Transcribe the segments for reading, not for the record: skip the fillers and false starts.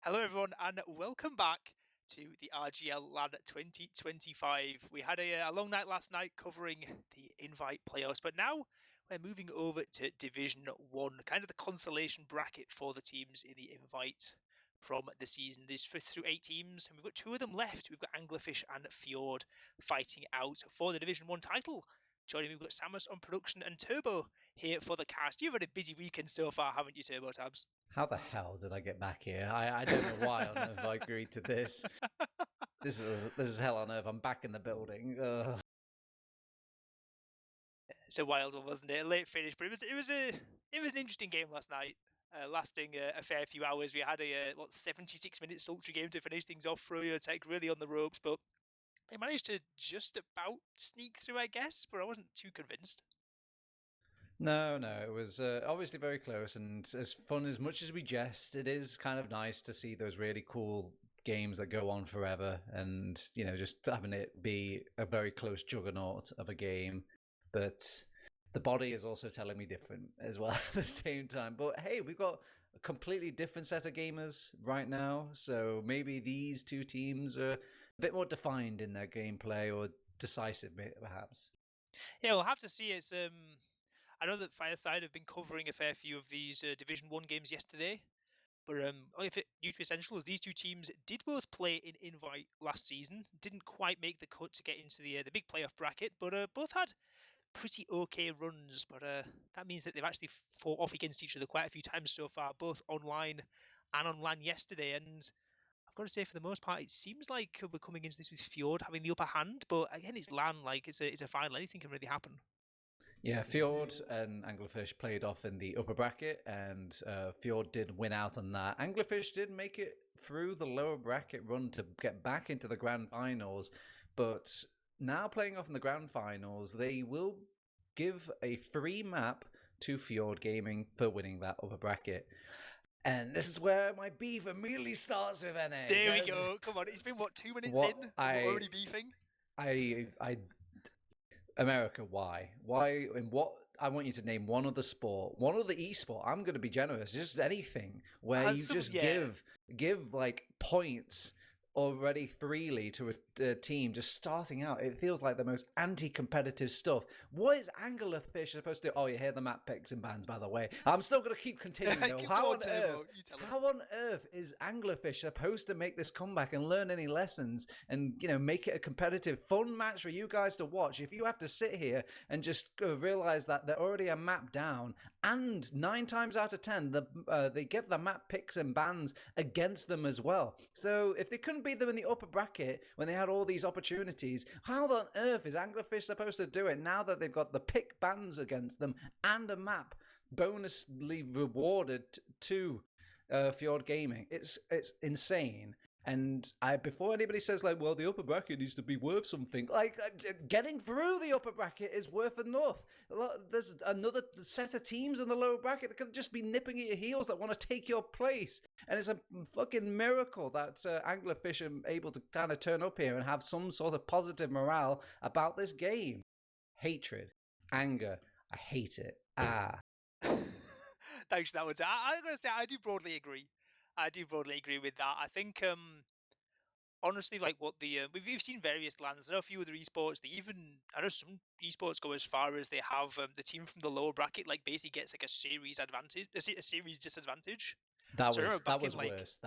Hello, everyone, and welcome back to the RGL LAN 2025. We had a long night last night covering the invite playoffs, but now we're moving over to Division 1, kind of the consolation bracket for the teams in the invite from the season. There's 5 through 8 teams, and we've got 2 of them left. We've got Anglerfish and Fjord fighting out for the Division 1 title. Joining me, we've got Samus on production and Turbo here for the cast. You've had a busy weekend so far, haven't you, Turbo Tabs? How the hell did I get back here? I don't know why on earth I agreed to this. This is hell on earth. I'm back in the building. It's a wild one, wasn't it? A late finish, but it was an interesting game last night, lasting a fair few hours. We had a 76-minute sultry game to finish things off. Froyo Tech really on the ropes, but they managed to just about sneak through, I guess. But I wasn't too convinced. No, it was obviously very close and as fun as much as we jest. It is kind of nice to see those really cool games that go on forever, and just having it be a very close juggernaut of a game. But the body is also telling me different as well at the same time. But hey, we've got a completely different set of gamers right now, so maybe these two teams are a bit more defined in their gameplay, or decisive perhaps. Yeah, we'll have to see. It's I know that Fireside have been covering a fair few of these Division 1 games yesterday. But if it new to Essentials, these two teams did both play in Invite last season. Didn't quite make the cut to get into the big playoff bracket, but both had pretty okay runs. But that means that they've actually fought off against each other quite a few times so far, both online and on LAN yesterday. And I've got to say, for the most part, it seems like we're coming into this with Fjord having the upper hand. But again, it's LAN, like it's a final. Anything can really happen. Yeah, Fjord and Anglerfish played off in the upper bracket, and Fjord did win out on that. Anglerfish did make it through the lower bracket run to get back into the grand finals, but now playing off in the grand finals, they will give a free map to Fjord Gaming for winning that upper bracket. And this is where my beef immediately starts with NA. There we go. Come on, it's been 2 minutes in? We're already beefing. America, why? Why and what? I want you to name one other sport, one other esport. I'm going to be generous, just anything where you just give like points already freely to a team just starting out. It feels like the most anti-competitive stuff. What is Anglerfish supposed to do? Oh, you hear the map picks and bans, by the way. I'm still going to keep continuing though. How on earth is Anglerfish supposed to make this comeback and learn any lessons and make it a competitive, fun match for you guys to watch? If you have to sit here and just realize that they're already a map down, and 9 times out of 10 they get the map picks and bans against them as well. So if they couldn't beat them in the upper bracket when they had all these opportunities, how on earth is Anglerfish supposed to do it now that they've got the pick bans against them and a map bonusly rewarded to Fjord Gaming? It's insane. And before anybody says like, well, the upper bracket needs to be worth something, like getting through the upper bracket is worth enough. There's another set of teams in the lower bracket that could just be nipping at your heels that want to take your place. And it's a fucking miracle that Anglerfish are able to kind of turn up here and have some sort of positive morale about this game. Hatred, anger, I hate it. Thanks for that one. I'm going to say I do broadly agree. With that. I think, honestly, like what we've seen various LANs. There are a few other esports. I know some esports go as far as they have the team from the lower bracket like basically gets like a series disadvantage. That was worse. That was way worse.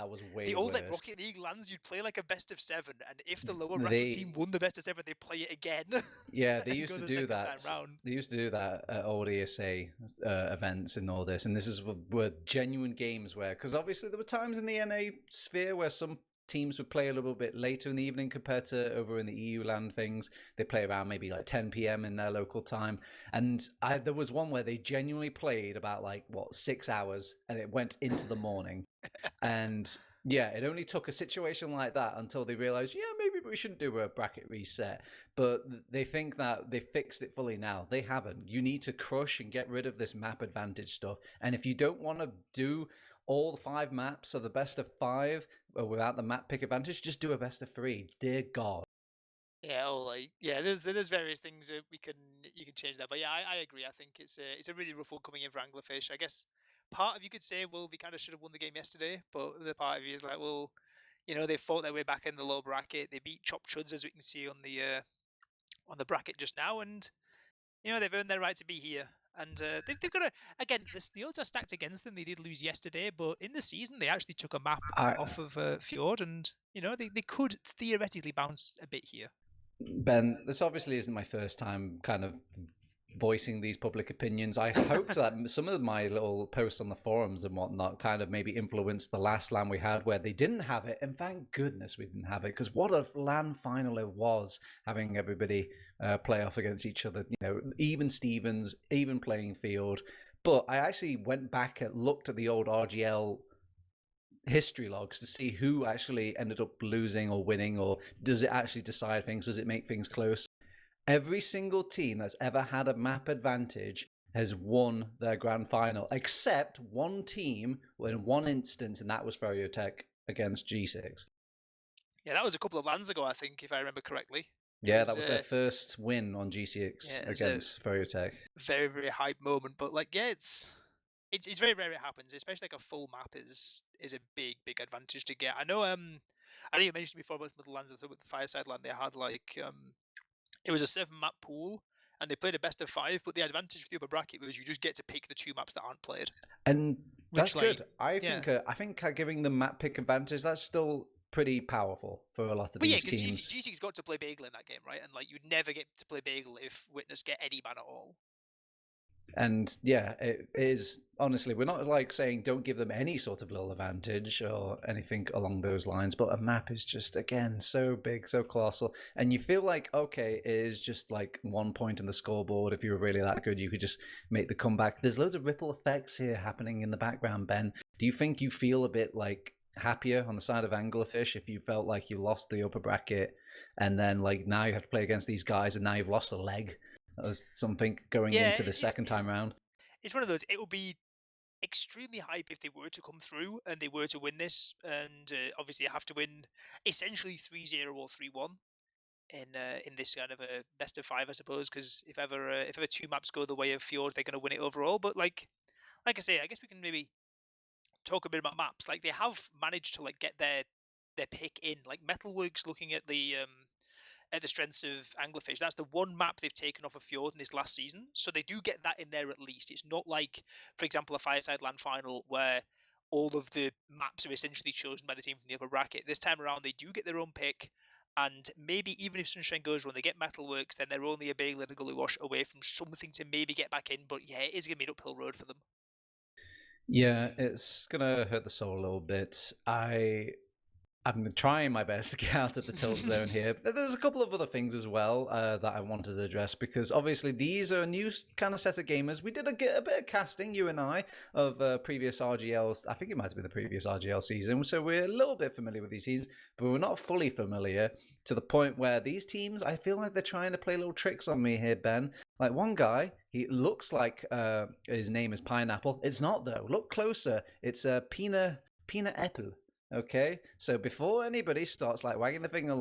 The old Rocket League LANs, you'd play like a best of 7, and if the lower bracket team won the best of 7, they play it again. Yeah, they used to do that. They used to do that at old ESA events and all this, and this were genuine games where, because obviously there were times in the NA sphere where some teams would play a little bit later in the evening compared to over in the EU land things. They play around maybe like 10 p.m. in their local time. And there was one where they genuinely played about 6 hours, and it went into the morning. And yeah, it only took a situation like that until they realized, maybe we shouldn't do a bracket reset. But they think that they fixed it fully now. They haven't. You need to crush and get rid of this map advantage stuff. And if you don't want to do all the 5 maps of the best of 5 without the map pick advantage, just do a best of 3. Dear God. Yeah, there's various things you can change that, but yeah, I agree. I think it's a really rough one coming in for Anglerfish. I guess part of you could say, well, they kind of should have won the game yesterday, but the part of you is like, well, they fought their way back in the low bracket. They beat Chop Chuds, as we can see on the bracket just now, and they've earned their right to be here. And they've got again, the odds are stacked against them. They did lose yesterday, but in the season they actually took a map off of Fjord, and they could theoretically bounce a bit here. Ben, this obviously isn't my first time kind of voicing these public opinions. I hoped that some of my little posts on the forums and whatnot kind of maybe influenced the last LAN we had where they didn't have it, and thank goodness we didn't have it, because what a LAN final it was, having everybody play off against each other, even Stevens, even playing field. But I actually went back and looked at the old RGL history logs to see who actually ended up losing or winning, or does it actually decide things, does it make things close. Every single team that's ever had a map advantage has won their grand final, except one team in one instance, and that was Feriotech against G6. Yeah, that was a couple of LANs ago, I think, if I remember correctly. Yeah, that was their first win on G6 against Feriotech. Very, very hype moment, but it's very rare it happens, especially like a full map is a big, big advantage to get. I know you mentioned before about the LANs, with the Fireside LAN, they had it was a 7-map pool, and they played a best of 5, but the advantage for the upper bracket was you just get to pick the 2 maps that aren't played. And that's good. I think giving the map pick advantage, that's still pretty powerful for a lot of these teams. G6 got to play Bagel in that game, right? And you'd never get to play Bagel if Witness get any ban at all. And yeah, it is, honestly, we're not saying don't give them any sort of little advantage or anything along those lines, but a map is just, again, so big, so colossal, and you feel like, okay, it is just 1 point in the scoreboard. If you were really that good, you could just make the comeback. There's loads of ripple effects here happening in the background, Ben. Do you think you feel a bit happier on the side of Anglerfish if you felt like you lost the upper bracket, and then now you have to play against these guys, and now you've lost a leg? That was something going into the second time round. It's one of those. It would be extremely hype if they were to come through and they were to win this, and obviously you have to win essentially 3-0 or 3-1 in this kind of a best of 5, I suppose. Because if ever 2 maps go the way of Fjord, they're going to win it overall. But like I say, I guess we can maybe talk a bit about maps. They have managed to get their pick in. Metalworks, looking at the strengths of Anglerfish, that's the one map they've taken off of Fjord in this last season. So they do get that in there at least. It's not like, for example, a Fireside LAN final where all of the maps are essentially chosen by the team from the upper bracket. This time around, they do get their own pick. And maybe even if Sunshine goes wrong, they get Metalworks, then they're only a Bagel and a Gully Wash away from something to maybe get back in. But yeah, it is going to be an uphill road for them. Yeah, it's going to hurt the soul a little bit. I'm trying my best to get out of the tilt zone here. There's a couple of other things as well that I wanted to address, because obviously these are a new kind of set of gamers. We did a bit of casting, you and I, of previous RGLs. I think it might have been the previous RGL season. So we're a little bit familiar with these teams, but we're not fully familiar to the point where these teams, I feel like they're trying to play little tricks on me here, Ben. One guy, he looks like his name is Pineapple. It's not, though. Look closer. It's Peanut Apple. Okay, so before anybody starts wagging the finger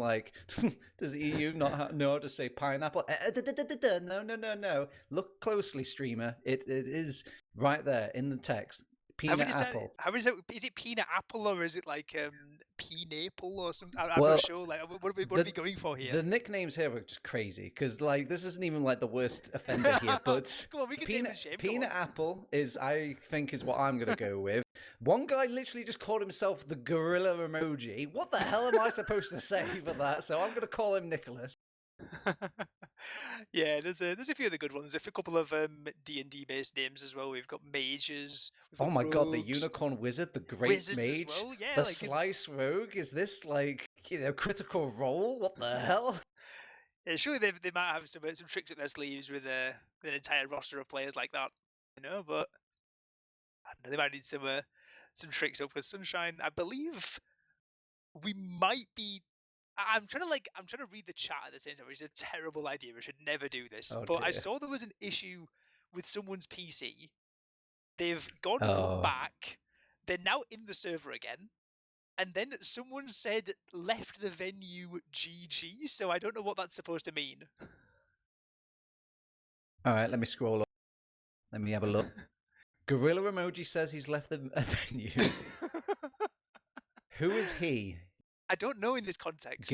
does EU not know how to say pineapple? No. Look closely, streamer. It is right there in the text. Peanut apple. How is it? Is it peanut apple, or is it pea-naple or something? I'm not sure. What are we going for here? The nicknames here are just crazy, because this isn't even the worst offender here. But come on, we can peanut apple is, I think, is what I'm going to go with. One guy literally just called himself the gorilla emoji. What the hell am I supposed to say for that? So I'm going to call him Nicholas. Yeah, there's a few of the good ones. There's a couple of D&D based names as well. We've got mages. Oh my god, the unicorn wizard, the great Wizards mage, as well. Yeah, the slice rogue. Is this critical role? What the hell? Yeah, surely they might have some tricks up their sleeves with an entire roster of players like that. But I don't know, they might need some tricks up with Sunshine. I believe we might be. I'm trying to read the chat at the same time. It's a terrible idea. We should never do this. Oh, but dear. I saw there was an issue with someone's PC. They've gone and come back. They're now in the server again. And then someone said left the venue GG. So I don't know what that's supposed to mean. All right, let me scroll up. Let me have a look. Gorilla Emoji says he's left the venue. Who is he? I don't know in this context.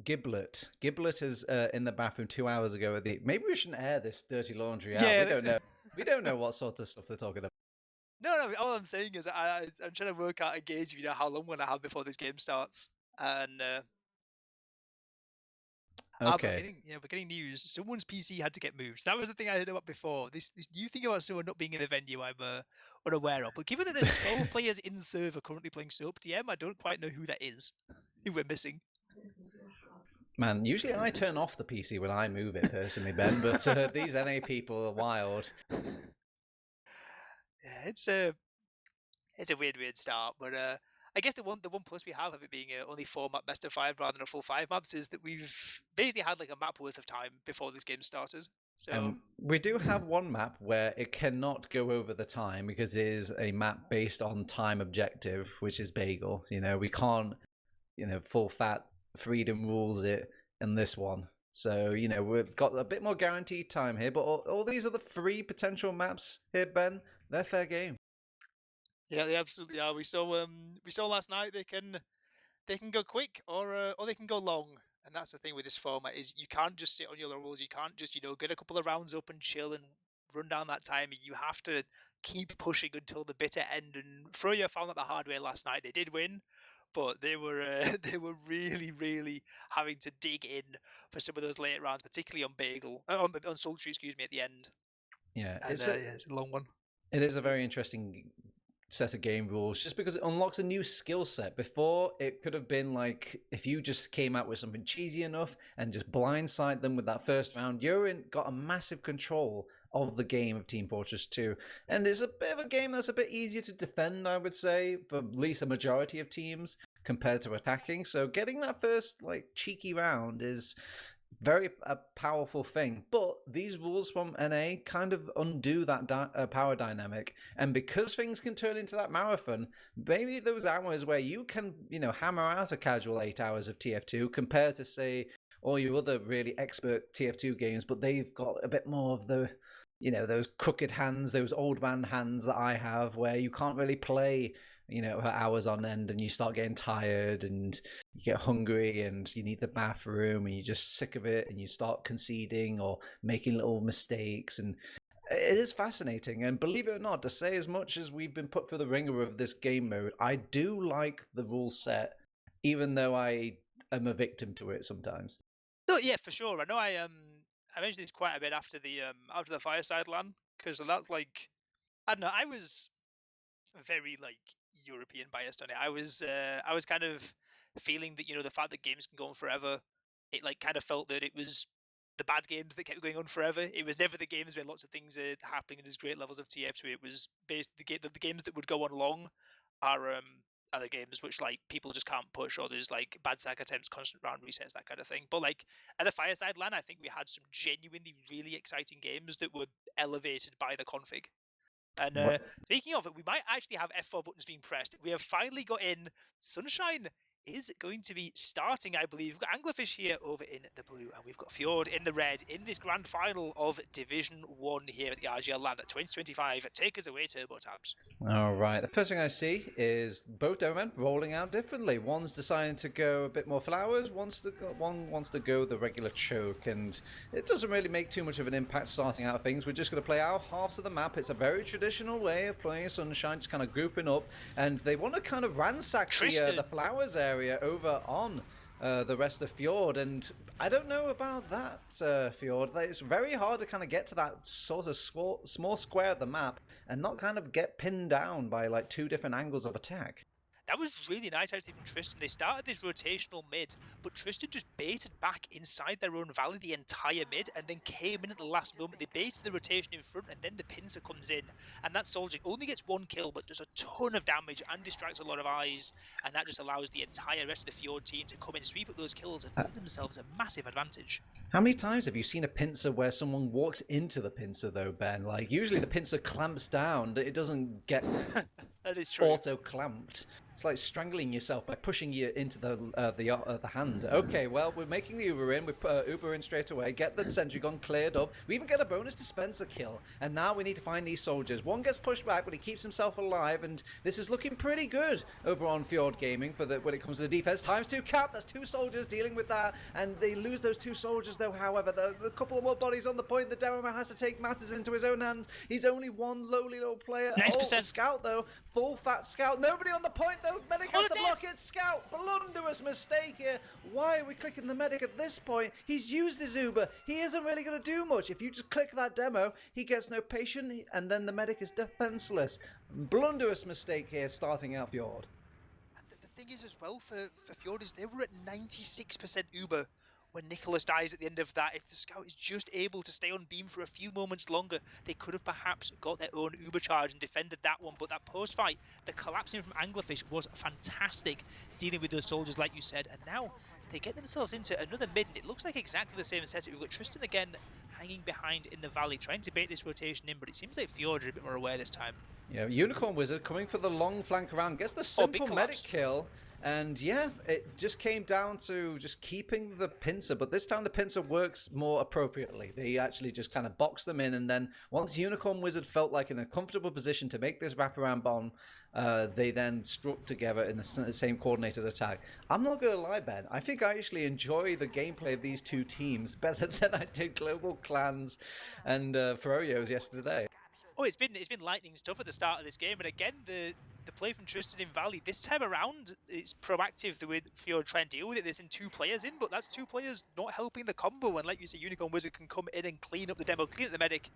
Giblet. Giblet is in the bathroom 2 hours ago. Maybe we shouldn't air this dirty laundry out. Yeah, we don't know. We don't know what sort of stuff they're talking about. No. All I'm saying is I'm trying to work out a gauge of how long we're gonna have before this game starts, and okay. We're getting news. Someone's PC had to get moved. So that was the thing I heard about before. This new thing about someone not being in the venue, I'm unaware of. But given that there's 12 players in server currently playing Soap TM, I don't quite know who that is. Who we're missing. Man, usually I turn off the PC when I move it personally, Ben. But these NA people are wild. Yeah, it's a weird start, but I guess the one plus we have of it being only 4 map best of 5 rather than a full 5 maps is that we've basically had like a map worth of time before this game started. So we do have one map where it cannot go over the time because it is a map based on time objective, which is Bagel. We can't, full fat freedom rules it in this one. So, we've got a bit more guaranteed time here, but all these other 3 potential maps here, Ben, they're fair game. Yeah, they absolutely are. We saw last night they can go quick or they can go long. And that's the thing with this format is you can't just sit on your laurels. You can't just, get a couple of rounds up and chill and run down that time. You have to keep pushing until the bitter end. And Froyo found that the hard way last night. They did win, but they were really, really having to dig in for some of those late rounds, particularly on Bagel, on Sultry, excuse me, at the end. Yeah, it's a long one. It is a very interesting set of game rules just because it unlocks a new skill set. Before, it could have been like if you just came out with something cheesy enough and just blindside them with that first round, got a massive control of the game of Team Fortress 2. And it's a bit of a game that's a bit easier to defend, I would say, for at least a majority of teams compared to attacking. So getting that first cheeky round is very a powerful thing, but these rules from NA kind of undo that power dynamic, and because things can turn into that marathon, maybe those hours where you can hammer out a casual 8 hours of TF2 compared to say all your other really expert TF2 games, but they've got a bit more of the those crooked hands, those old man hands that I have, where you can't really play for hours on end, and you start getting tired and you get hungry and you need the bathroom and you're just sick of it and you start conceding or making little mistakes. And it is fascinating. And believe it or not, to say as much as we've been put through the ringer of this game mode, I do like the rule set, even though I am a victim to it sometimes. No, yeah, for sure. I know I mentioned this quite a bit after the Fireside LAN, because that's like, I don't know, I was very European biased on it. I was kind of feeling that the fact that games can go on forever, it kind of felt that it was the bad games that kept going on forever. It was never the games where lots of things are happening and there's great levels of TF2. It was basically the games that would go on long are the games which people just can't push, or there's bad sack attempts, constant round resets, that kind of thing. But at the Fireside LAN, I think we had some genuinely really exciting games that were elevated by the config. And speaking of it, we might actually have F4 buttons being pressed. We have finally got in. Sunshine is going to be starting, I believe. We've got Anglerfish here over in the blue, and we've got Fjord in the red in this grand final of Division 1 here at the RGL LAN at 2025. Take us away, Turbo Tabs. All right. The first thing I see is both Demomen rolling out differently. One's deciding to go a bit more flowers, one wants to go the regular choke, and it doesn't really make too much of an impact starting out things. We're just going to play our halves of the map. It's a very traditional way of playing Sunshine, just kind of grouping up, and they want to kind of ransack the flowers area over on the rest of Fjord, and I don't know about that, Fjord. It's very hard to kind of get to that sort of small square of the map and not kind of get pinned down by 2 different angles of attack. That was really nice out of Tristan. They started this rotational mid, but Tristan just baited back inside their own valley the entire mid and then came in at the last moment. They baited the rotation in front and then the pincer comes in. And that Soldier only gets 1 kill, but does a ton of damage and distracts a lot of eyes. And that just allows the entire rest of the Fjord team to come and sweep up those kills and earn themselves a massive advantage. How many times have you seen a pincer where someone walks into the pincer though, Ben? Usually the pincer clamps down, it doesn't get that is true. auto-clamped. It's like strangling yourself by pushing you into the hand. Okay, well, we're making the Uber in. We put Uber in straight away. Get the sentry gun cleared up. We even get a bonus dispenser kill. And now we need to find these soldiers. One gets pushed back, but he keeps himself alive. And this is looking pretty good over on Fjord Gaming when it comes to the defense. ×2 cap. That's 2 soldiers dealing with that. And they lose those 2 soldiers, though. However, the couple of more bodies on the point. The Demoman has to take matters into his own hands. He's only one lowly little player. 90%. Oh, Scout, though. Full fat Scout. Nobody on the point, though. Medic has to block it. Scout. Blunderous mistake here. Why are we clicking the medic at this point? He's used his Uber. He isn't really going to do much. If you just click that demo, he gets no patient, and then the medic is defenseless. Blunderous mistake here, starting out Fjord. And the thing is as well for Fjord is they were at 96% Uber when Nicholas dies at the end of that. If the Scout is just able to stay on beam for a few moments longer, they could have perhaps got their own Uber charge and defended that one. But that post-fight, the collapsing from Anglerfish was fantastic, dealing with those soldiers like you said. And now they get themselves into another mid, and it looks like exactly the same setup. We've got Tristan again hanging behind in the valley, trying to bait this rotation in, but it seems like Fjord are a bit more aware this time. Yeah, Unicorn Wizard coming for the long flank around, gets the simple medic kill. And yeah, it just came down to just keeping the pincer, but this time the pincer works more appropriately. They actually just kind of box them in, and then once Unicorn Wizard felt like in a comfortable position to make this wraparound bomb, they then struck together in the same coordinated attack. I'm not going to lie, Ben. I think I actually enjoy the gameplay of these two teams better than I did Global Clans and Ferorio's yesterday. Oh, it's been lightning stuff at the start of this game, and again the play from Tristan in Valley this time around, it's proactive the way Fjord try and deal with it. There's 2 players in, but that's 2 players not helping the combo, and like you say, Unicorn Wizard can come in and clean up the demo, clean up the medic,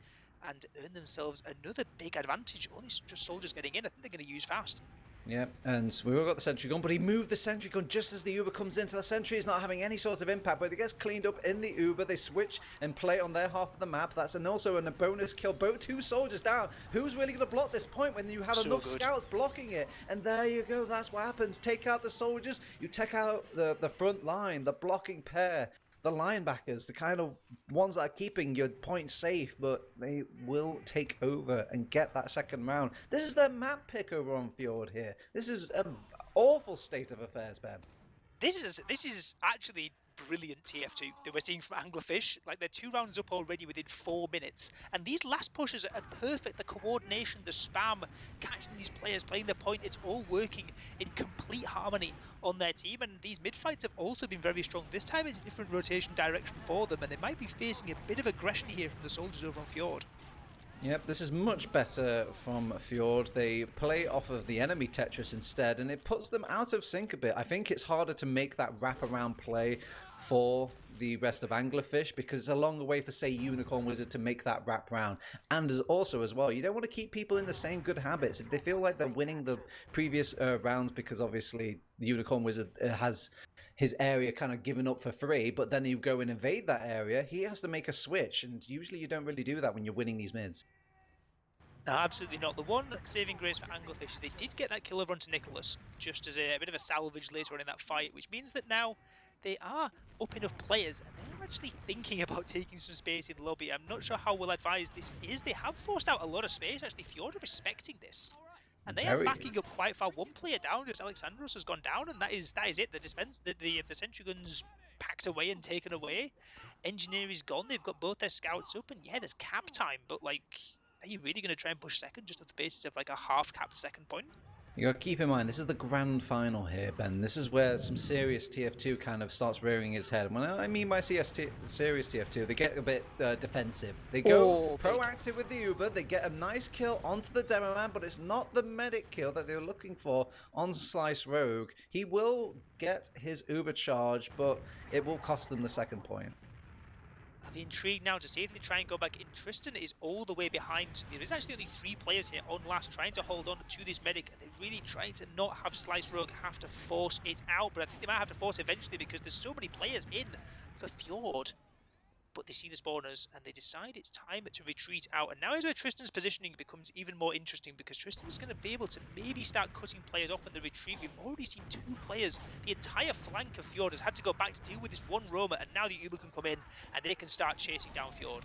and earn themselves another big advantage. Only just soldiers getting in. I think they're going to use fast. Yeah, and we've all got the sentry gun, but he moved the sentry gun just as the Uber comes into the sentry. Is not having any sort of impact, but it gets cleaned up in the Uber. They switch and play on their half of the map. That's also a bonus kill. Both 2 soldiers down. Who's really going to block this point when you have enough scouts blocking it? And there you go. That's what happens. Take out the soldiers. You take out the front line, the blocking pair. The linebackers, the kind of ones that are keeping your points safe, but they will take over and get that second round. This is their map pick over on Fjord here. This is an awful state of affairs, Ben. This is actually brilliant TF2 that we're seeing from Anglerfish. Like, they're 2 rounds up already within 4 minutes, and these last pushes are perfect. The coordination, the spam, catching these players, playing the point, it's all working in complete harmony on their team. And these mid fights have also been very strong. This time it's a different rotation direction for them, and they might be facing a bit of aggression here from the soldiers over on Fjord. Yep, this is much better from Fjord. They play off of the enemy Tetris instead, and it puts them out of sync a bit. I think it's harder to make that wraparound play for the rest of Anglerfish, because it's a longer way for, say, Unicorn Wizard to make that wrap round. And also as well, you don't want to keep people in the same good habits. If they feel like they're winning the previous rounds, because obviously the Unicorn Wizard has his area kind of given up for free, but then you go and invade that area, he has to make a switch, and usually you don't really do that when you're winning these mids. No, absolutely not. The one saving grace for Anglerfish is they did get that kill over onto Nicholas, just as a bit of a salvage later on in that fight, which means that now they are up enough players, and they're actually thinking about taking some space in lobby. I'm not sure how well advised this is. They have forced out a lot of space. Actually, Fjord are respecting this, and they are backing up quite far. 1 player down, just Alexandros has gone down, and that is it. The sentry guns packed away and taken away. Engineer is gone. They've got both their scouts up, and yeah, there's cap time, but like, are you really going to try and push second just on the basis of like a half-capped second point? You got to keep in mind, this is the grand final here, Ben. This is where some serious TF2 kind of starts rearing his head. When I mean by serious TF2, they get a bit defensive. They go proactive with the Uber. They get a nice kill onto the demo man, but it's not the medic kill that they were looking for on Slice Rogue. He will get his Uber charge, but it will cost them the second point. I'll be intrigued now to see if they try and go back in. Tristan is all the way behind. There is actually only 3 players here on last trying to hold on to this medic. They're really trying to not have Slice Rogue have to force it out, but I think they might have to force it eventually because there's so many players in for Fjord. But they see the spawners and they decide it's time to retreat out. And now is where Tristan's positioning becomes even more interesting, because Tristan is going to be able to maybe start cutting players off in the retreat. We've already seen 2 players. The entire flank of Fjord has had to go back to deal with this one roamer, and now the Uber can come in and they can start chasing down Fjord.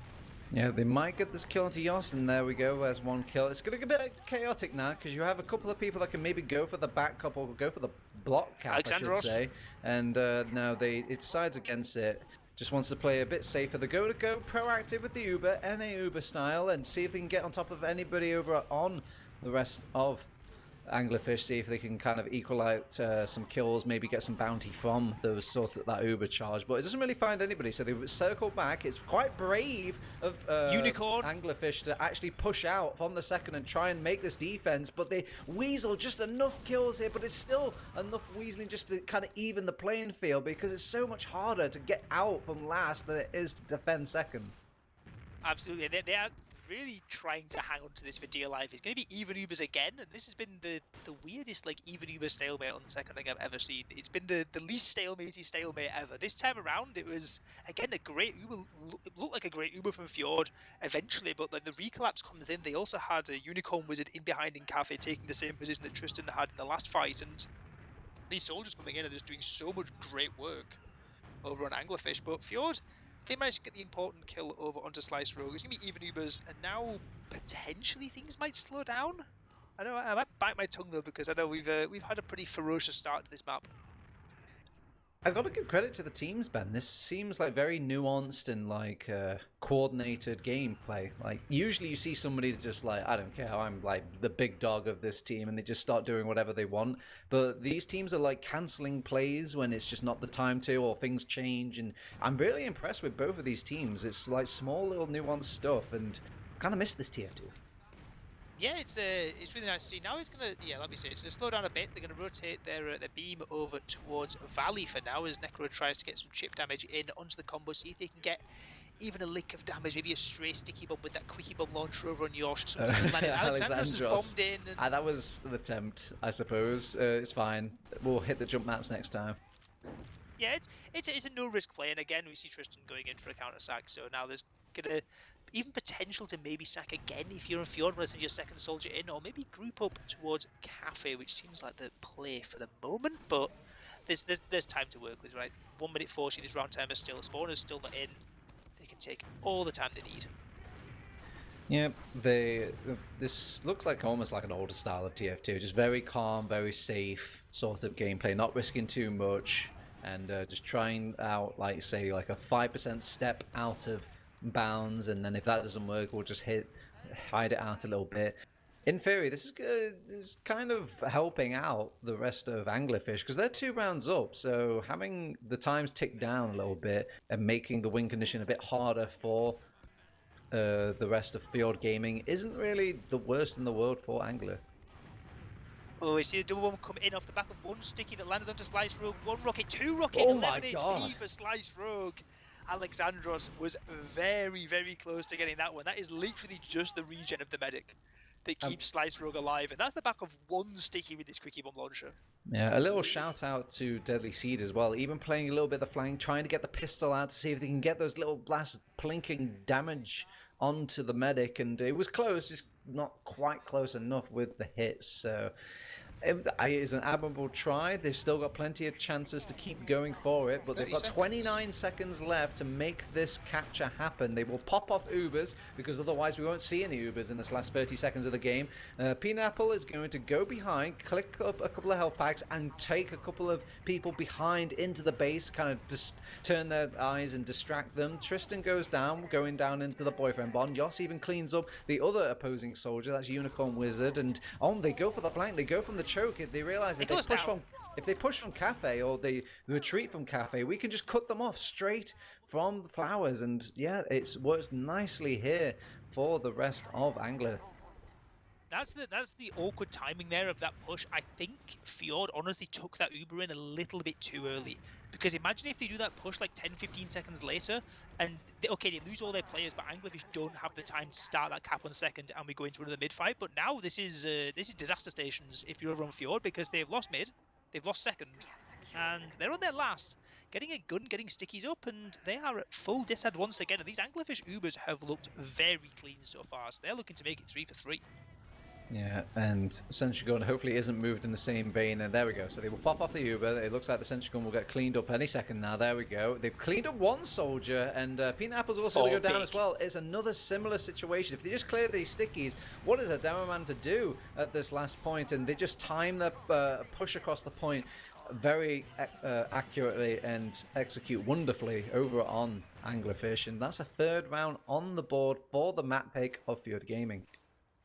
Yeah, they might get this kill onto Yoss, and there we go, there's one kill. It's going to get a bit chaotic now, because you have a couple of people that can maybe go for the back couple, go for the block cap, I should say. And no, it decides against it. Just wants to play a bit safer. They're going to go proactive with the Uber, NA Uber style, and see if they can get on top of anybody over on the rest of Anglerfish, see if they can kind of equal out some kills, maybe get some bounty from those sort of that Uber charge, but it doesn't really find anybody, so they've circled back. It's quite brave of Unicorn Anglerfish to actually push out from the second and try and make this defense, but they weasel just enough kills here, but it's still enough weaseling just to kind of even the playing field, because it's so much harder to get out from last than it is to defend second. Absolutely, they are really trying to hang on to this for dear life. It's going to be even Ubers again, and this has been the weirdest like even Uber stalemate on second thing I've ever seen. It's been the least stalematey stalemate ever. This time around, it was again a great Uber. It looked like a great Uber from Fjord eventually, but then the recollapse comes in. They also had a Unicorn Wizard in behind in Cafe taking the same position that Tristan had in the last fight, and these soldiers coming in are just doing so much great work over on Anglerfish. But Fjord, they managed to get the important kill over onto Slice Rogue. It's going to be even Ubers, and now potentially things might slow down. I know I might bite my tongue though, because I know we've had a pretty ferocious start to this map. I gotta give credit to the teams, Ben. This seems like very nuanced and like coordinated gameplay. Like usually you see somebody just like, I don't care, I'm like the big dog of this team, and they just start doing whatever they want. But these teams are like cancelling plays when it's just not the time to, or things change. And I'm really impressed with both of these teams. It's like small little nuanced stuff, and I've kind of missed this TF2. Yeah, it's really nice to see. Now he's gonna, like we say, it's gonna slow down a bit. They're gonna rotate their beam over towards Valley for now, as Necro tries to get some chip damage in onto the combo. See if they can get even a lick of damage, maybe a stray sticky bomb with that quickie bomb launcher over on Yosh. Alexandros has bombed in. And that was an attempt, I suppose. It's fine. We'll hit the jump maps next time. Yeah, it's a no risk play, and again we see Tristan going in for a counter sack. So now there's gonna even potential to maybe sack again if you're in Fjord, want to send your second soldier in, or maybe group up towards Cafe, which seems like the play for the moment. But there's time to work with, right? 1 minute 40 this round timer still. Spawner's still not in. They can take all the time they need. Yep, this looks like almost like an older style of TF2, just very calm, very safe sort of gameplay, not risking too much, and just trying out, like say, like a 5% step out of bounds, and then if that doesn't work, we'll just hide it out a little bit. In theory, this is kind of helping out the rest of Anglerfish, because they're 2 rounds up, so having the times tick down a little bit and making the win condition a bit harder for the rest of Fjord Gaming isn't really the worst in the world for Angler. Oh, we see a double bomb come in off the back of one sticky that landed onto Slice Rogue. 1 rocket, 2 rocket, oh 11 my God. HP for Slice Rogue. Alexandros was very, very close to getting that one. That is literally just the regen of the medic that keeps Slice Rogue alive, and that's the back of 1 sticky with this quickie bomb launcher. Yeah, a little shout out to Deadly Seed as well, even playing a little bit of the flank, trying to get the pistol out to see if they can get those little blasts plinking damage onto the medic, and it was close, just not quite close enough with the hits, so it is an admirable try. They've still got plenty of chances to keep going for it, but they've got 29 seconds left to make this capture happen. They will pop off Ubers, because otherwise we won't see any Ubers in this last 30 seconds of the game. Pineapple is going to go behind, click up a couple of health packs, and take a couple of people behind into the base, kind of just turn their eyes and distract them. Tristan goes down, going down into the boyfriend bond. Yoss even cleans up the other opposing soldier, that's Unicorn Wizard, and they go for the flank, they go from the choke. If they realize that if they push from Cafe, or they retreat from Cafe, we can just cut them off straight from the flowers, and yeah, it's worked nicely here for the rest of Angler. That's the awkward timing there of that push. I think Fjord honestly took that Uber in a little bit too early, because imagine if they do that push like 10-15 seconds later, and they lose all their players, but Anglerfish don't have the time to start that cap on second, and we go into another mid fight. But now this is disaster stations if you're over on Fjord, because they've lost mid, they've lost second, and they're on their last. Getting a gun, getting stickies up, and they are at full disad once again. And these Anglerfish Ubers have looked very clean so far, so they're looking to make it 3 for 3. Yeah, and sentry gun hopefully isn't moved in the same vein, and there we go. So they will pop off the Uber. It looks like the sentry gun will get cleaned up any second now. There we go. They've cleaned up one soldier, and Peanut Apple's also going to go down as well. It's another similar situation. If they just clear these stickies, what is a demo man to do at this last point? And they just time the push across the point very accurately and execute wonderfully over on Anglerfish, and that's a third round on the board for the map pick of Fjord Gaming.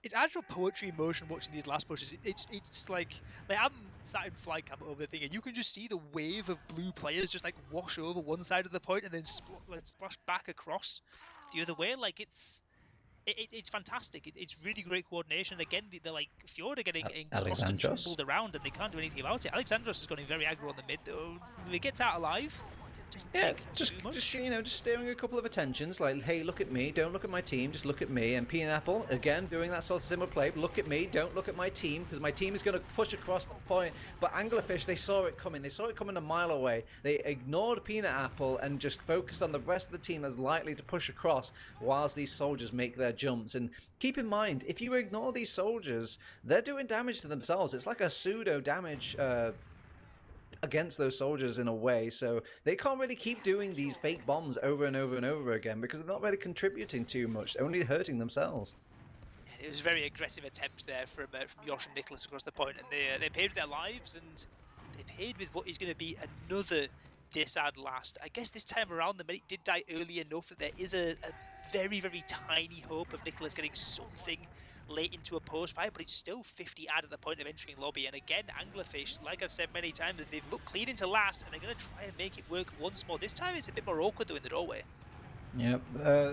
It's actual poetry in motion watching these last pushes. It's like I'm sat in flight cam over the thing, and you can just see the wave of blue players just like wash over one side of the point and then splash back across the other way. Like it's fantastic. It's really great coordination. Again, they're like Fjord are getting tossed and tumbled around, and they can't do anything about it. Alexandros has gone very aggro on the mid though. If he gets out alive, just steering a couple of attentions, like, hey, look at me, don't look at my team, just look at me. And Peanut Apple again doing that sort of similar play, look at me, don't look at my team, because my team is going to push across the point. But Anglerfish, they saw it coming a mile away. They ignored Peanut Apple and just focused on the rest of the team as likely to push across whilst these soldiers make their jumps. And keep in mind, if you ignore these soldiers, they're doing damage to themselves. It's like a pseudo damage against those soldiers in a way, so they can't really keep doing these fake bombs over and over and over again because they're not really contributing too much, only hurting themselves. It was a very aggressive attempt there from Josh and Nicholas across the point, and they paid with their lives, and they paid with what is going to be another disad last. I guess this time around the medic did die early enough that there is a very, very tiny hope of Nicholas getting something late into a post fight, but it's still 50 ad at the point of entering lobby. And again, Anglerfish, like I've said many times, they've looked clean into last, and they're going to try and make it work once more. This time it's a bit more awkward though in the doorway. Yep,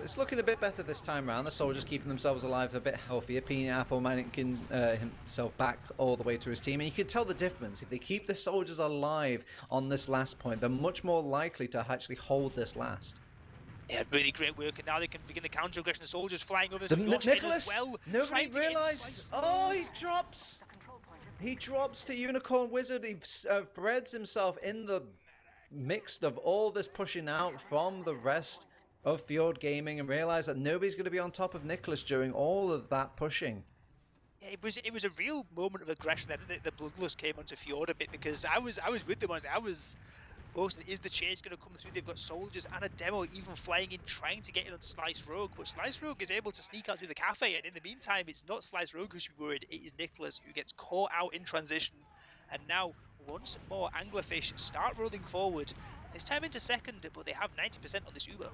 it's looking a bit better this time around. The soldiers keeping themselves alive a bit healthier. Peanut Apple managing himself back all the way to his team, and you can tell the difference. If they keep the soldiers alive on this last point, they're much more likely to actually hold this last. Yeah, really great work, and now they can begin the counter aggression. The soldiers flying over Nicholas, as well. Nobody realised. Oh, he drops. He drops to Unicorn Wizard. He threads himself in the mix of all this pushing out from the rest of Fjord Gaming, and realised that nobody's going to be on top of Nicholas during all of that pushing. Yeah, it was a real moment of aggression then. The Bloodlust came onto Fjord a bit, because I was with them. I was. Is the chase going to come through? They've got soldiers and a demo even flying in, trying to get in on Slice Rogue, but Slice Rogue is able to sneak out through the cafe, and in the meantime, it's not Slice Rogue who should be worried, it is Nicholas who gets caught out in transition. And now, once more, Anglerfish start rolling forward. This time into second, but they have 90% on this Uber.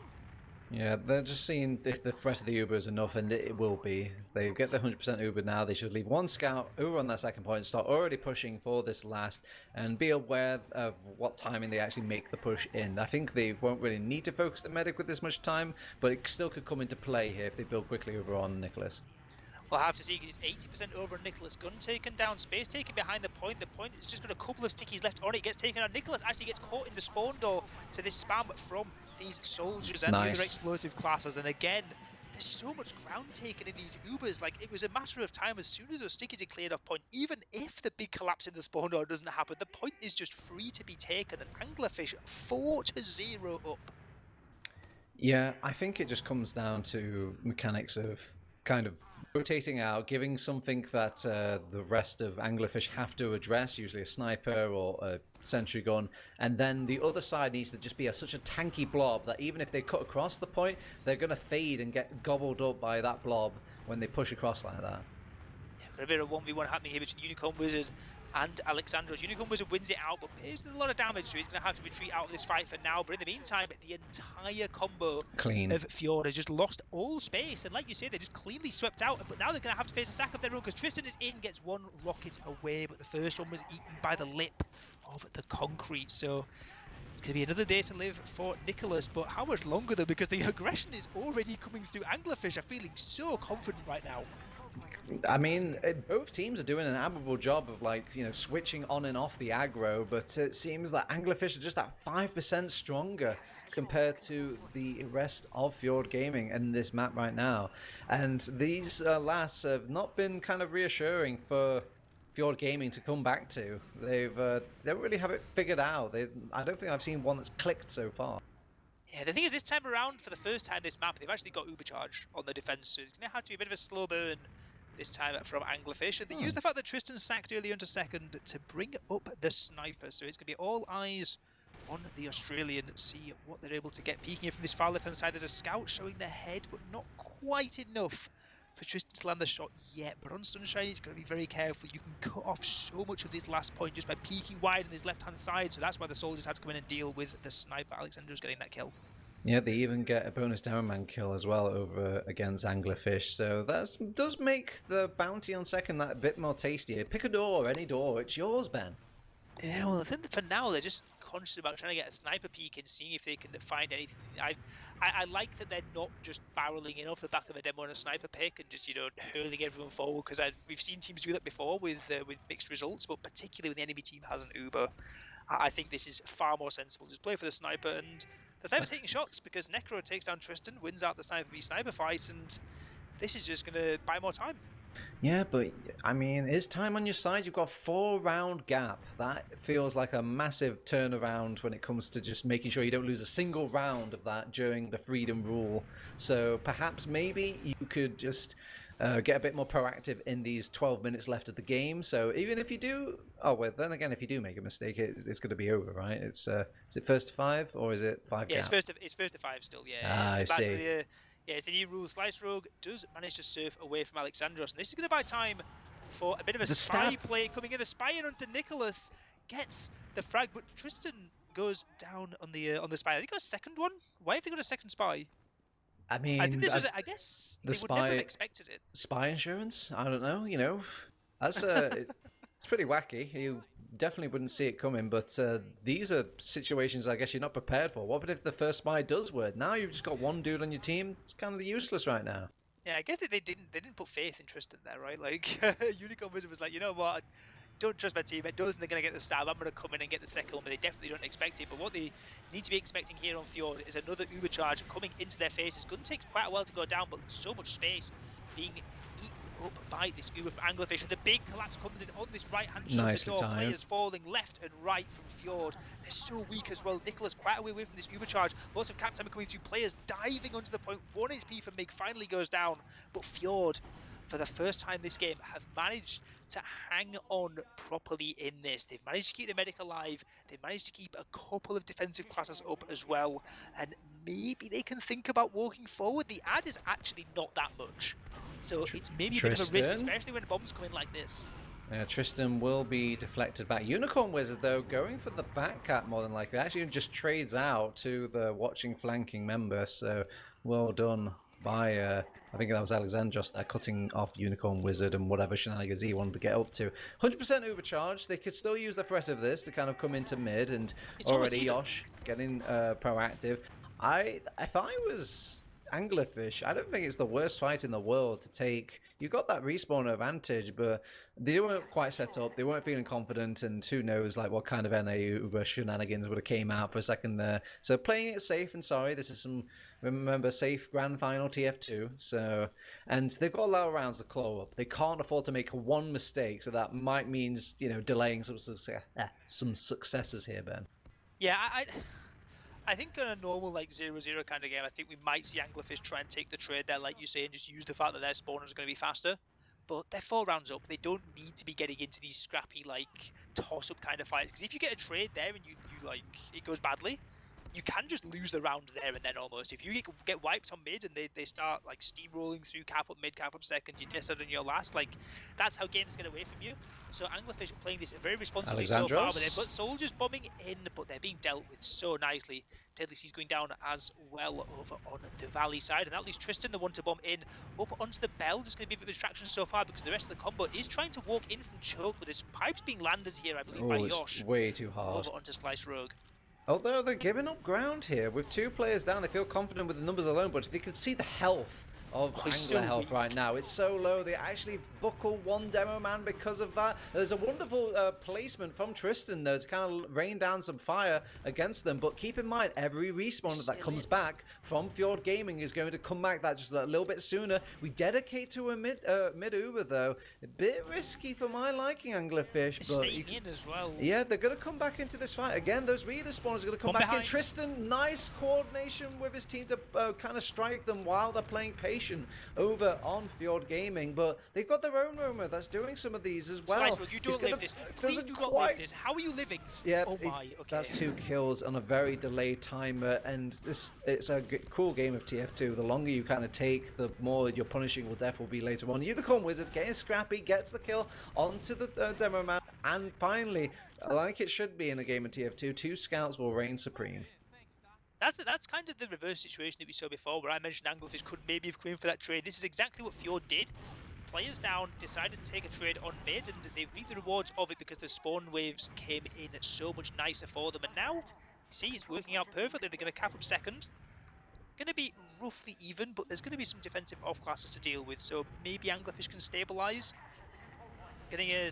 Yeah, they're just seeing if the rest of the Uber is enough, and it will be. They get the 100% Uber now. They should leave one scout over on that second point, start already pushing for this last, and be aware of what timing they actually make the push in. I think they won't really need to focus the medic with this much time, but it still could come into play here if they build quickly over on Nicholas. We'll have to see, because it's 80% over on Nicholas. Gun taken down, space taken behind the point. The point is just got a couple of stickies left on it. Gets taken out. Nicholas actually gets caught in the spawn door to this spam from these soldiers and the other explosive classes. And again, there's so much ground taken in these Ubers. Like, it was a matter of time. As soon as those stickies are cleared off point, even if the big collapse in the spawn door doesn't happen, the point is just free to be taken. And Anglerfish 4-0 up. Yeah, I think it just comes down to mechanics of kind of rotating out, giving something that the rest of Anglerfish have to address, usually a sniper or a sentry gun, and then the other side needs to just be such a tanky blob that even if they cut across the point, they're going to fade and get gobbled up by that blob when they push across like that. Yeah, got a bit of 1v1 happening here between Unicorn Wizard and Alexandros. Unicorn Wizard wins it out, but pays a lot of damage, so he's going to have to retreat out of this fight for now. But in the meantime, the entire combo of Fjord has just lost all space. And like you say, they're just cleanly swept out. But now they're going to have to face a stack of their own, because Tristan is in, gets one rocket away, but the first one was eaten by the lip of the concrete. So it's going to be another day to live for Nicholas, but how much longer though? Because the aggression is already coming through. Anglerfish are feeling so confident right now. I mean, both teams are doing an admirable job of, like, you know, switching on and off the aggro, but it seems that Anglerfish are just that 5% stronger compared to the rest of Fjord Gaming in this map right now. And these lasts have not been kind of reassuring for Fjord Gaming to come back to. They don't really have it figured out. I don't think I've seen one that's clicked so far. Yeah, the thing is, this time around, for the first time this map, they've actually got Uber charge on the defense, so it's going to have to be a bit of a slow burn this time from Anglerfish. And they use the fact that Tristan sacked early onto second to bring up the sniper. So it's going to be all eyes on the Australian, see what they're able to get. Peeking in from this far left-hand side, there's a scout showing their head, but not quite enough for Tristan to land the shot yet. But on Sunshine, he's going to be very careful. You can cut off so much of this last point just by peeking wide on his left-hand side. So that's why the soldiers had to come in and deal with the sniper. Alexander's getting that kill. Yeah, they even get a bonus Demoman kill as well over against Anglerfish, so that does make the bounty on second that a bit more tastier. Pick a door, any door, it's yours, Ben. Yeah, well, I think that for now they're just conscious about trying to get a sniper peek and seeing if they can find anything. I like that they're not just barreling in off the back of a demo and a sniper pick and just, you know, hurling everyone forward, because we've seen teams do that before with mixed results, but particularly when the enemy team has an Uber. I think this is far more sensible. Just play for the sniper, and the sniper's taking shots because Necro takes down Tristan, wins out the sniper v sniper fight, and this is just going to buy more time. Yeah, but I mean, is time on your side? You've got 4-round gap. That feels like a massive turnaround when it comes to just making sure you don't lose a single round of that during the freedom rule. So perhaps maybe you could just get a bit more proactive in these 12 minutes left of the game. So even if you do, oh well, then again, if you do make a mistake, it's going to be over, right? It's is it first to 5 or is it 5? Yeah, gap? It's first to 5 still. Yeah. I see. Yeah, it's the new rule. Slice Rogue does manage to surf away from Alexandros, and this is going to buy time for a bit of a spy play coming in. The spy in onto Nicholas gets the frag, but Tristan goes down on the spy. I think got a second one. Why have they got a second spy? I mean, I think this was. I guess they would never have expected it. Spy insurance? I don't know. You know, that's it's pretty wacky. You definitely wouldn't see it coming, but these are situations I guess you're not prepared for. What if the first spy does work? Now you've just got one dude on your team. It's kind of useless right now. Yeah, I guess they didn't put faith in Tristan there, right? Like Unicorn Wizard was like, you know what? I don't trust my team. It doesn't. They're going to get the stab. I'm going to come in and get the second one, but they definitely don't expect it. But what they need to be expecting here on Fjord is another Uber charge coming into their face. It's going to take quite a while to go down, but so much space being eaten up by this Uber from Anglerfish, and the big collapse comes in on this right-hand shutter door. Players falling left and right from Fjord. They're so weak as well. Nicholas quite away from this Uber charge. Lots of cap time coming through. Players diving onto the point. 1 HP from Mig finally goes down, but Fjord, for the first time this game, have managed to hang on properly in this. They've managed to keep the medic alive. They've managed to keep a couple of defensive classes up as well, and maybe they can think about walking forward. The ad is actually not that much, so it's maybe a bit of a risk, especially when bombs come in like this. Tristan will be deflected back. Unicorn Wizard, though, going for the back cap more than likely. Actually, just trades out to the watching flanking member, so well done by, I think that was Alexandros there, cutting off Unicorn Wizard and whatever shenanigans he wanted to get up to. 100% overcharge. They could still use the threat of this to kind of come into mid, and it's already Yosh getting proactive. If I was Anglerfish, I don't think it's the worst fight in the world to take. You got that respawn advantage, but they weren't quite set up. They weren't feeling confident, and who knows like what kind of NA Uber shenanigans would have came out for a second there. So playing it safe and sorry. This is some, remember, safe grand final TF2. So, and they've got a lot of rounds to claw up. They can't afford to make one mistake, so that might means, you know, delaying some successes here, Ben. Yeah, I think on a normal like 0-0 kind of game, I think we might see Anglerfish try and take the trade there, like you say, and just use the fact that their spawners are going to be faster. But they're 4 rounds up. They don't need to be getting into these scrappy like toss-up kind of fights. Because if you get a trade there and you like it goes badly, you can just lose the round there and then almost. If you get wiped on mid and they start like steamrolling through cap up mid, cap up second, you diss it on your last, like that's how games get away from you. So Anglerfish are playing this very responsibly so far, but they've got soldiers bombing in, but they're being dealt with so nicely. Deadly Sea's going down as well over on the Valley side, and that leaves Tristan, the one to bomb in, up onto the Bell. Just going to be a bit of distraction so far because the rest of the combo is trying to walk in from choke, but this pipe's being landed here, I believe, by Yosh. It's way too hard. Over onto Slice Rogue. Although they're giving up ground here, with 2 players down, they feel confident with the numbers alone, but if they could see the health of Angler health right now, it's so low. They actually buckle 1 demo man because of that. There's a wonderful placement from Tristan though to kind of rain down some fire against them, but keep in mind every respawn that comes back from Fjord Gaming is going to come back that just a little bit sooner. We dedicate to a mid Uber though, a bit risky for my liking, Anglerfish, but staying in as well. Yeah, they're going to come back into this fight again. Those respawners are going to come back in. Tristan, nice coordination with his team to kind of strike them while they're playing patient. domination over on Fjord Gaming, but they've got their own roamer that's doing some of these as well. Slice, you don't live this. Please do not live this. How are you living? Yeah, oh my, okay. That's 2 kills on a very delayed timer, and it's a cool game of TF2. The longer you kind of take, the more your punishing will definitely be later on. Unicorn Wizard getting scrappy, gets the kill onto the demo man, and finally, like it should be in a game of TF2, 2 scouts will reign supreme. That's kind of the reverse situation that we saw before, where I mentioned Anglerfish could maybe have come in for that trade. This is exactly what Fjord did. Players down, decided to take a trade on mid, and they reap the rewards of it because the spawn waves came in so much nicer for them. And now, see, it's working out perfectly. They're going to cap up second. Going to be roughly even, but there's going to be some defensive off-classes to deal with, so maybe Anglerfish can stabilize. Getting a...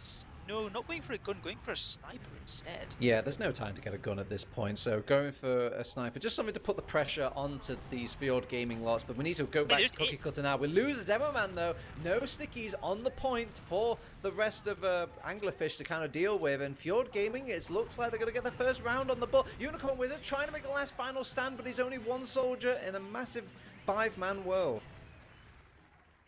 No, not going for a gun, going for a sniper instead. Yeah, there's no time to get a gun at this point, so going for a sniper, just something to put the pressure onto these Fjord Gaming lots, but we need to go back to Cookie Cutter now. We lose the Demo Man, though. No stickies on the point for the rest of Anglerfish to kind of deal with, and Fjord Gaming, it looks like they're going to get the first round on the board. Unicorn Wizard trying to make the last final stand, but he's only one soldier in a massive 5-man world.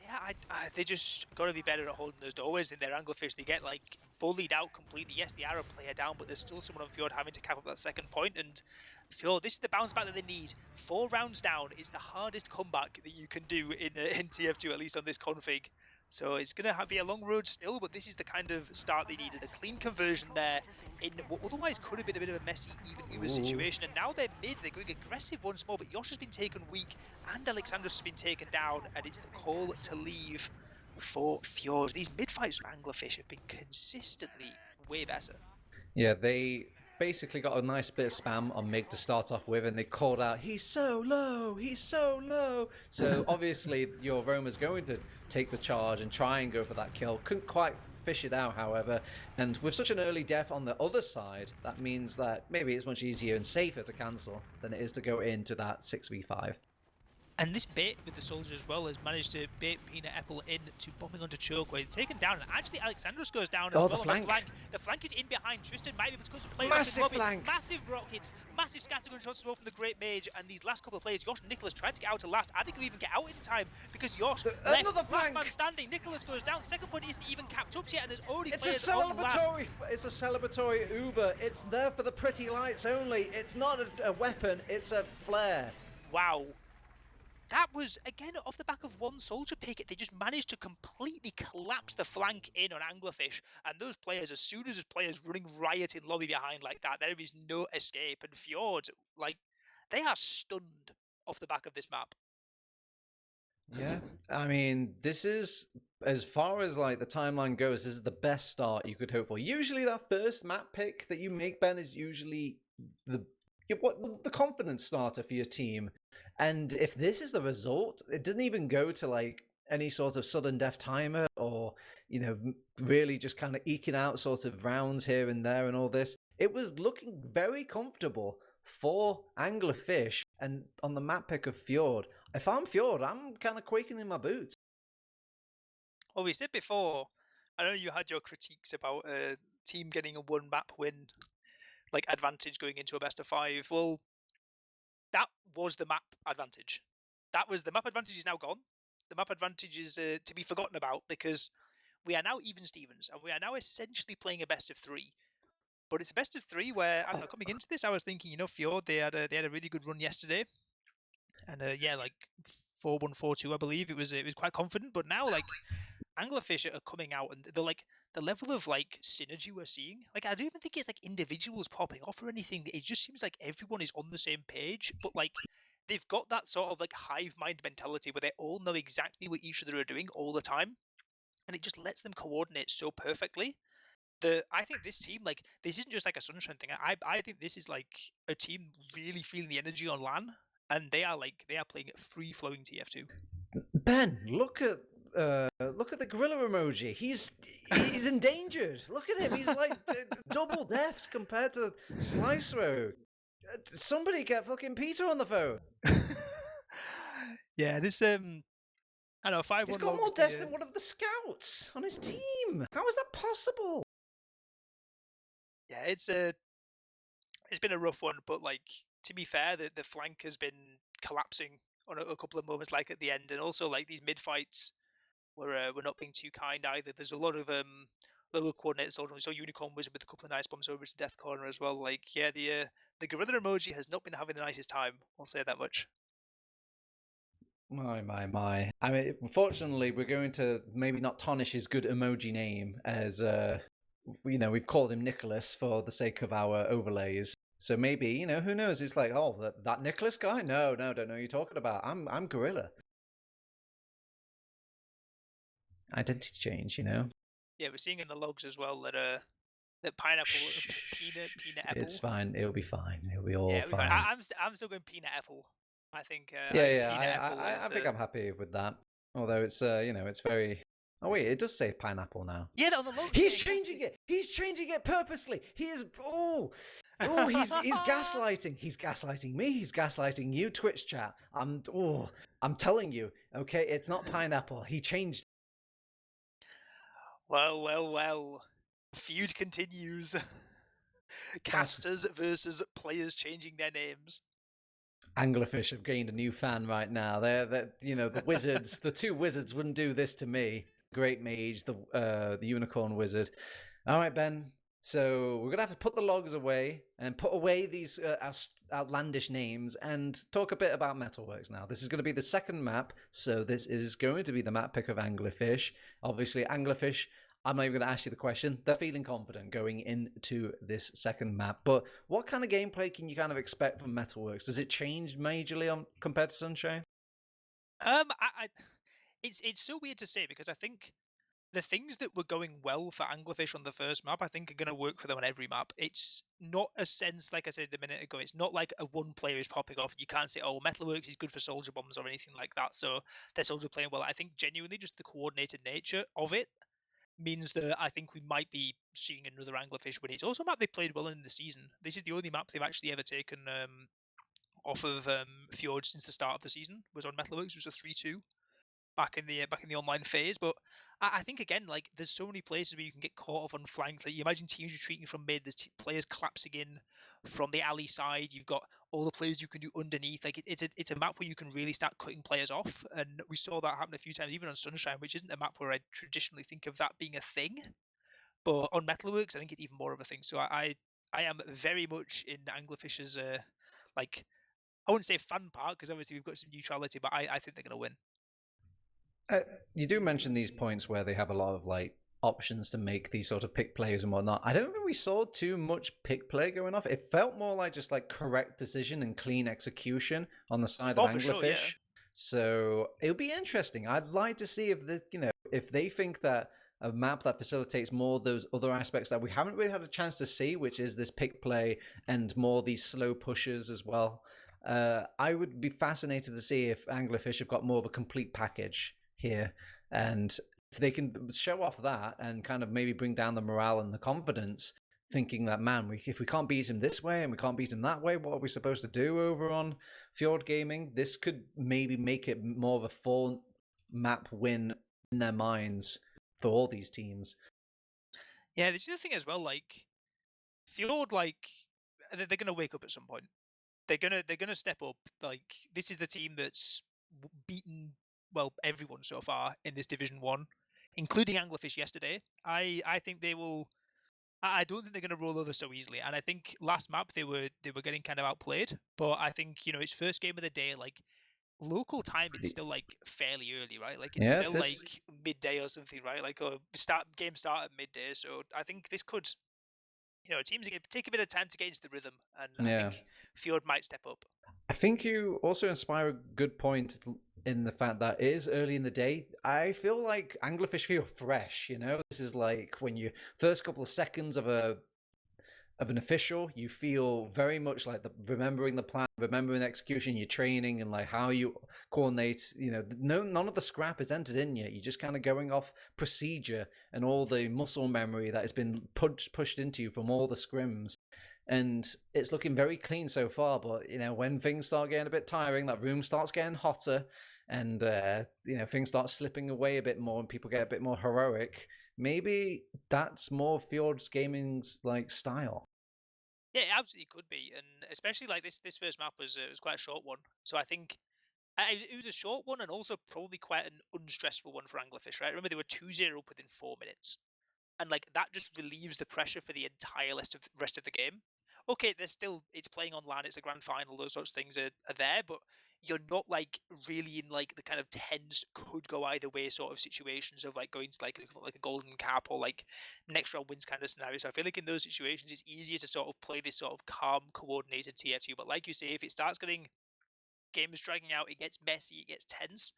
Yeah, they just got to be better at holding those doorways in their Anglerfish. They get, like, bullied out completely. Yes, the Arab player down, but there's still someone on Fjord having to cap up that second point. And Fjord, this is the bounce back that they need. 4 rounds down is the hardest comeback that you can do in TF2, at least on this config. So it's going to be a long road still, but this is the kind of start they needed. A clean conversion there in what otherwise could have been a bit of a messy, even situation. And now they're mid, they're going aggressive once more, but Yosh has been taken weak and Alexandros has been taken down, and it's the call to leave for Fjord. These mid fights from Anglerfish have been consistently way better. Yeah, they basically got a nice bit of spam on Mig to start off with, and they called out, "He's so low, he's so low." So obviously your Roma's going to take the charge and try and go for that kill. Couldn't quite fish it out, however, and with such an early death on the other side, that means that maybe it's much easier and safer to cancel than it is to go into that 6v5. And this bait with the soldier as well has managed to bait Peanut Apple into bombing onto Choke, where he's taken down, and actually Alexandros goes down as well. The flank. The flank is in behind. Tristan might be able to go some players. Massive flank. Massive rockets, massive scattergun shots as well from the Great Mage, and these last couple of players, Yosh and Nicholas tried to get out to last. I think we even get out in time because Yosh left last man standing. Nicholas goes down. Second point isn't even capped up yet, and there's already players on last. It's a celebratory Uber. It's there for the pretty lights only. It's not a weapon. It's a flare. Wow. That was, again, off the back of one soldier pick. They just managed to completely collapse the flank in on Anglerfish. And those players, as soon as there's players running riot in lobby behind like that, there is no escape. And Fjord, like, they are stunned off the back of this map. Yeah, I mean, this is, as far as like the timeline goes, this is the best start you could hope for. Usually that first map pick that you make, Ben, is usually the confidence starter for your team. And if this is the result, it didn't even go to like any sort of sudden death timer or, you know, really just kind of eking out sort of rounds here and there and all this. It was looking very comfortable for Anglerfish, and on the map pick of Fjord. If I'm Fjord, I'm kind of quaking in my boots. Well, we said before, I know you had your critiques about a team getting a one map win, like advantage going into a best of 5. Well, that was the map advantage. That was the map advantage is now gone. The map advantage is to be forgotten about because we are now even Stevens and we are now essentially playing a best of 3. But it's a best of 3 where, I don't know, coming into this, I was thinking, you know, Fjord, they had a really good run yesterday, and yeah, like 4-1, 4-2, I believe it was quite confident. But now, like, Anglerfish are coming out, and they're like the level of like synergy we're seeing. Like, I don't even think it's like individuals popping off or anything. It just seems like everyone is on the same page, but like they've got that sort of like hive mind mentality where they all know exactly what each other are doing all the time, and it just lets them coordinate so perfectly. I think this team, like, this isn't just like a Sunshine thing. I think this is like a team really feeling the energy on LAN, and they are playing free flowing TF2. Ben, look at the gorilla emoji. He's endangered. Look at him. He's like double deaths compared to Slice Road. Somebody get fucking Peter on the phone. Yeah, this I know 5-1. He's got more deaths than one of the scouts on his team. How is that possible? Yeah, it's been a rough one, but like, to be fair, the flank has been collapsing on a couple of moments, like at the end, and also like these mid fights were not being too kind either. There's a lot of little coordinated soldiers. So Unicorn was with a couple of nice bombs over to Death Corner as well. Like yeah, the gorilla emoji has not been having the nicest time. I'll say that much. My. I mean, unfortunately, we're going to maybe not tarnish his good emoji name as, we've called him Nicholas for the sake of our overlays. So maybe, who knows? It's like, oh, that Nicholas guy? No, don't know who you're talking about. I'm Gorilla. Identity change, Yeah, we're seeing in the logs as well that pineapple, peanut apple. It's fine. It'll be fine. It'll be all fine. I'm still going peanut apple. I think. I think I'm happy with that. Although it's it's very. Oh wait, it does say pineapple now. Yeah, on the logo. He's changing it. He's changing it purposely. He is. He's gaslighting. He's gaslighting me. He's gaslighting you, Twitch chat. I'm telling you. Okay, it's not pineapple. He changed. Well. Feud continues. Casters versus players changing their names. Anglerfish have gained a new fan right now. They're the wizards. The two wizards wouldn't do this to me. Great mage, the unicorn wizard. All right, Ben. So we're gonna have to put the logs away and put away these outlandish names and talk a bit about Metalworks now. This is going to be the second map, so this is going to be the map pick of Anglerfish. Obviously, Anglerfish. I'm not even going to ask you the question. They're feeling confident going into this second map. But what kind of gameplay can you kind of expect from Metalworks? Does it change majorly compared to Sunshine? It's so weird to say because I think the things that were going well for Anglerfish on the first map, I think are going to work for them on every map. It's not a sense, like I said a minute ago, it's not like a one player is popping off. You can't say, oh, Metalworks is good for soldier bombs or anything like that. So their soldiers playing well. I think genuinely just the coordinated nature of it means that I think we might be seeing another Anglerfish win. It's also a map they played well in the season. This is the only map they've actually ever taken off of Fjord since the start of the season. Was on Metalworks. It was a 3-2 back in the online phase. But I think again, like there's so many places where you can get caught off on flanks. Like you imagine teams retreating from mid. There's players collapsing in from the alley side. You've got all the players you can do underneath. Like it's a map where you can really start cutting players off, and we saw that happen a few times, even on Sunshine, which isn't a map where I traditionally think of that being a thing. But on Metalworks, I think it's even more of a thing. So I am very much in Anglerfish's like I wouldn't say fan part because obviously we've got some neutrality, but I think they're going to win. You do mention these points where they have a lot of like options to make these sort of pick plays and whatnot. I don't think we saw too much pick play going off. It felt more like just like correct decision and clean execution on the side of Anglerfish. Sure, yeah. So it'll be interesting. I'd like to see if if they think that a map that facilitates more of those other aspects that we haven't really had a chance to see, which is this pick play and more these slow pushes as well. I would be fascinated to see if Anglerfish have got more of a complete package here, and if they can show off that and kind of maybe bring down the morale and the confidence, thinking that, man, if we can't beat him this way and we can't beat him that way, what are we supposed to do over on Fjord Gaming? This could maybe make it more of a full map win in their minds for all these teams. Yeah, this is the thing as well, like Fjord, like they're gonna wake up at some point. They're gonna step up. Like this is the team that's beaten everyone so far in this Division 1, including Anglerfish yesterday. I think they will. I don't think they're going to roll over so easily. And I think last map they were getting kind of outplayed. But I think it's first game of the day. Like local time, it's still like fairly early, right? Like it's still like midday or something, right? Like game start at midday. So I think this could, teams take a bit of time to get into the rhythm, and I think Fjord might step up. I think you also inspire a good point in the fact that it is early in the day. I feel like Anglerfish feel fresh, This is like when you first couple of seconds of an official, you feel very much like remembering the plan, remembering the execution, your training, and like how you coordinate. None of the scrap is entered in yet. You're just kind of going off procedure and all the muscle memory that has been pushed into you from all the scrims. And it's looking very clean so far, but when things start getting a bit tiring, that room starts getting hotter, and things start slipping away a bit more, and people get a bit more heroic. Maybe that's more Fjord's gaming's like style. Yeah, it absolutely could be, and especially like this first map was quite a short one, so I think It was a short one and also probably quite an unstressful one for Anglerfish, right? Remember, they were 2-0 up within 4 minutes. And like that just relieves the pressure for the entire rest of the game. Okay, it's playing on LAN, it's a grand final, those sorts of things are there, but you're not like really in like the kind of tense could go either way sort of situations of like going to like a golden cap or like next round wins kind of scenario. So I feel like in those situations it's easier to sort of play this sort of calm, coordinated TF2. But like you say, if it starts getting games dragging out, it gets messy, it gets tense.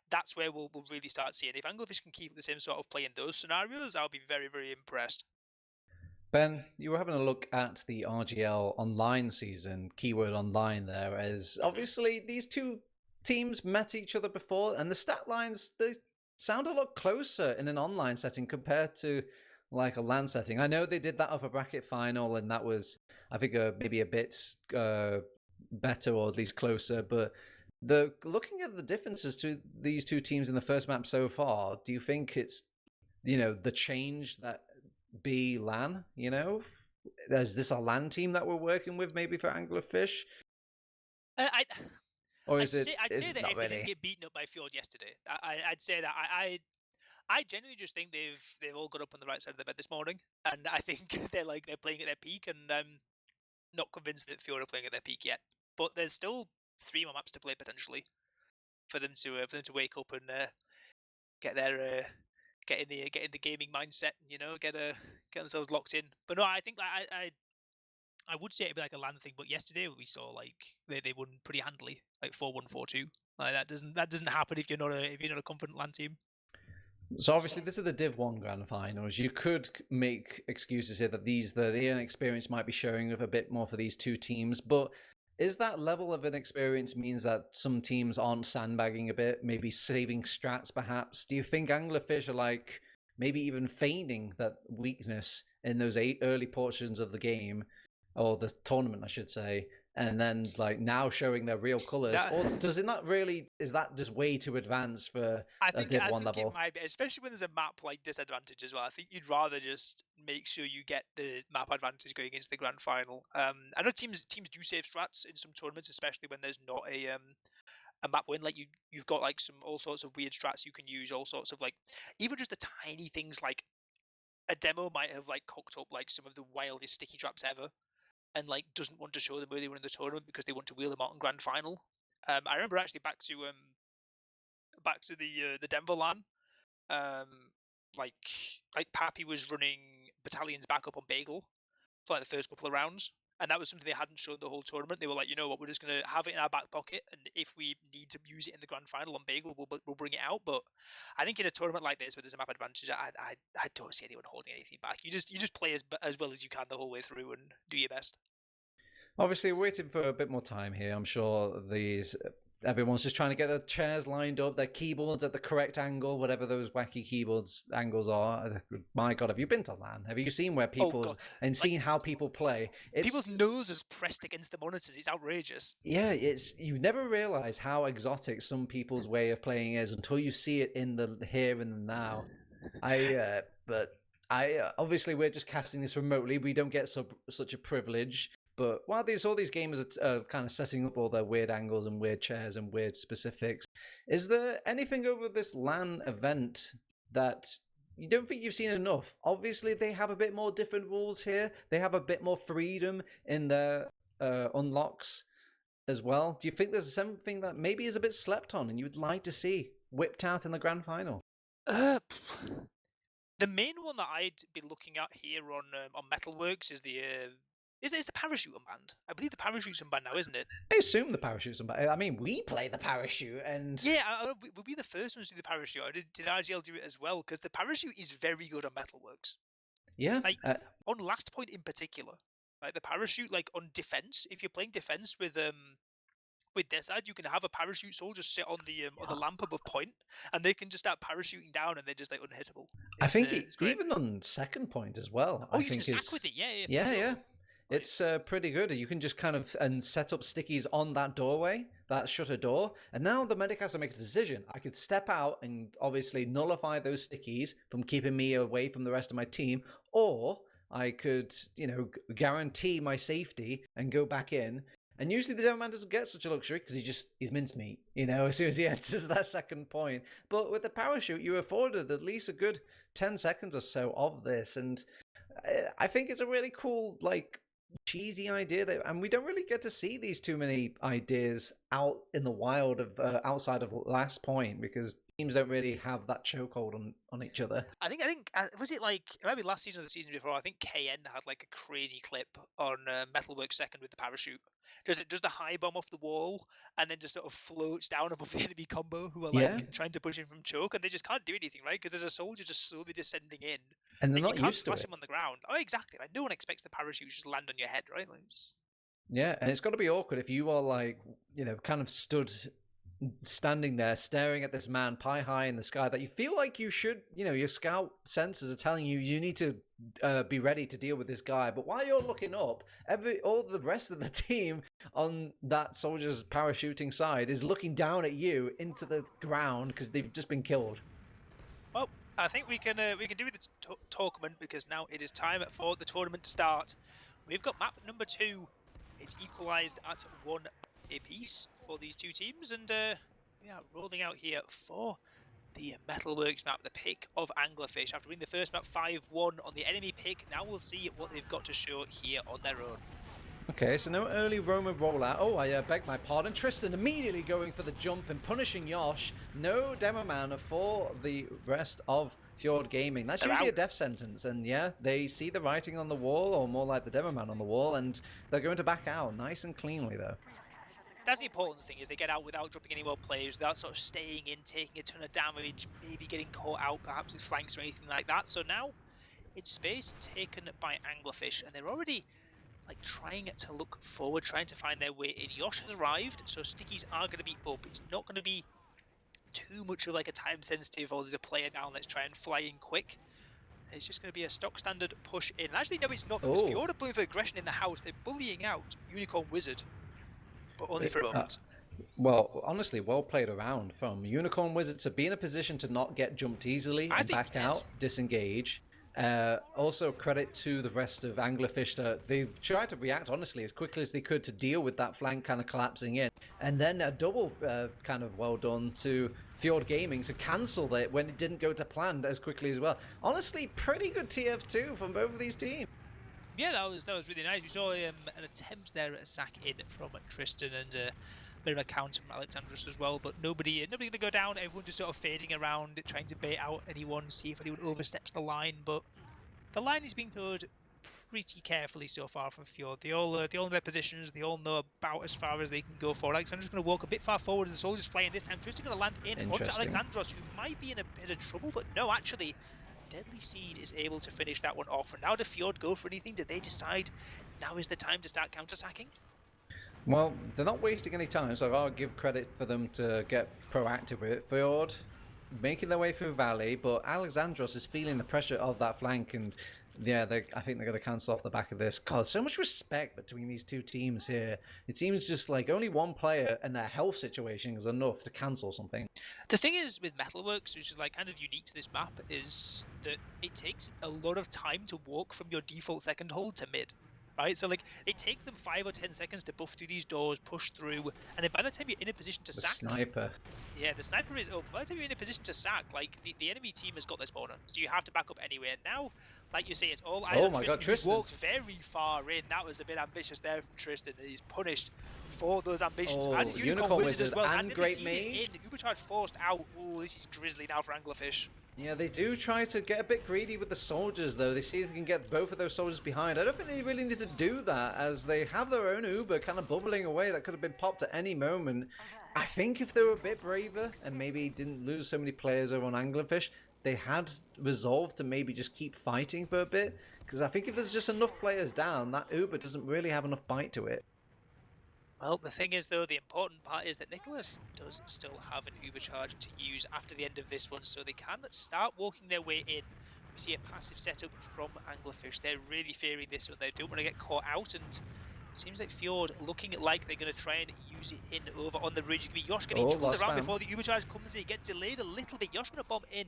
That's where we'll really start seeing. If Anglerfish can keep the same sort of play in those scenarios, I'll be very, very impressed. Ben, you were having a look at the RGL online season, keyword online there, as obviously these two teams met each other before, and the stat lines, they sound a lot closer in an online setting compared to like a LAN setting. I know they did that upper bracket final, and that was, I think, maybe a bit better or at least closer, but looking at the differences to these two teams in the first map so far, do you think it's the change that be LAN? Is this a LAN team that we're working with maybe for Anglerfish? I'd say that not if they really? didn't get beaten up by Fjord yesterday, I'd say that I genuinely just think they've all got up on the right side of the bed this morning, and I think they're playing at their peak, and I'm not convinced that Fjord are playing at their peak yet. But there's still 3 more maps to play potentially for them to wake up and get their get in the gaming mindset, and get themselves locked in. But no, I think I would say it'd be like a LAN thing, but yesterday we saw like they won pretty handily, like 4-1, 4-2. Like that doesn't happen if you're not a confident LAN team. So obviously this is the Div 1 Grand Finals. You could make excuses here that the inexperience might be showing of a bit more for these two teams, but is that level of inexperience means that some teams aren't sandbagging a bit, maybe saving strats perhaps? Do you think Anglerfish are like maybe even feigning that weakness in those early portions of the game, or the tournament I should say, and then like now showing their real colors? Or does it not really, is that just way too advanced for a Div 1 level? It might be, especially when there's a map like disadvantage as well. I think you'd rather just make sure you get the map advantage going into the grand final. I know teams do save strats in some tournaments, especially when there's not a map win. Like you've got like all sorts of weird strats you can use, all sorts of like even just the tiny things like a demo might have like cocked up like some of the wildest sticky traps ever, and like doesn't want to show them early in the tournament because they want to wheel them out in grand final. I remember actually back to the Denver LAN, like Pappy was running battalions back up on Bagel for like the first couple of rounds, and that was something they hadn't shown the whole tournament. They were like, you know what, we're just gonna have it in our back pocket, and if we need to use it in the grand final on Bagel, we'll bring it out. But I think in a tournament like this, where there's a map advantage, I don't see anyone holding anything back. You just play as well as you can the whole way through and do your best. Obviously, we're waiting for a bit more time here. I'm sure everyone's just trying to get their chairs lined up, their keyboards at the correct angle, whatever those wacky keyboards angles are. My God, have you been to LAN? Have you seen where people and seen how people play? People's noses pressed against the monitors. It's outrageous. Yeah, you never realize how exotic some people's way of playing is until you see it in the here and the now. Obviously we're just casting this remotely. We don't get such a privilege. But while all these gamers are kind of setting up all their weird angles and weird chairs and weird specifics, is there anything over this LAN event that you don't think you've seen enough? Obviously, they have a bit more different rules here. They have a bit more freedom in their unlocks as well. Do you think there's something that maybe is a bit slept on and you'd like to see whipped out in the grand final? The main one that I'd be looking at here on Metalworks is the parachute unbanned? I believe the parachute's unbanned now, isn't it? I assume the parachute's unbanned. I mean, we play the parachute, and yeah, we'll be the first ones to do the parachute. Did RGL do it as well? Because the parachute is very good on Metalworks. Yeah, like on last point in particular, like the parachute, like on defense. If you're playing defense with their side, you can have a parachute soldier sit on the lamp above point, and they can just start parachuting down, and they're just like unhittable. I think even on second point as well. Oh, I you think can sack with it, yeah. Yeah. It's pretty good. You can just kind of set up stickies on that doorway, that shutter door, and now the medic has to make a decision. I could step out and obviously nullify those stickies from keeping me away from the rest of my team, or I could, guarantee my safety and go back in And usually the Demoman doesn't get such a luxury because he's mincemeat, as soon as he enters that second point. But with the parachute, you afforded at least a good 10 seconds or so of this. And I think it's a really cool, cheesy idea and we don't really get to see these too many ideas out in the wild of outside of last point, because teams don't really have that chokehold on each other. I think was it maybe last season or the season before? I think KN had a crazy clip on Metalworks second with the parachute. Does the high bomb off the wall and then just sort of floats down above the enemy combo who are trying to push him from choke, and they just can't do anything, right? Because there's a soldier just slowly descending in, and they're not you can't used to splash it. him on the ground. Oh, exactly. Right? No one expects the parachute to just land on your head, right? Yeah, and it's got to be awkward if you are kind of standing there staring at this man pie high in the sky that you feel like you should, your scout senses are telling you need to be ready to deal with this guy. But while you're looking up, all the rest of the team on that soldier's parachuting side is looking down at you into the ground because they've just been killed. Well, I think we can do with the tournament, because now it is time for the tournament to start. We've got map number 2. It's equalised at 1 apiece for these two teams, and we are rolling out here for the Metalworks map, the pick of Anglerfish. After winning the first map 5-1 on the enemy pick, now we'll see what they've got to show here on their own. Okay, so no early Roman rollout. Oh, I beg my pardon. Tristan immediately going for the jump and punishing Yosh. No demo man for the rest of Fjord Gaming. That's usually a death sentence, and yeah, they see the writing on the wall, or more like the demo man on the wall, and they're going to back out nice and cleanly, though. That's the important thing, is they get out without dropping any more players, without sort of staying in, taking a ton of damage, maybe getting caught out perhaps with flanks or anything like that. So now it's space taken by Anglerfish, and they're already trying to look forward, trying to find their way in. Yosh has arrived, so stickies are going to be up. It's not going to be too much of a time sensitive, or there's a player down, let's try and fly in quick. It's just going to be a stock standard push in. Actually, no, it's not, because Fjord are playing for aggression in the house. They're bullying out Unicorn Wizard, but only for a moment. Well, honestly, well played around from Unicorn Wizard to be in a position to not get jumped easily and back out, disengage. Also, credit to the rest of Anglerfish that they tried to react, honestly, as quickly as they could to deal with that flank kind of collapsing in. And then a double kind of well done to Fjord Gaming to cancel it when it didn't go to plan as quickly as well. Honestly, pretty good TF2 from both of these teams. Yeah, that was really nice. We saw an attempt there at a sack in from Tristan, and a bit of a counter from Alexandros as well, but nobody going to go down. Everyone just sort of fading around, trying to bait out anyone, see if anyone oversteps the line. But the line is being played pretty carefully so far from Fjord. They all know their positions. They all know about as far as they can go forward. Alexandros going to walk a bit far forward as the soldier's flying this time. Tristan going to land in onto Alexandros, who might be in a bit of trouble, but no, actually, Deadly Seed is able to finish that one off. And now, do Fjord go for anything? Do they decide now is the time to start counter-sacking? Well, they're not wasting any time, so I'll give credit for them to get proactive with it. Fjord making their way through Valley, but Alexandros is feeling the pressure of that flank, and yeah, I think they're going to cancel off the back of this. God, so much respect between these two teams here. It seems just like only one player and their health situation is enough to cancel something. The thing is with Metalworks, which is kind of unique to this map, is that it takes a lot of time to walk from your default second hold to mid. Right, so it takes them 5 or 10 seconds to buff through these doors, push through, and then by the time you're in a position to sack, sniper. Yeah, the sniper is up. By the time you're in a position to sack, the enemy team has got their spawner, so you have to back up anyway. And now, like you say, it's all eyes on Tristan. He's walked very far in. That was a bit ambitious there from Tristan. He's punished for those ambitions. As is Unicorn Wizard as well. And Great Mage. Ubercharge forced out. Oh, this is grisly now for Anglerfish. Yeah, they do try to get a bit greedy with the soldiers, though. They see if they can get both of those soldiers behind. I don't think they really need to do that, as they have their own Uber kind of bubbling away that could have been popped at any moment. I think if they were a bit braver and maybe didn't lose so many players over on Anglerfish, they had resolved to maybe just keep fighting for a bit. Because I think if there's just enough players down, that Uber doesn't really have enough bite to it. Well, the thing is, though, the important part is that Nicholas does still have an Uber charge to use after the end of this one, so they can start walking their way in. We see a passive setup from Anglerfish. They're really fearing this one. They don't want to get caught out, and it seems like Fjord looking like they're going to try and use it in over on the ridge. Yosh getting chuckled around before the Uber charge comes in. It gets delayed a little bit. Yosh going to bomb in.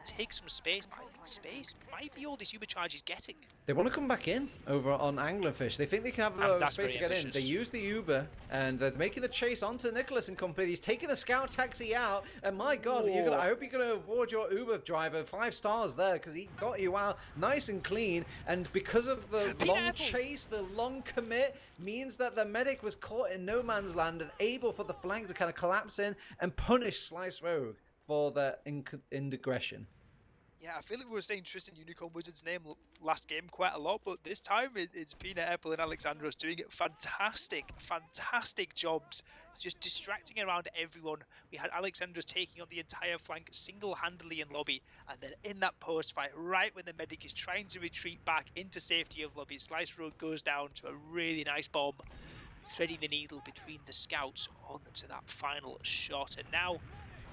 take some space, but I think space might be all this Uber charge is getting. They want to come back in over on Anglerfish. They think they can have space to get in. They use the Uber, and they're making the chase onto Nicholas and company. He's taking the scout taxi out, and my God, I hope you're going to award your Uber driver 5 stars there, because he got you out nice and clean. And because of the long chase, the long commit, means that the medic was caught in no man's land and able for the flank to kind of collapse in and punish Slice Rogue for their indiscretion. Yeah, I feel like we were saying Tristan Unicorn Wizard's name last game quite a lot, but this time it's Peanut Apple and Alexandros doing fantastic jobs, just distracting around everyone. We had Alexandros taking on the entire flank single-handedly in lobby, and then in that post fight, right when the medic is trying to retreat back into safety of lobby, Slice Road goes down to a really nice bomb, threading the needle between the scouts onto that final shot. And now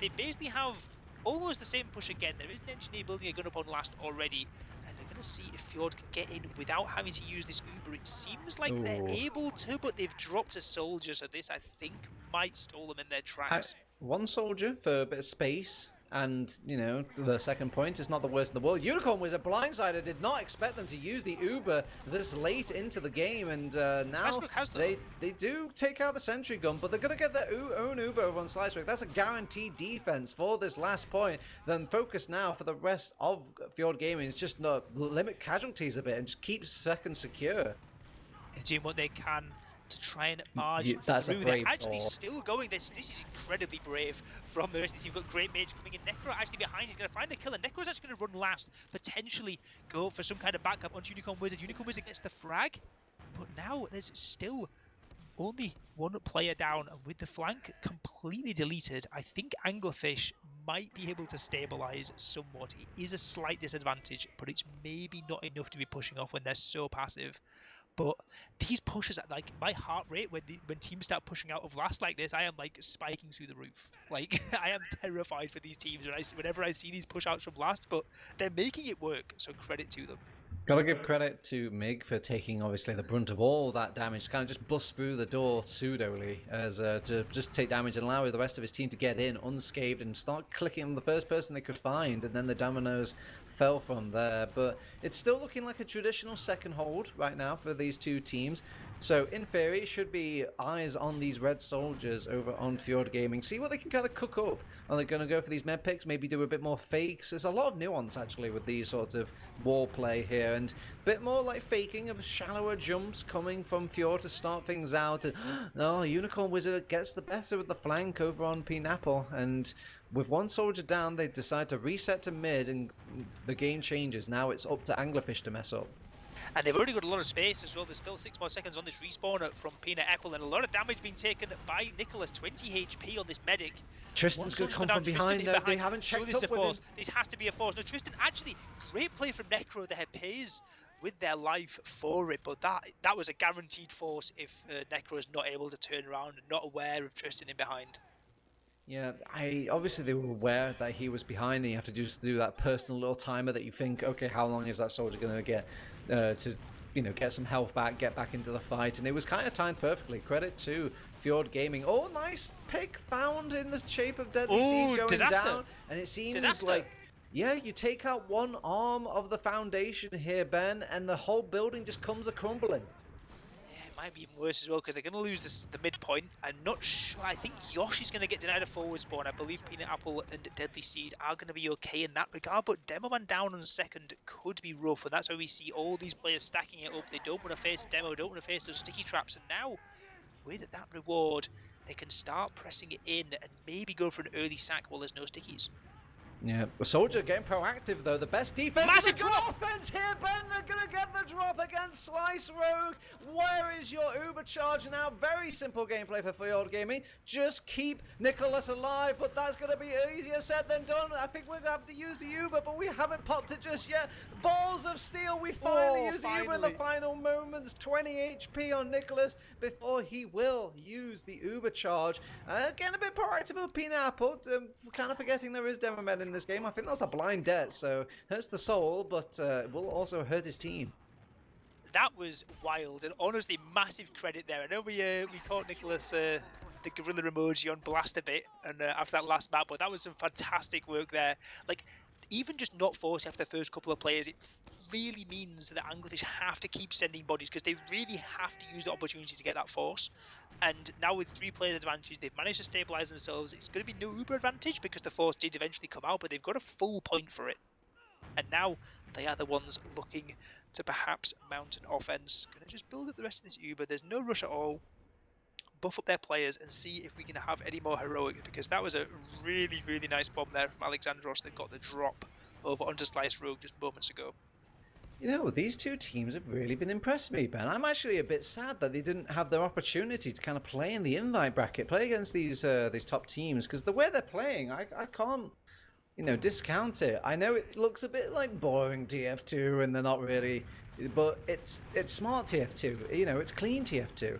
they basically have almost the same push again. There is an engineer building a gun upon last already, and they're going to see if Fjord can get in without having to use this Uber. It seems like they're able to, but they've dropped a soldier, so this, I think, might stall them in their tracks. One soldier for a bit of space, and, you know, the second point is not the worst in the world. Unicorn was a blindsider, did not expect them to use the Uber this late into the game, and now they do take out the sentry gun, but they're going to get their own Uber over on Slicework. That's a guaranteed defense for this last point. Then focus now for the rest of Fjord Gaming is just not limit casualties a bit and just keep second secure. They're doing what they can to try and barge through. They're actually still going. This is incredibly brave from the rest of the team. You've got Great Mage coming in. Necro actually behind. He's going to find the kill, and Necro's actually going to run last, potentially go for some kind of backup onto Unicorn Wizard. Unicorn Wizard gets the frag, but now there's still only one player down, and with the flank completely deleted, I think Anglerfish might be able to stabilize somewhat. It is a slight disadvantage, but it's maybe not enough to be pushing off when they're so passive. But these pushes, like, my heart rate when teams start pushing out of last like this, I am like spiking through the roof. Like, I am terrified for these teams whenever I see these push outs from last, but they're making it work, so credit to them. Gotta give credit to Mig for taking, obviously, the brunt of all that damage. Kind of just bust through the door pseudoly as to just take damage and allow the rest of his team to get in unscathed and start clicking on the first person they could find, and then the dominoes fell from there. But it's still looking like a traditional second hold right now for these two teams. So in theory, it should be eyes on these red soldiers over on Fjord Gaming. See what they can kind of cook up. Are they going to go for these med picks? Maybe do a bit more fakes? There's a lot of nuance actually with these sorts of wall play here, and a bit more like faking of shallower jumps coming from Fjord to start things out. And Unicorn Wizard gets the better with the flank over on Pineapple, and with one soldier down, they decide to reset to mid, and the game changes. Now it's up to Anglerfish to mess up. And they've already got a lot of space as well. There's still 6 more seconds on this respawn from Peanut Apple, and a lot of damage being taken by Nicholas. 20 HP on this medic. Tristan's going to come from behind though. They haven't checked up with him. This has to be a force. No, Tristan, actually, great play from Necro there. Pays with their life for it, but that was a guaranteed force if Necro is not able to turn around and not aware of Tristan in behind. Yeah, obviously they were aware that he was behind, and you have to just do that personal little timer that you think, okay, how long is that soldier going to get to, you know, get some health back, get back into the fight, and it was kind of timed perfectly. Credit to Fjord Gaming. Oh, nice pick found in the shape of Deadly Siege going down, and it seems like, yeah, you take out one arm of the foundation here, Ben, and the whole building just comes a-crumbling. Might be even worse as well, because they're going to lose the midpoint. I'm not sure. I think Yosh is going to get denied a forward spawn. I believe Peanut Apple and Deadly Seed are going to be okay in that regard, but Demoman down on second could be rough, and that's why we see all these players stacking it up. They don't want to face a demo, don't want to face those sticky traps, and now, with that reward, they can start pressing it in and maybe go for an early sack while there's no stickies. Yeah, the soldier getting proactive though. The best defense. Massive drop! Offense here, Ben. They're gonna get the drop against Slice Rogue. Where is your Uber charge now? Very simple gameplay for Fjord Gaming. Just keep Nicholas alive, but that's gonna be easier said than done. I think we're gonna have to use the Uber, but we haven't popped it just yet. Balls of steel. We finally used the Uber in the final moments. 20 HP on Nicholas before he will use the Uber charge. Again, a bit proactive of Peanut Apple. Kind of forgetting there is demo men in this game. I think that was a blind debt, so hurts the soul, but it will also hurt his team. That was wild, and honestly, massive credit there. I know we caught Nicholas the gorilla emoji on blast a bit, and after that last map, but that was some fantastic work there. Like, even just not forcing after the first couple of players, it really means that Anglerfish have to keep sending bodies because they really have to use the opportunity to get that force. And now with 3 players advantage, they've managed to stabilize themselves. It's going to be no uber advantage because the force did eventually come out, but they've got a full point for it. And now they are the ones looking to perhaps mount an offense. Going to just build up the rest of this uber. There's no rush at all. Buff up their players and see if we can have any more heroic, because that was a really, really nice bomb there from Alexandros that got the drop over onto Slice Rogue just moments ago. You know, these two teams have really been impressing me, Ben. I'm actually a bit sad that they didn't have their opportunity to kind of play in the invite bracket, play against these top teams, because the way they're playing, I can't, discount it. I know it looks a bit like boring TF2, and they're not really, but it's smart TF2. It's clean TF2.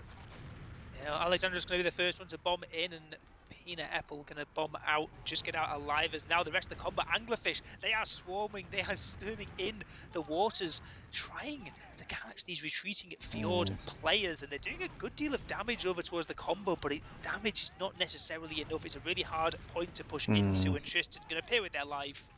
Alexandra's going to be the first one to bomb in, and Peanut Apple going to bomb out, just get out alive, as now the rest of the combat. Anglerfish, they are swarming, they are swimming in the waters, trying to catch these retreating Fjord players, and they're doing a good deal of damage over towards the combo, but damage is not necessarily enough. It's a really hard point to push into, and Tristan going to appear with their life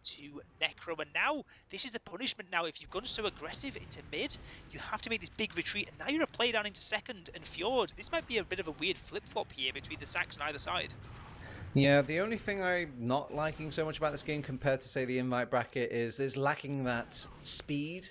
to Necro, and now this is the punishment. Now if you've gone so aggressive into mid, you have to make this big retreat, and now you're a play down into second and Fjord. This might be a bit of a weird flip-flop here between the sacks on either side. Yeah, the only thing I'm not liking so much about this game compared to, say, the invite bracket is lacking that speed.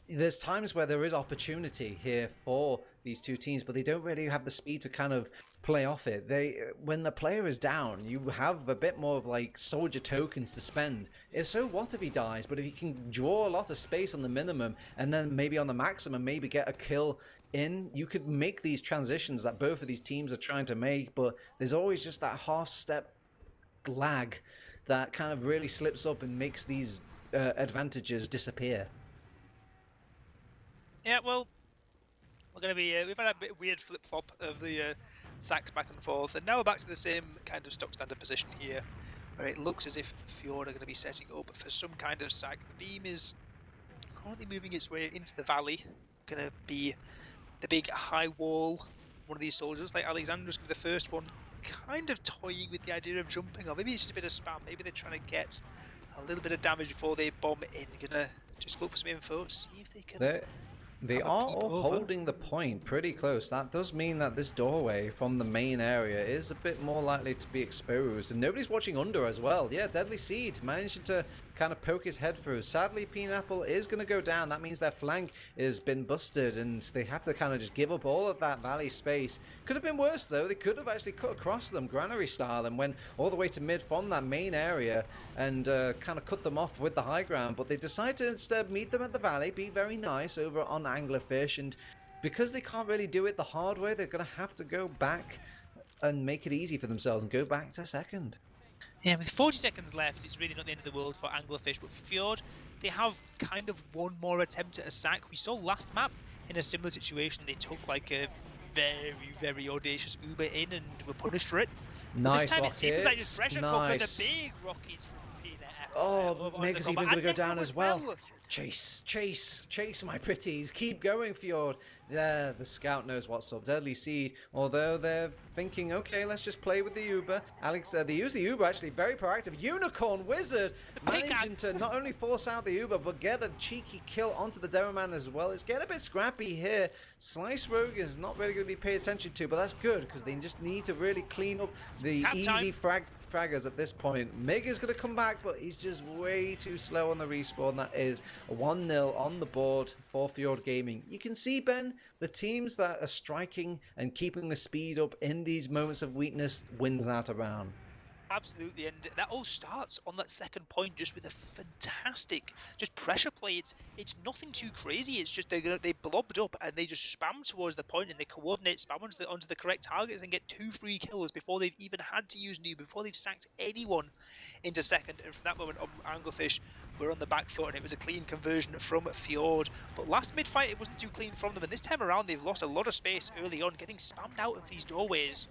There's times where there is opportunity here for these two teams, but they don't really have the speed to kind of play off it. When the player is down, you have a bit more of like soldier tokens to spend. If so, what if he dies? But if you can draw a lot of space on the minimum and then maybe on the maximum, maybe get a kill in, you could make these transitions that both of these teams are trying to make, but there's always just that half step lag that kind of really slips up and makes these advantages disappear. Yeah, well, we're going to be, we've had a bit weird flip-flop of the sacks back and forth, and now we're back to the same kind of stock standard position here, where it looks as if Fjord are going to be setting up for some kind of sack. The beam is currently moving its way into the valley, going to be the big high wall. One of these soldiers, like Alexandra's going to be the first one, kind of toying with the idea of jumping, or maybe it's just a bit of spam, maybe they're trying to get a little bit of damage before they bomb in. Gonna just look for some info, see if they can... They are all holding the point pretty close. That does mean that this doorway from the main area is a bit more likely to be exposed. And nobody's watching under as well. Yeah, Deadly Seed managing to kind of poke his head through. Sadly, Pineapple is going to go down. That means their flank has been busted and they have to kind of just give up all of that valley space. Could have been worse though. They could have actually cut across them granary style and went all the way to mid from that main area and kind of cut them off with the high ground. But they decided to instead meet them at the valley, be very nice over on Anglerfish, and because they can't really do it the hard way, they're going to have to go back and make it easy for themselves and go back to second. Yeah, with 40 seconds left, it's really not the end of the world for Anglerfish, but Fjord, they have kind of one more attempt at a sack. We saw last map in a similar situation. They took like a very, very audacious Uber in and were punished for it. Nice this time rockets. It seems like just pressure nice. cooker, the big rockets from Peanut. Oh, Meg's even going to go down as well. Chase, my pretties. Keep going, Fjord. Yeah, the scout knows what's up. Deadly Seed, although they're thinking, okay, let's just play with the Uber. Alex, they use the Uber, actually, very proactive. Unicorn Wizard managing to not only force out the Uber, but get a cheeky kill onto the Demo Man as well. It's getting a bit scrappy here. Slice Rogue is not really going to be paid attention to, but that's good, because they just need to really clean up the easy fraggers at this point. Mig is going to come back, but he's just way too slow on the respawn. That is 1-0 on the board for Fjord Gaming. You can see, Ben, the teams that are striking and keeping the speed up in these moments of weakness wins out around. Absolutely, and that all starts on that second point just with a fantastic pressure play. It's nothing too crazy. It's just they blobbed up and they just spam towards the point and they coordinate spam onto the correct targets and get 2 free kills before they've even had to use new, before they've sacked anyone into second. And from that moment on, Anglerfish were on the back foot and it was a clean conversion from Fjord. But last mid-fight it wasn't too clean from them, and this time around they've lost a lot of space early on, getting spammed out of these doorways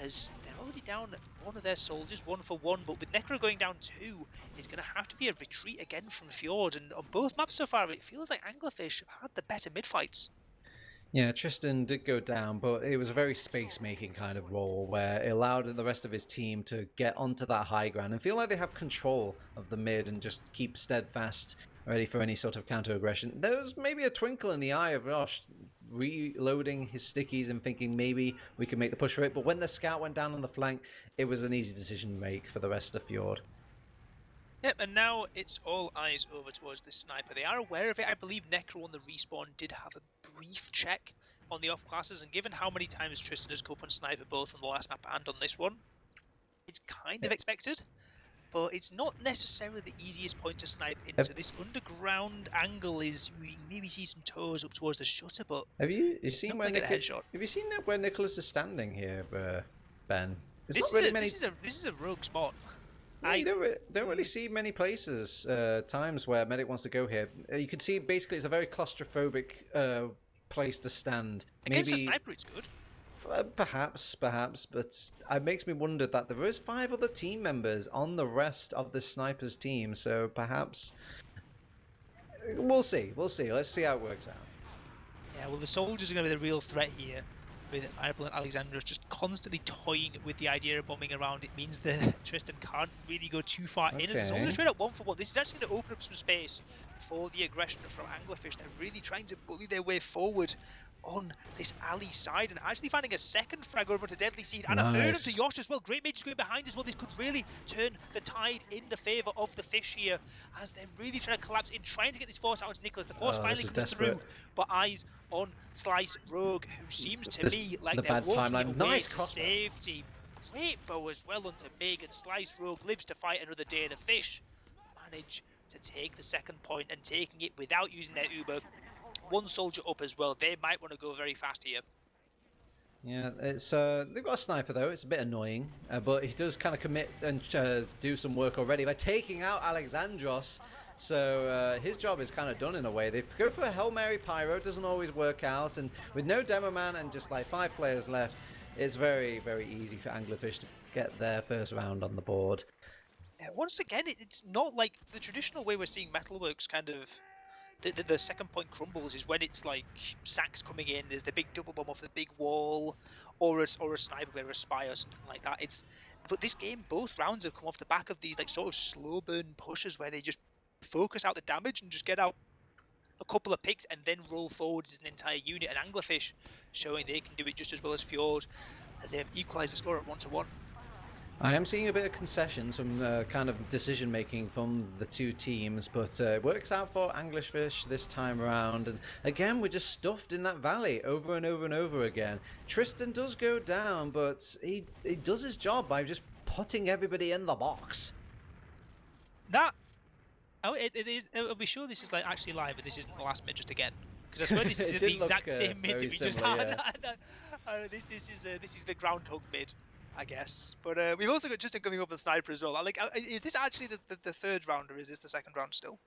as they're already down one of their soldiers, 1 for 1, but with Necro going down 2, it's going to have to be a retreat again from Fjord, and on both maps so far, it feels like Anglerfish have had the better mid-fights. Yeah, Tristan did go down, but it was a very space-making kind of role where it allowed the rest of his team to get onto that high ground and feel like they have control of the mid and just keep steadfast, ready for any sort of counter-aggression. There was maybe a twinkle in the eye of Rosh reloading his stickies and thinking maybe we can make the push for it, but when the scout went down on the flank, it was an easy decision to make for the rest of Fjord. Yep, and now it's all eyes over towards this sniper. They are aware of it. I believe Necro on the respawn did have a brief check on the off classes, and given how many times Tristan has come up on sniper both on the last map and on this one, it's kind of expected. But it's not necessarily the easiest point to snipe into. This underground angle is, we maybe see some toes up towards the shutter, but have you seen where headshot. Have you seen where Nicholas is standing here, Ben? This is a rogue spot. No, you don't really see many places, times where Medic wants to go here. You can see basically it's a very claustrophobic place to stand. Against a sniper, it's good. Perhaps, but it makes me wonder that there is 5 other team members on the rest of the sniper's team, so perhaps we'll see. Let's see how it works out. Yeah, well, the soldiers are going to be the real threat here, with Fireball and Alexandros just constantly toying with the idea of bombing around. It means that Tristan can't really go too far in. As the soldiers trade up 1-for-1, this is actually going to open up some space for the aggression from Anglerfish. They're really trying to bully their way forward on this alley side and actually finding a second frag over to Deadly Seed and a third onto Yosh as well. Great mages going behind as well. This could really turn the tide in the favour of the Fish here as they're really trying to collapse in, trying to get this force out to Nicholas. The force finally comes through, but eyes on Slice Rogue, who seems to be like they're walking away to safety. Great bow as well onto Megan. Slice Rogue lives to fight another day. The Fish manage to take the second point and taking it without using their Uber. One soldier up as well. They might want to go very fast here. Yeah, it's they've got a sniper though. It's a bit annoying, but he does kind of commit and do some work already by taking out Alexandros. So his job is kind of done in a way. They go for a Hail Mary Pyro. Doesn't always work out, and with no demo man and just like 5 players left, it's very, very easy for Anglerfish to get their first round on the board. Yeah, once again, it's not like the traditional way we're seeing Metalworks kind of. The second point crumbles is when it's like sacks coming in, there's the big double bomb off the big wall, or a sniper player, a spy or something like that. But this game, both rounds have come off the back of these like sort of slow burn pushes where they just focus out the damage and just get out a couple of picks and then roll forward as an entire unit. And Anglerfish showing they can do it just as well as Fjord as they have equalised the score at 1-1. I am seeing a bit of concessions from kind of decision making from the two teams, but it works out for Anglerfish this time around. And again, we're just stuffed in that valley over and over and over again. Tristan does go down, but he does his job by just putting everybody in the box. I'll be sure this is like actually live, and this isn't the last mid just again, because I swear this is the exact same mid that we just had. Yeah. This is the groundhog mid, I guess. But we've also got Justin coming up with Sniper as well. Is this actually the third round, or is this the second round still?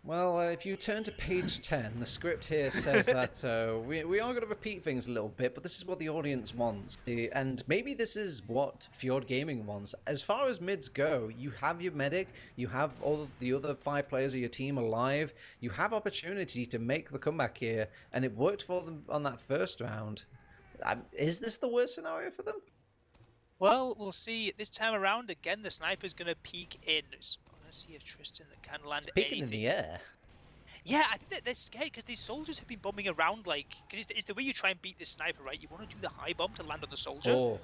Well, if you turn to page 10, the script here says that we are going to repeat things a little bit, but this is what the audience wants. And maybe this is what Fjord Gaming wants. As far as mids go, you have your medic, you have all of the other 5 players of your team alive, you have opportunity to make the comeback here, and it worked for them on that first round. Is this the worst scenario for them? Well, we'll see. This time around, again, the sniper's going to peek in. Let's see if Tristan can land anything. In the air. Yeah, I think that they're scared because these soldiers have been bombing around because it's the way you try and beat this sniper, right? You want to do the high bomb to land on the soldier. Oh,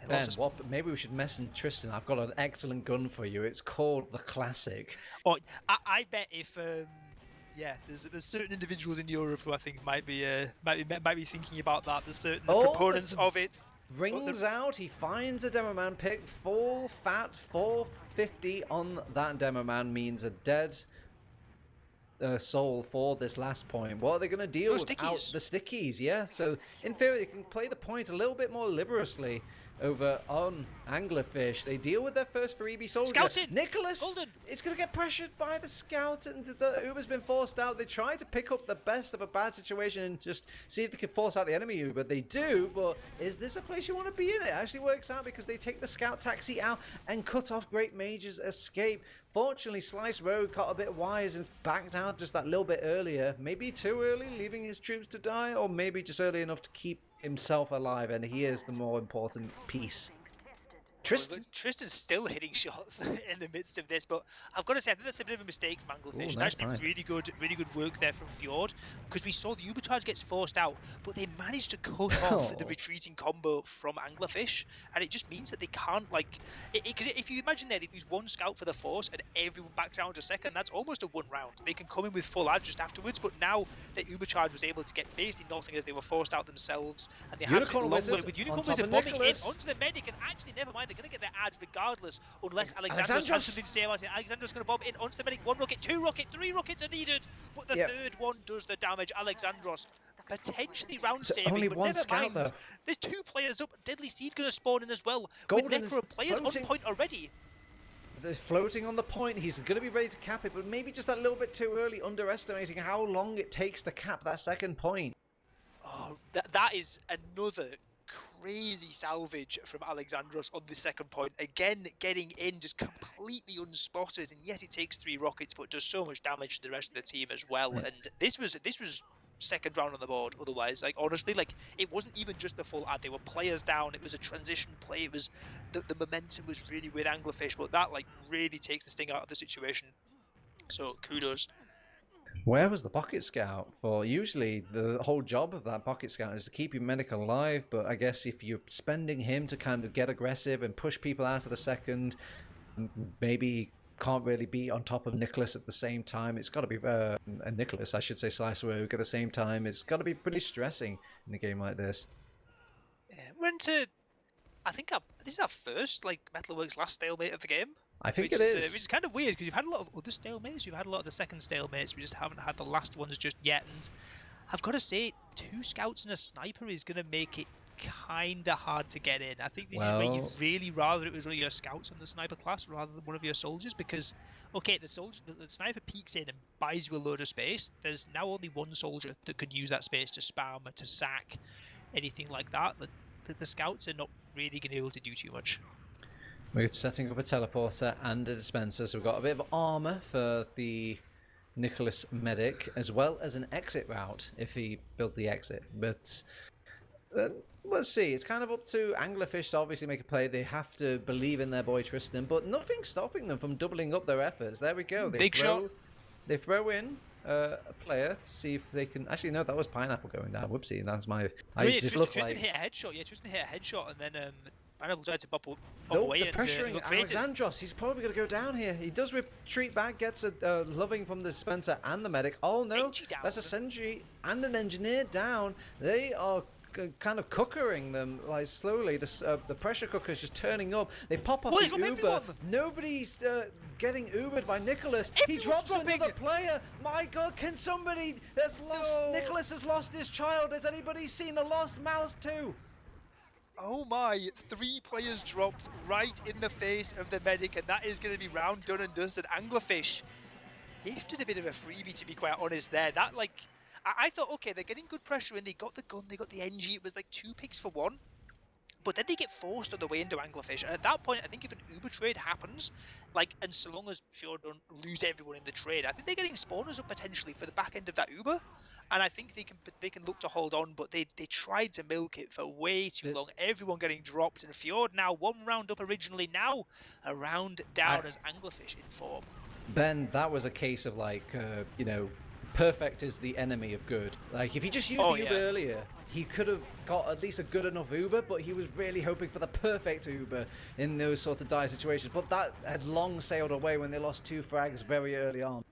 Ben, maybe we should message Tristan. I've got an excellent gun for you. It's called the Classic. Oh, I bet if yeah, there's certain individuals in Europe who I think might be thinking about that. There's certain proponents of it. Rings out, he finds a demo man pick, full fat 450 on that demo man means a dead soul for this last point. What are they going to deal without the stickies? Yeah, so in theory they can play the point a little bit more liberously over on Anglerfish. They deal with their first freebie soldier. Scouting! Nicholas! Golden. It's going to get pressured by the scout, and the Uber's been forced out. They try to pick up the best of a bad situation and just see if they can force out the enemy Uber. They do, but is this a place you want to be in? It actually works out because they take the scout taxi out and cut off Great Mage's escape. Fortunately, Slice Rogue got a bit wise and backed out start just that little bit earlier, maybe too early, leaving his troops to die, or maybe just early enough to keep himself alive, and he is the more important piece. Tristan? Tristan's still hitting shots in the midst of this, but I've got to say, I think that's a bit of a mistake from Anglerfish. Nice Actually, really good work there from Fjord, because we saw the Ubercharge gets forced out, but they managed to cut off the retreating combo from Anglerfish, and it just means that they can't, like, because if you imagine there, they lose one scout for the force and everyone backs down to second, that's almost a one round. They can come in with full ad just afterwards, but now that Ubercharge was able to get basically nothing as they were forced out themselves, and they have Unicorn Wizard with Unicorn Wizard bombing in onto the medic, and actually, never mind, they're going to get their ad regardless, unless Alexandros has something to say about it. Alexandros going to bomb in onto the medic. 1 rocket, 2 rocket, 3 rockets are needed, but the third one does the damage. Alexandros potentially round saving, only but one never scout, mind. though. There's 2 players up. Deadly Seed going to spawn in as well. Golden with Necro players on point already. They're floating on the point. He's going to be ready to cap it, but maybe just a little bit too early, underestimating how long it takes to cap that second point. Oh, that is another crazy salvage from Alexandros on the second point. Again, getting in just completely unspotted, and yes, it takes 3 rockets, but does so much damage to the rest of the team as well. And this was second round on the board. Otherwise, like, honestly, like, it wasn't even just the full ad. They were players down. It was a transition play. It was the momentum was really with Anglerfish, but that, like, really takes the sting out of the situation. So kudos. Where was the pocket scout for? Usually the whole job of that pocket scout is to keep your medic alive, but I guess if you're spending him to kind of get aggressive and push people out of the second, maybe can't really be on top of Nicholas at the same time. It's got to be Nicholas, I should say, Slicework at the same time. It's got to be pretty stressing in a game like this. Yeah, we're into, I think this is our first, like, Metalworks last stalemate of the game. I think it is. Which is kind of weird, because you've had a lot of other stalemates, you've had a lot of the second stalemates, we just haven't had the last ones just yet. And I've got to say, 2 scouts and a sniper is going to make it kind of hard to get in. I think this is where you'd really rather it was one of your scouts on the sniper class rather than one of your soldiers, because, okay, the sniper peeks in and buys you a load of space. There's now only one soldier that could use that space to spam, to sack, anything like that. The scouts are not really going to be able to do too much. We're setting up a teleporter and a dispenser, so we've got a bit of armor for the Nicholas medic, as well as an exit route if he builds the exit. But let's see. It's kind of up to Anglerfish to obviously make a play. They have to believe in their boy Tristan, but nothing's stopping them from doubling up their efforts. There we go. Big shot. They throw in a player to see if they can. Actually, no, that was Pineapple going down. Whoopsie. That's my. Tristan hit a headshot. Yeah, Tristan hit a headshot, and then Pineapple tried to pop away. The pressuring Alexandros. He's probably going to go down here. He does retreat back, gets a loving from the dispenser and the medic. Oh no, that's a sentry and an engineer down. They are kind of cookering them, like, slowly. The pressure cooker is just turning up. They pop off the Uber. Everyone. Nobody's getting Ubered by Nicholas. He drops another player. My God, can somebody that's lost? No. Nicholas has lost his child. Has anybody seen a lost mouse too? Oh my, 3 players dropped right in the face of the medic, and that is going to be round done and dusted. Anglerfish gifted a bit of a freebie, to be quite honest there. That, like, I thought, okay, they're getting good pressure in, they got the gun, they got the NG, it was like 2 picks for 1. But then they get forced on the way into Anglerfish, and at that point, I think if an Uber trade happens, like, and so long as Fjord don't lose everyone in the trade, I think they're getting spawners up potentially for the back end of that Uber. And I think they can look to hold on, but they tried to milk it for way too long. Everyone getting dropped, and Fjord now 1 round up originally, now a round down as Anglerfish in form. Ben, that was a case of, like, you know, perfect is the enemy of good. Like, if he just used the Uber earlier, he could have got at least a good enough Uber, but he was really hoping for the perfect Uber in those sort of dire situations. But that had long sailed away when they lost 2 frags very early on.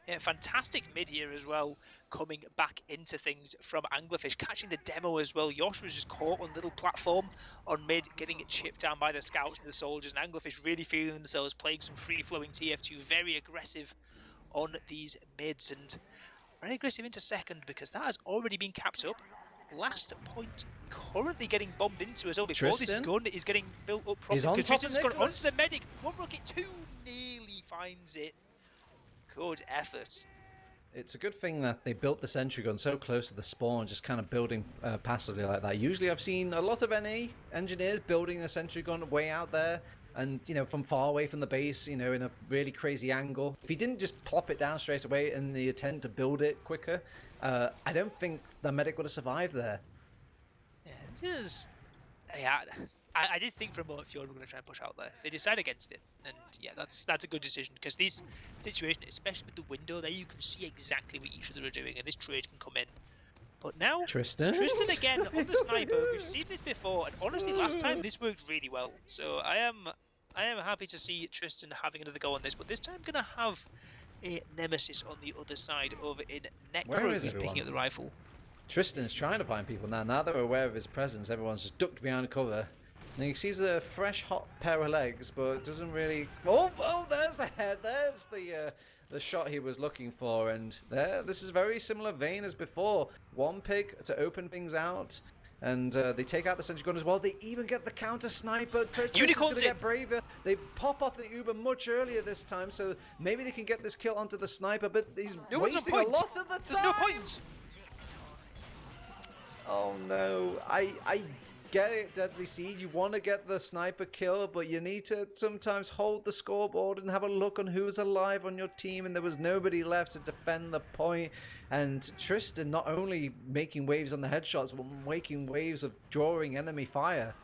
Yeah, fantastic mid here as well, coming back into things from Anglerfish, catching the demo as well. Yosh was just caught on little platform on mid, getting it chipped down by the scouts and the soldiers, and Anglerfish really feeling themselves, playing some free-flowing TF2, very aggressive on these mids, and very aggressive into second, because that has already been capped up. Last point currently getting bombed into as well before Tristan? This gun is getting built up properly, because Tristan's gone onto the medic. 1 rocket, 2 nearly finds it. Good effort. It's a good thing that they built the sentry gun so close to the spawn, just kind of building passively like that. Usually I've seen a lot of NA engineers building the sentry gun way out there. and, from far away from the base, in a really crazy angle. If he didn't just plop it down straight away in the attempt to build it quicker, I don't think the medic would have survived there. Yeah, it is. Yeah, I did think for a moment Fjord were going to try and push out there. They decided against it, and yeah, that's a good decision, because these situations, especially with the window there, you can see exactly what each other are doing, and this trade can come in. But now, Tristan again on the sniper. We've seen this before, and honestly, last time this worked really well. So I am happy to see Tristan having another go on this, but this time going to have a nemesis on the other side over in Necro, who's picking up the rifle. Tristan is trying to find people now. Now they're aware of his presence, everyone's just ducked behind cover. And he sees a fresh, hot pair of legs, but doesn't really... Oh, there's the head. There's the shot he was looking for. And this is very similar vein as before. One pick to open things out. And they take out the sentry gun as well. They even get the counter sniper. Unicorn's going to get braver. They pop off the Uber much earlier this time, so maybe they can get this kill onto the sniper, but he's wasting a lot of the time. There's no point. Oh no, I get it, Deadly Siege. You want to get the sniper kill, but you need to sometimes hold the scoreboard and have a look on who's alive on your team, and there was nobody left to defend the point. And Tristan not only making waves on the headshots, but making waves of drawing enemy fire.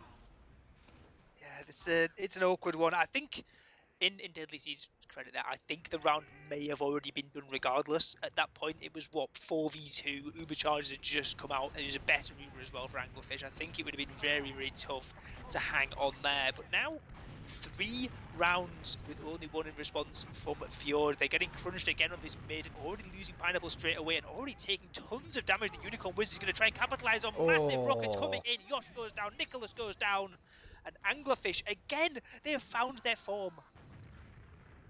Yeah, it's an awkward one. I think in Deadly Siege's credit there, I think the round may have already been done regardless. At that point, it was, 4v2? Uber charges had just come out, and it was a better Uber as well for Anglerfish. I think it would have been very, very tough to hang on there. But now, 3 rounds with only 1 in response from Fjord. They're getting crunched again on this mid, already losing Pineapple straight away, and already taking tons of damage. The Unicorn Wiz is going to try and capitalize on massive rockets coming in. Yosh goes down, Nicholas goes down, and Anglerfish, again, they have found their form.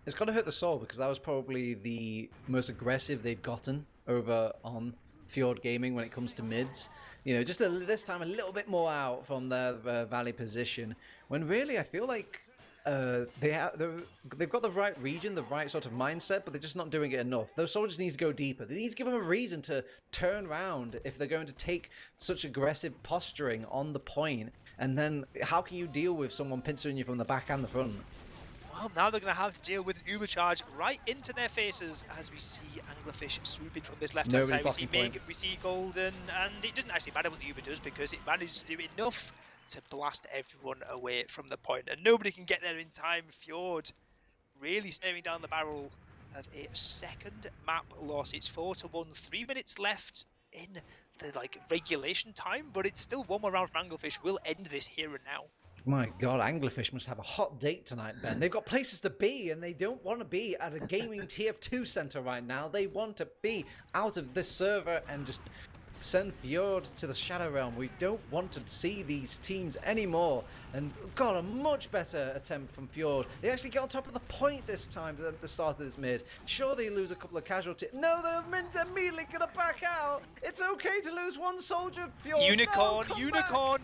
It's got to hurt the soul, because that was probably the most aggressive they've gotten over on Fjord Gaming when it comes to mids. Just this time a little bit more out from their valley position, when really I feel like they've got the right region, the right sort of mindset, but they're just not doing it enough. Those soldiers need to go deeper. They need to give them a reason to turn around if they're going to take such aggressive posturing on the point. And then how can you deal with someone pincering you from the back and the front? Well, now they're going to have to deal with an Uber charge right into their faces as we see Anglerfish swooping from this left-hand side. We see Mig, we see Golden, and it doesn't actually matter what the Uber does, because it manages to do enough to blast everyone away from the point, and nobody can get there in time. Fjord really staring down the barrel of a second map loss. It's 4-1, 3 minutes left in the regulation time, but it's still one more round from Anglerfish. We'll end this here and now. My God, Anglerfish must have a hot date tonight, Ben. They've got places to be, and they don't want to be at a gaming TF2 center right now. They want to be out of this server and just send Fjord to the Shadow Realm. We don't want to see these teams anymore. And God, a much better attempt from Fjord. They actually get on top of the point this time at the start of this mid. Sure, they lose a couple of casualties. No, they're immediately going to back out. It's okay to lose one soldier, Fjord. Unicorn!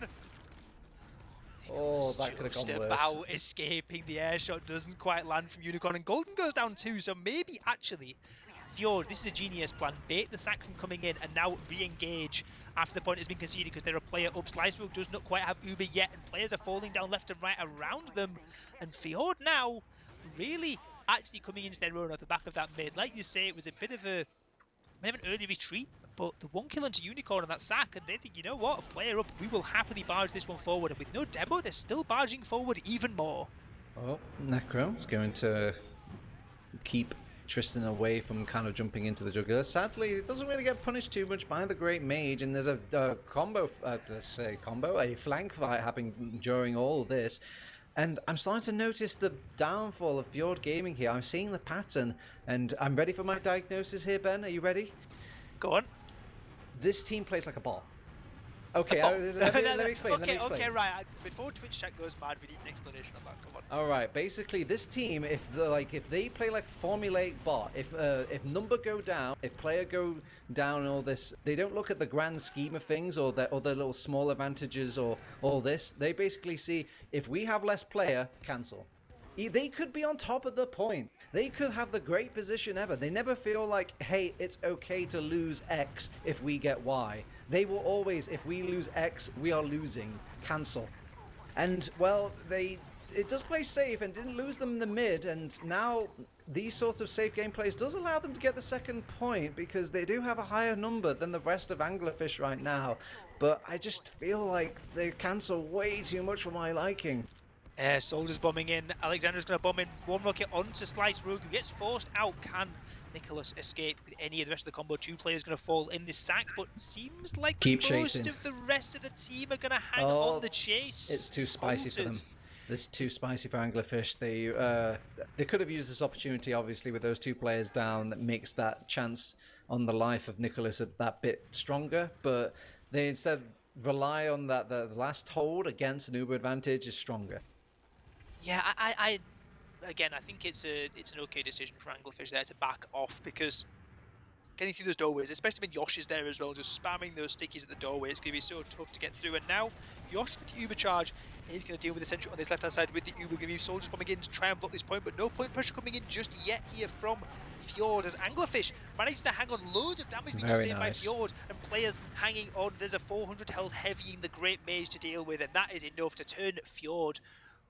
Oh, that could have gone worse. About escaping. The air shot doesn't quite land from Unicorn, and Golden goes down too, so maybe actually Fjord, this is a genius plan. Bait the sack from coming in and now re-engage after the point has been conceded, because they're a player up. Slice Rogue does not quite have Uber yet, and players are falling down left and right around them. And Fjord now really actually coming into their own off the back of that mid. Like you say, it was a bit of an early retreat, but the 1 kill into Unicorn on that sack, and they think, you know what, a player up, we will happily barge this one forward. And with no demo, they're still barging forward even more. Oh, Necro is going to keep Tristan away from kind of jumping into the jugular. Sadly, it doesn't really get punished too much by the Great Mage, and there's a a flank fight happening during all this. And I'm starting to notice the downfall of Fjord Gaming here. I'm seeing the pattern, and I'm ready for my diagnosis here, Ben. Are you ready? Go on. This team plays like a ball. Okay, let me explain. Okay, right. Before Twitch chat goes mad, we need an explanation of that. Come on. All right. Basically, this team, if they play like formulaic bot, if number go down, if player go down, and all this, they don't look at the grand scheme of things or their little small advantages or all this. They basically see, if we have less player, cancel. They could be on top of the point. They could have the great position ever. They never feel like, hey, it's okay to lose X if we get Y. They will always, if we lose X, we are losing. Cancel. And, well, they it does play safe and didn't lose them in the mid, and now these sorts of safe game plays does allow them to get the second point because they do have a higher number than the rest of Anglerfish right now. But I just feel like they cancel way too much for my liking. Soldiers bombing in. Alexander's going to bomb in one rocket onto Slice Rogue, who gets forced out. Can Nicholas escape with any of the rest of the combo? 2 players going to fall in this sack, but seems like most of the rest of the team are going to hang on the chase. It's too spicy for them. This is too spicy for Anglerfish. They could have used this opportunity, obviously, with those 2 players down. That makes that chance on the life of Nicholas that bit stronger, but they instead rely on that the last hold against an Uber advantage is stronger. Yeah, again, I think it's an okay decision for Anglerfish there to back off, because getting through those doorways, especially when Yosh is there as well, just spamming those stickies at the doorway, it's going to be so tough to get through. And now Yosh with the Uber charge is going to deal with the sentry on this left-hand side with the Uber. Going to be soldiers bombing in to try and block this point, but no point pressure coming in just yet here from Fjord, as Anglerfish manages to hang on. Loads of damage being sustained by Fjord, and players hanging on. There's a 400 health heavying the Great Mage to deal with, and that is enough to turn Fjord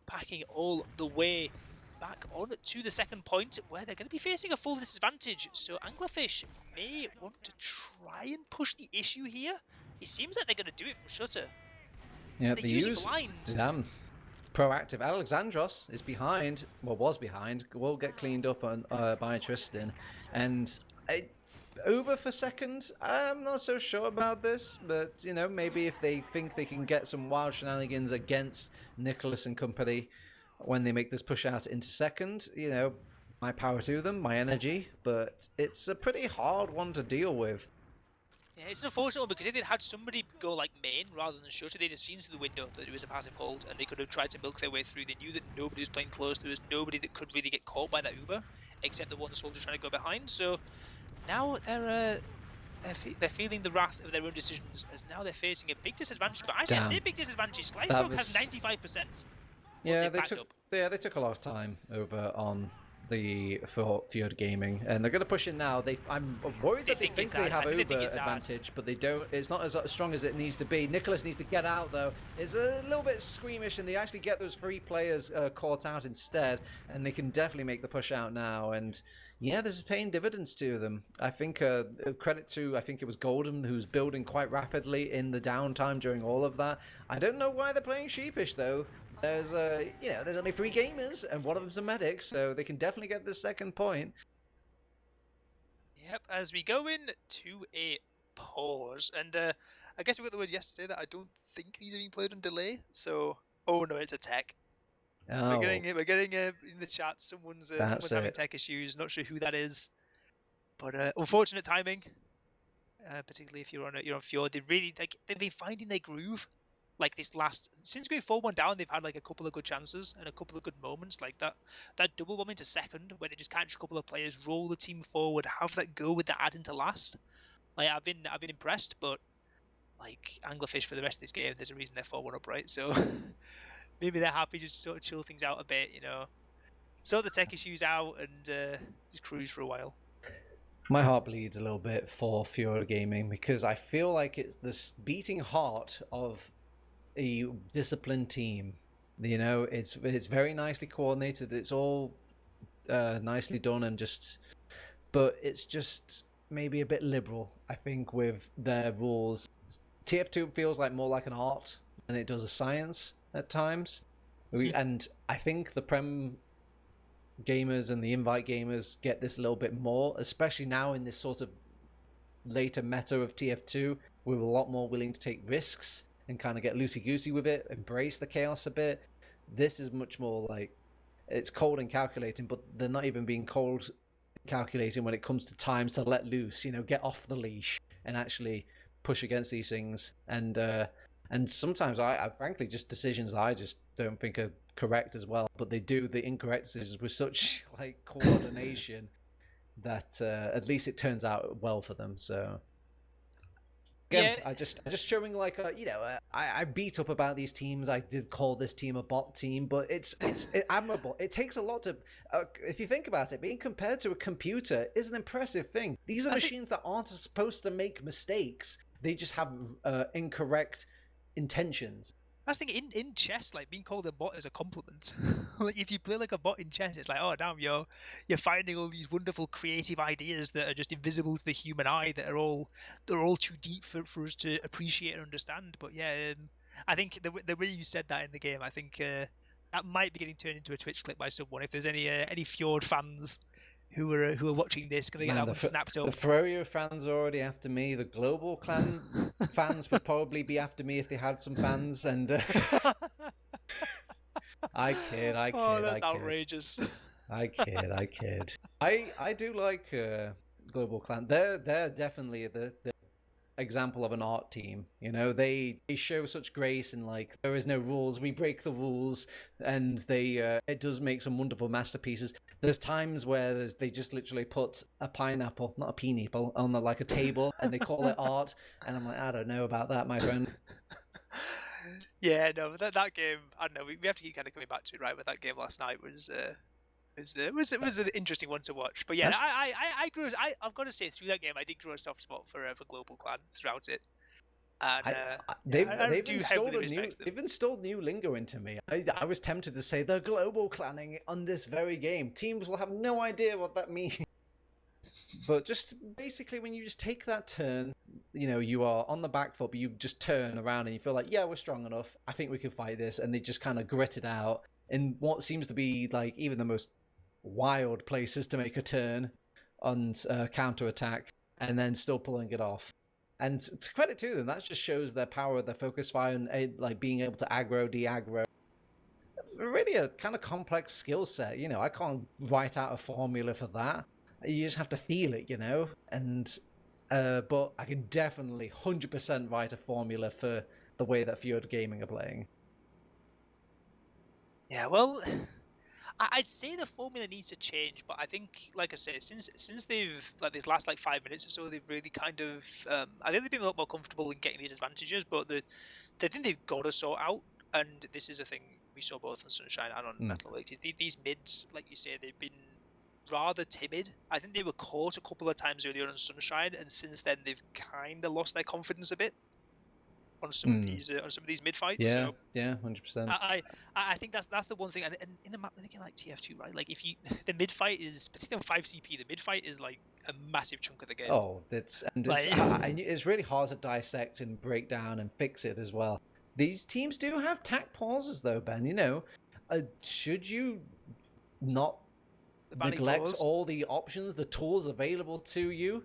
packing all the way back on to the second point, where they're going to be facing a full disadvantage. So Anglerfish may want to try and push the issue here. It seems like they're going to do it from Shutter. Yeah, they use blind. Damn. Proactive. Alexandros is behind, well, was behind, will get cleaned up on, by Tristan. And over for second, I'm not so sure about this, but, you know, maybe if they think they can get some wild shenanigans against Nicholas and company when they make this push out into second, you know, my power to them, my energy, but it's a pretty hard one to deal with. Yeah, it's an unfortunate one, because if they'd had somebody go like main rather than Shutter, they'd have seen through the window that it was a passive hold, and they could have tried to milk their way through. They knew that nobody was playing close. There was nobody that could really get caught by that Uber, except the one the soldiers trying to go behind. So now they're feeling the wrath of their own decisions, as now they're facing a big disadvantage. But actually, I say big disadvantage. Slice Rogue has 95%. Yeah, they took a lot of time over on the Fjord Gaming, and they're going to push in now. I'm worried that they think they have Uber advantage, but they don't. It's not as strong as it needs to be. Nicholas needs to get out though. It's a little bit squeamish, and they actually get those 3 players caught out instead, and they can definitely make the push out now. And yeah, this is paying dividends to them. I think credit to, I think it was Golden, who's building quite rapidly in the downtime during all of that. I don't know why they're playing sheepish though. There's there's only 3 gamers, and one of them's a medic, so they can definitely get the second point. Yep, as we go in to a pause, and I guess we got the word yesterday that I don't think these are being played on delay. So, oh no, it's a tech. Oh. We're getting in the chat. Someone's having tech issues. Not sure who that is, but unfortunate timing. Particularly if you're on Fjord, they've been finding their groove. Like this since going 4-1 down, they've had like a couple of good chances and a couple of good moments, like that double bomb into second, where they just catch a couple of players, roll the team forward, have that go with the add into last. Like I've been impressed, but like Anglerfish for the rest of this game, there's a reason they're 4-1 up, right? So maybe they're happy just to sort of chill things out a bit, you know, sort the tech issues out and just cruise for a while. My heart bleeds a little bit for Fjord Gaming, because I feel like it's this beating heart of a disciplined team. You know, it's very nicely coordinated. It's all nicely done, and but it's just maybe a bit liberal, I think, with their rules. TF2 feels like more like an art than it does a science at times. And I think the Prem gamers and the invite gamers get this a little bit more, especially now in this sort of later meta of TF2. We're a lot more willing to take risks and kind of get loosey-goosey with it, embrace the chaos a bit. This is much more like, it's cold and calculating, but they're not even being cold calculating when it comes to times to let loose, you know, get off the leash and actually push against these things. And sometimes I frankly, just decisions I just don't think are correct as well, but they do the incorrect decisions with such like coordination that at least it turns out well for them. So again, yeah. I just showing like I beat up about these teams. I did call this team a bot team, but it's admirable. It takes a lot to if you think about it, being compared to a computer is an impressive thing. These are machines that aren't supposed to make mistakes. They just have incorrect intentions. That's the thing, in chess, like, being called a bot is a compliment. Like, if you play like a bot in chess, it's like, oh damn, you're finding all these wonderful creative ideas that are just invisible to the human eye, that are all too deep for us to appreciate and understand. But yeah, I think the way you said that in the game, I think that might be getting turned into a Twitch clip by someone. If there's any Fjord fans who are watching this, gonna get that one snapped up. The Froyo fans are already after me. The Global Clan fans would probably be after me if they had some fans. And I kid. Oh, that's outrageous. I kid. I do like Global Clan. They're definitely the example of an art team. You know, they show such grace in, like, there is no rules, we break the rules, and they it does make some wonderful masterpieces. There's times where they just literally put a pineapple, not a pineapple, on like a table, and they call it art, and I'm like, I don't know about that, my friend. Yeah, no, that game, I don't know, we have to keep kind of coming back to it, right? But that game last night was an interesting one to watch. But yeah, I've got to say, through that game, I did grow a soft spot for Global Clan throughout it. And they've installed new lingo into me. I was tempted to say they're global clanning on this very game. Teams will have no idea what that means. But just basically, when you just take that turn, you know, you are on the back foot, but you just turn around and you feel like, yeah, we're strong enough. I think we can fight this. And they just kind of grit it out in what seems to be like even the most wild places to make a turn on counter-attack, and then still pulling it off. And to credit to them, that just shows their power, their focus fire, and like being able to aggro, de-aggro. Really a kind of complex skill set. You know, I can't write out a formula for that. You just have to feel it, you know? And but I can definitely 100% write a formula for the way that Fjord Gaming are playing. Yeah, well, I'd say the formula needs to change, but I think, like I say, since they've, like, these last like 5 minutes or so, they've really kind of, I think they've been a lot more comfortable in getting these advantages. But the thing they've got to sort out, and this is a thing we saw both on Sunshine and on Metalworks, is these mids, like you say, they've been rather timid. I think they were caught a couple of times earlier on Sunshine, and since then they've kind of lost their confidence a bit on some of these mid fights. Yeah, so, yeah, 100%. I think that's the one thing, and in a game like TF2, right? Like, if you the mid fight is, particularly on 5CP, the mid fight is like a massive chunk of the game. Oh, it's really hard to dissect and break down and fix it as well. These teams do have tack pauses though, Ben. You know, should you not neglect all the options, the tools available to you?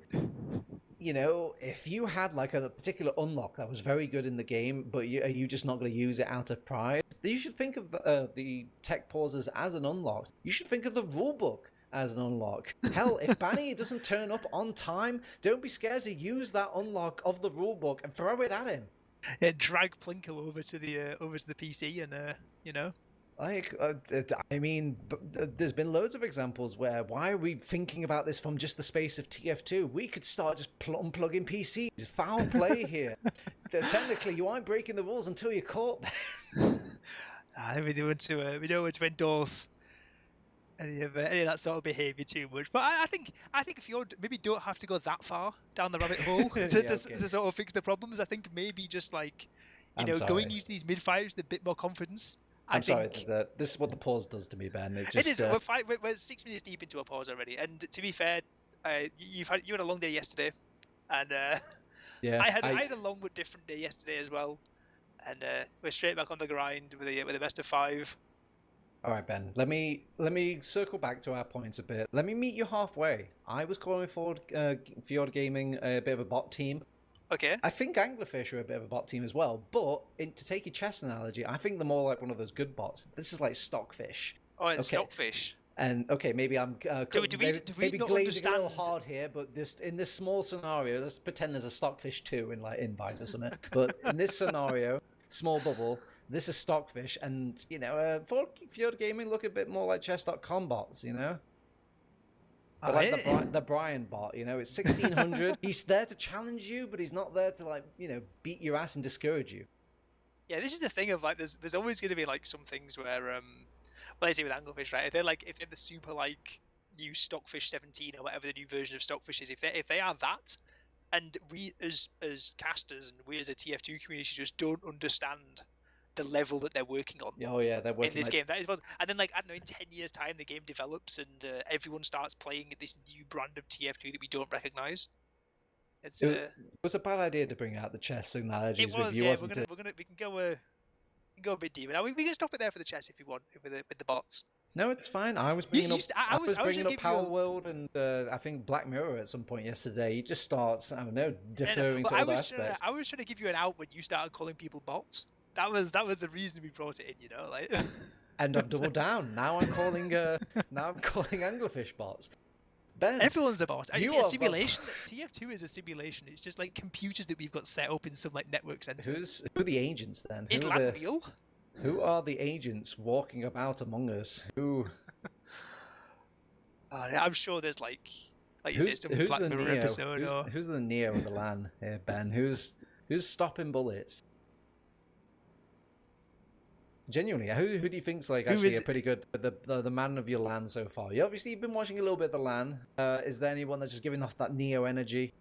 You know, if you had like a particular unlock that was very good in the game, but are you just not going to use it out of pride? You should think of the tech pauses as an unlock. You should think of the rulebook as an unlock. Hell, if Banny doesn't turn up on time, don't be scared to use that unlock of the rulebook and throw it at him. Yeah, drag Plinko over to the PC, and you know. Like, I mean, there's been loads of examples where, why are we thinking about this from just the space of TF2? We could start just unplugging PCs. Foul play here. Technically, you aren't breaking the rules until you're caught. We don't want to endorse any of that sort of behaviour too much. But I think if you maybe don't have to go that far down the rabbit hole to sort of fix the problems. I think maybe just like, going into these mid fights with a bit more confidence. I'm sorry, this is what the pause does to me, Ben. It is. We're 6 minutes deep into a pause already, and to be fair, you had a long day yesterday, and yeah, I had a long but different day yesterday as well, and we're straight back on the grind with the best of 5. All right, Ben. Let me circle back to our points a bit. Let me meet you halfway. I was calling Fjord Gaming a bit of a bot team. Okay. I think Anglerfish are a bit of a bot team as well, but to take your chess analogy, I think they're more like one of those good bots. This is like Stockfish. Oh, it's Stockfish. And okay, maybe I'm maybe glazing a little hard here, but in this small scenario, let's pretend there's a Stockfish 2 in like Invite or something. But in this scenario, small bubble, this is Stockfish, and Fjord Gaming look a bit more like chess.com bots, you know. But like the Brian bot, you know, it's 1600. He's there to challenge you, but he's not there to beat your ass and discourage you. Yeah, this is the thing of like, there's always going to be like some things where, well, I say with Anglerfish, right? If they're the super like new Stockfish 17 or whatever the new version of Stockfish is, if they are that, and we as casters and we as a TF2 community just don't understand the level that they're working on. Oh yeah, they're working in this game. That is, and then like I don't know, in 10 years' time, the game develops and everyone starts playing this new brand of TF2 that we don't recognize. It was a bad idea to bring out the chess analogies with you, wasn't it? We can go a bit deeper. Now we can stop it there for the chess if you want with the bots. No, it's fine. I was bringing up Power World and I think Black Mirror at some point yesterday. He just starts, I don't know, deferring to other aspects. I was trying to give you an out when you started calling people bots. That was the reason we brought it in, you know, like. And I've doubled down. Now I'm calling Anglerfish bots. Ben, everyone's a bot. It's a simulation. TF2 is a simulation. It's just like computers that we've got set up in some like network center. Who are the agents then? Is LAN real? Who are the agents walking about among us? Who? I'm sure there's like you say, some Black Mirror episode. Who's the Neo of the LAN here, Ben? Who's stopping bullets? Genuinely, who do you think's like actually a pretty good the man of your LAN so far? You've been watching a little bit of the LAN. Is there anyone that's just giving off that Neo energy?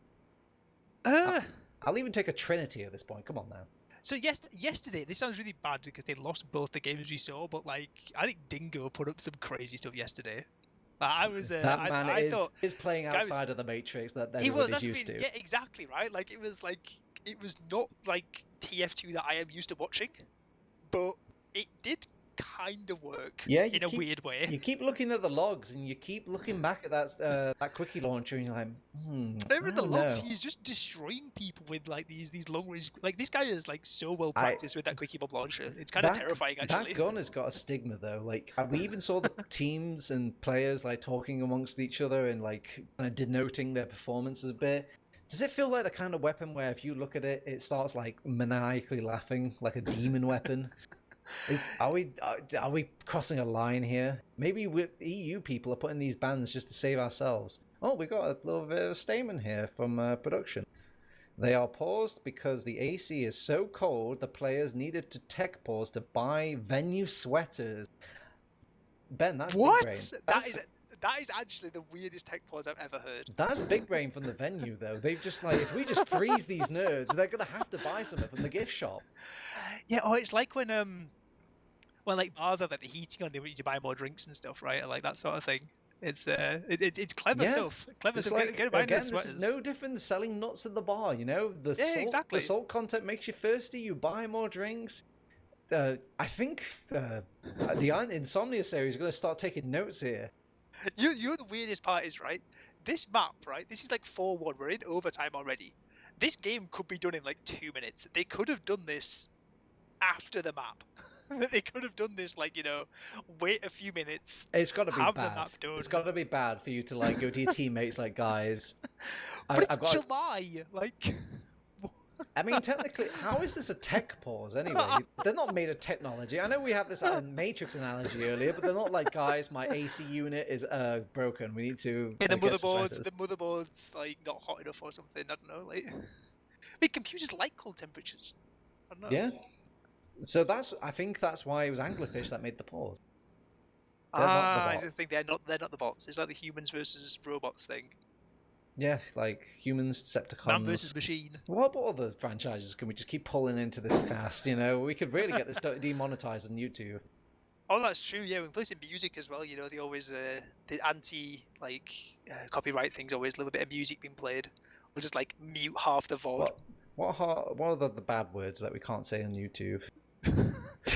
I'll even take a Trinity at this point. Come on now. So yesterday, this sounds really bad because they lost both the games we saw, but like I think Dingo put up some crazy stuff yesterday. I thought is playing outside of the matrix that everybody's used to. Yeah, exactly right. Like it was not like TF2 that I am used to watching, but it did kind of work in a weird way. You keep looking at the logs and you keep looking back at that quickie launcher and you're like, Remember the logs? He's just destroying people with like these long range. Like this guy is like so well practiced with that quickie bomb launcher. It's kind of terrifying actually. That gun has got a stigma though. Like we even saw the teams and players like talking amongst each other and like kind of denoting their performances a bit. Does it feel like the kind of weapon where if you look at it, it starts like maniacally laughing like a demon weapon? Are we crossing a line here? Maybe EU people are putting these bans just to save ourselves. Oh, we got a little bit of a statement here from production. They are paused because the AC is so cold the players needed to tech pause to buy venue sweaters. Ben, that's what? Big brain. That is actually the weirdest tech pause I've ever heard. That's big brain from the venue though. They've just like, if we just freeze these nerds, they're gonna have to buy something from the gift shop. Yeah, it's like when like bars have like the heating on, they want you to buy more drinks and stuff, right? Like that sort of thing. It's clever stuff. Clever stuff. Like, this is no different than selling nuts at the bar, you know? Exactly. The salt content makes you thirsty, you buy more drinks. I think the Insomnia series is going to start taking notes here. You know the weirdest part is, right? This map, right? This is like 4-1. We're in overtime already. This game could be done in like 2 minutes. They could have done this after the map. They could have done this, like, you know, wait a few minutes. It's got to be bad. It's got to be bad for you to like go to your teammates like, guys. But it's July, like. I mean, technically, how is this a tech pause anyway? They're not made of technology. I know we had this Matrix analogy earlier, but they're not like, guys, my AC unit is broken. We need to. Yeah, the motherboard's like not hot enough or something. I don't know. Like, I mean, computers like cold temperatures. I don't know. Yeah. So I think that's why it was Anglerfish that made the pause. I think they're not the bots. It's like the humans versus robots thing. Yeah, like humans, Decepticons. Man versus machine. What other franchises can we just keep pulling into this cast? You know, we could really get this demonetized on YouTube. Oh, that's true. Yeah, we play some music as well. You know, they always the anti copyright things always love a bit of music being played. We'll just like mute half the VOD. What are the bad words that we can't say on YouTube?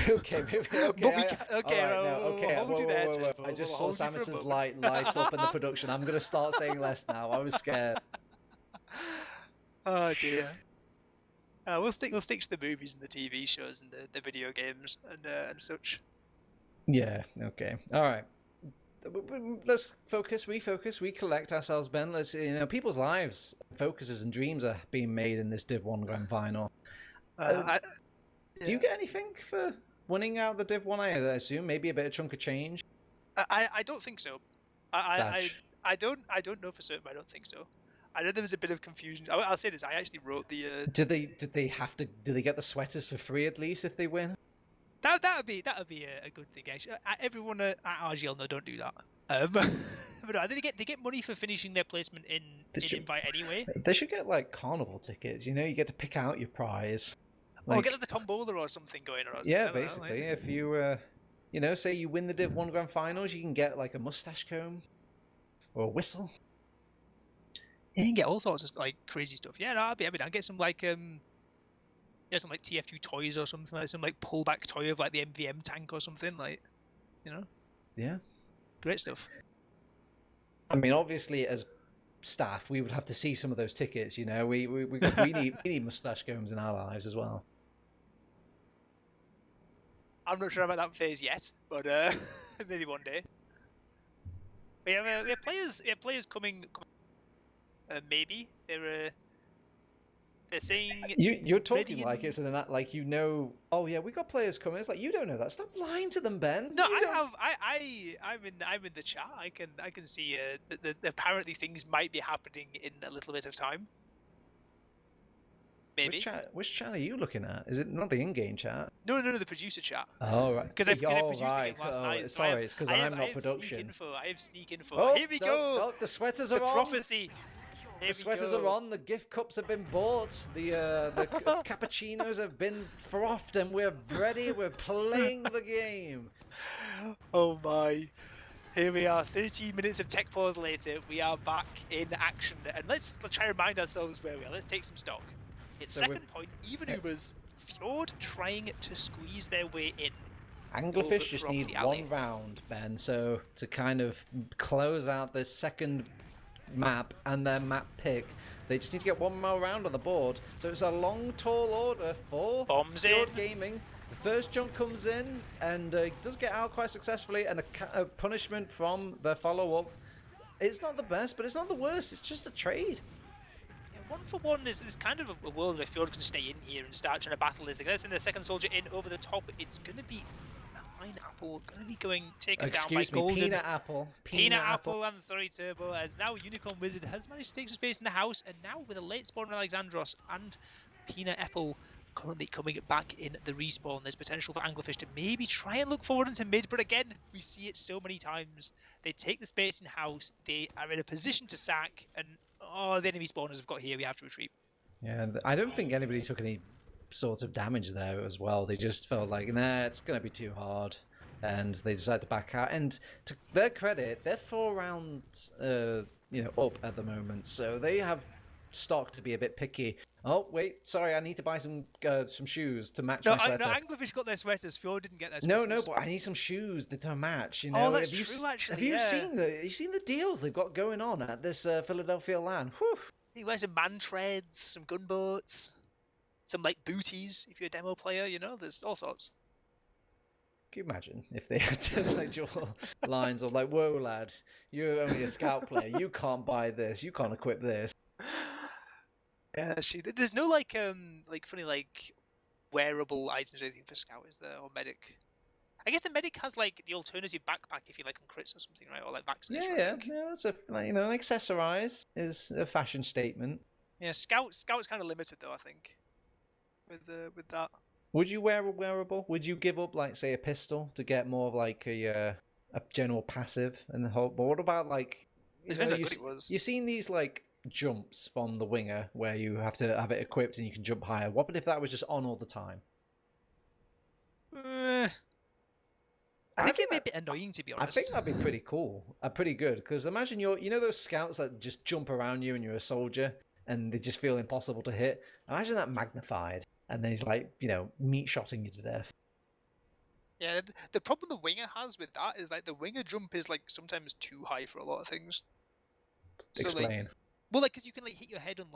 Okay, I just saw Samus's light up in the production. I'm gonna start saying less now. I was scared. Oh dear. We'll stick to the movies and the TV shows and the video games and such. Yeah. Okay. All right. Let's refocus, recollect ourselves, Ben. Let's, you know, people's lives, focuses, and dreams are being made in this Div 1 Grand Final. Do you get anything for winning out the Div 1? I assume maybe a bit of chunk of change. I don't think so. I don't know for certain, but I don't think so. I know there was a bit of confusion. I'll say this: I actually wrote the. Did they get the sweaters for free at least if they win? That would be a good thing. Actually, everyone at RGL, no, don't do that. But no, they get money for finishing their placement in invite anyway. They should get like carnival tickets. You know, you get to pick out your prize. Get the tombola or something going or something. Yeah, basically, if you, say you win the Div 1 Grand Finals, you can get like a mustache comb or a whistle. You can get all sorts of like crazy stuff. Yeah, no, I'll get some like some like TF2 toys or something, like some like pullback toy of like the MVM tank or something, like, Yeah, great stuff. I mean, obviously, as staff, we would have to see some of those tickets. We need mustache combs in our lives as well. I'm not sure about that phase yet, but maybe one day. We have players coming. Maybe they're saying you're talking like it's like Oh yeah, we got players coming. It's like you don't know that. Stop lying to them, Ben. No, I'm in the chat. I can see that apparently things might be happening in a little bit of time. Maybe. Which chat are you looking at? Is it not the in-game chat? No, the producer chat. Oh, right. Because I produced the game last night. Sorry, it's because I'm not production. I have sneak info. Oh, here we go. Oh, the sweaters are on. Prophecy. The sweaters are on. The gift cups have been bought. The cappuccinos have been frothed, and we're ready. We're playing the game. Oh my. Here we are, 13 minutes of tech pause later. We are back in action. And let's try to remind ourselves where we are. Let's take some stock. It's second point, even Ubers, Fjord trying to squeeze their way in. Anglerfish just need one round, Ben, so to kind of close out this second map and their map pick, they just need to get one more round on the board. So it's a long, tall order for Fjord Gaming. The first jump comes in and does get out quite successfully, and a punishment from the follow-up. It's not the best, but it's not the worst. It's just a trade. 1-for-1, there's kind of a world where Fjord can stay in here and start trying to battle this. They're going to send their second soldier in over the top. It's going to be Pineapple, going to be taken down by Golden. Peanut Apple. Peanut Apple, I'm sorry, Turbo, as now Unicorn Wizard has managed to take some space in the house, and now with a late spawn on Alexandros and Peanut Apple currently coming back in the respawn, there's potential for Anglerfish to maybe try and look forward into mid, but again, we see it so many times. They take the space in house, they are in a position to sack, and the enemy spawners have got here, we have to retreat. Yeah, I don't think anybody took any sort of damage there as well. They just felt like, nah, it's going to be too hard, and they decided to back out. And to their credit, they're 4 rounds up at the moment, so they have stock to be a bit picky. Oh, wait, sorry, I need to buy some shoes to match my sweater. No, Anglerfish got their sweaters, Fjord didn't get their sweaters. No, but I need some shoes to match, Oh, that's true, actually, Have you seen the deals they've got going on at this Philadelphia LAN? Whew. You wear some man treads, some gunboats, some like booties if you're a demo player, there's all sorts. Can you imagine if they had to draw lines of like, whoa, lad, you're only a scout player, you can't buy this, you can't equip this. Yeah, there's no funny wearable items or anything for scout, is there, or medic? I guess the medic has like the alternative backpack if you like on crits or something, right? Or like vaccination. Yeah, that's an accessorize is a fashion statement. Yeah, scout's kind of limited though, I think. With that. Would you wear a wearable? Would you give up like say a pistol to get more of like a general passive in the whole? But what about like? Depends how good it was. You've seen these like jumps from the winger where you have to have it equipped and you can jump higher. What if that was just on all the time? I think it may be annoying, to be honest. I think that'd be pretty cool, pretty good. Because imagine those scouts that just jump around you and you're a soldier and they just feel impossible to hit. Imagine that magnified, and then he's like, meat shotting you to death. Yeah, the problem the winger has with that is like the winger jump is like sometimes too high for a lot of things. Explain. Well, because you can hit your head on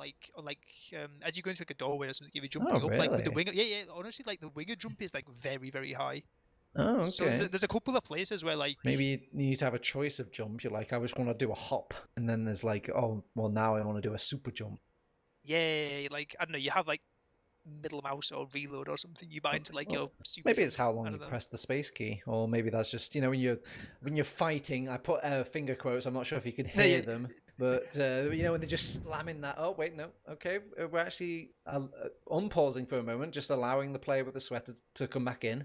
as you go into like a doorway or something, if you're jumping up really? with the winger. Yeah. Honestly, the winger jump is very, very high. Oh, okay. So there's a couple of places where maybe you need to have a choice of jump. You're like, I just want to do a hop, and then there's like, oh, well, now I want to do a super jump. Yeah, I don't know. You have like middle mouse or reload or something. You bind to your super. Maybe it's how long you press the space key, or maybe that's just when you're fighting. I put finger quotes. I'm not sure if you can hear them, but when they're just slamming that. Oh wait, no. Okay, we're actually unpausing for a moment, just allowing the player with the sweater to come back in.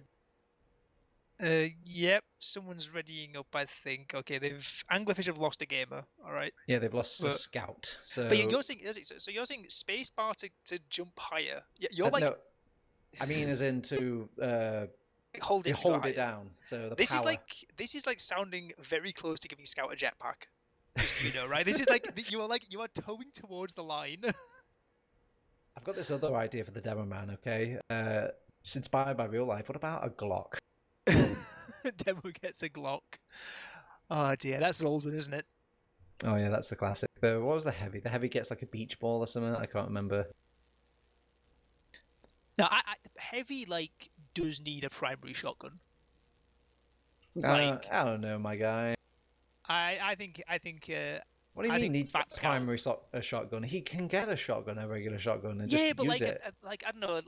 Yep, someone's readying up, I think. Okay, Anglerfish have lost a gamer, alright? Yeah, they've lost a scout. So... But you're saying spacebar to jump higher. You're I mean, as in to hold it down. So the this power. This is like sounding very close to giving Scout a jetpack. Just so you know, right? This is you are towing towards the line. I've got this other idea for the demo man. Okay, it's inspired by real life. What about a Glock? Demo gets a Glock. Oh dear, that's an old one, isn't it? Oh yeah, that's the classic. What was the heavy? The heavy gets like a beach ball or something. I can't remember. No, heavy does need a primary shotgun. I don't know, my guy. I think. What do you mean need primary shotgun? He can get a shotgun, a regular shotgun, and just use it. I don't know,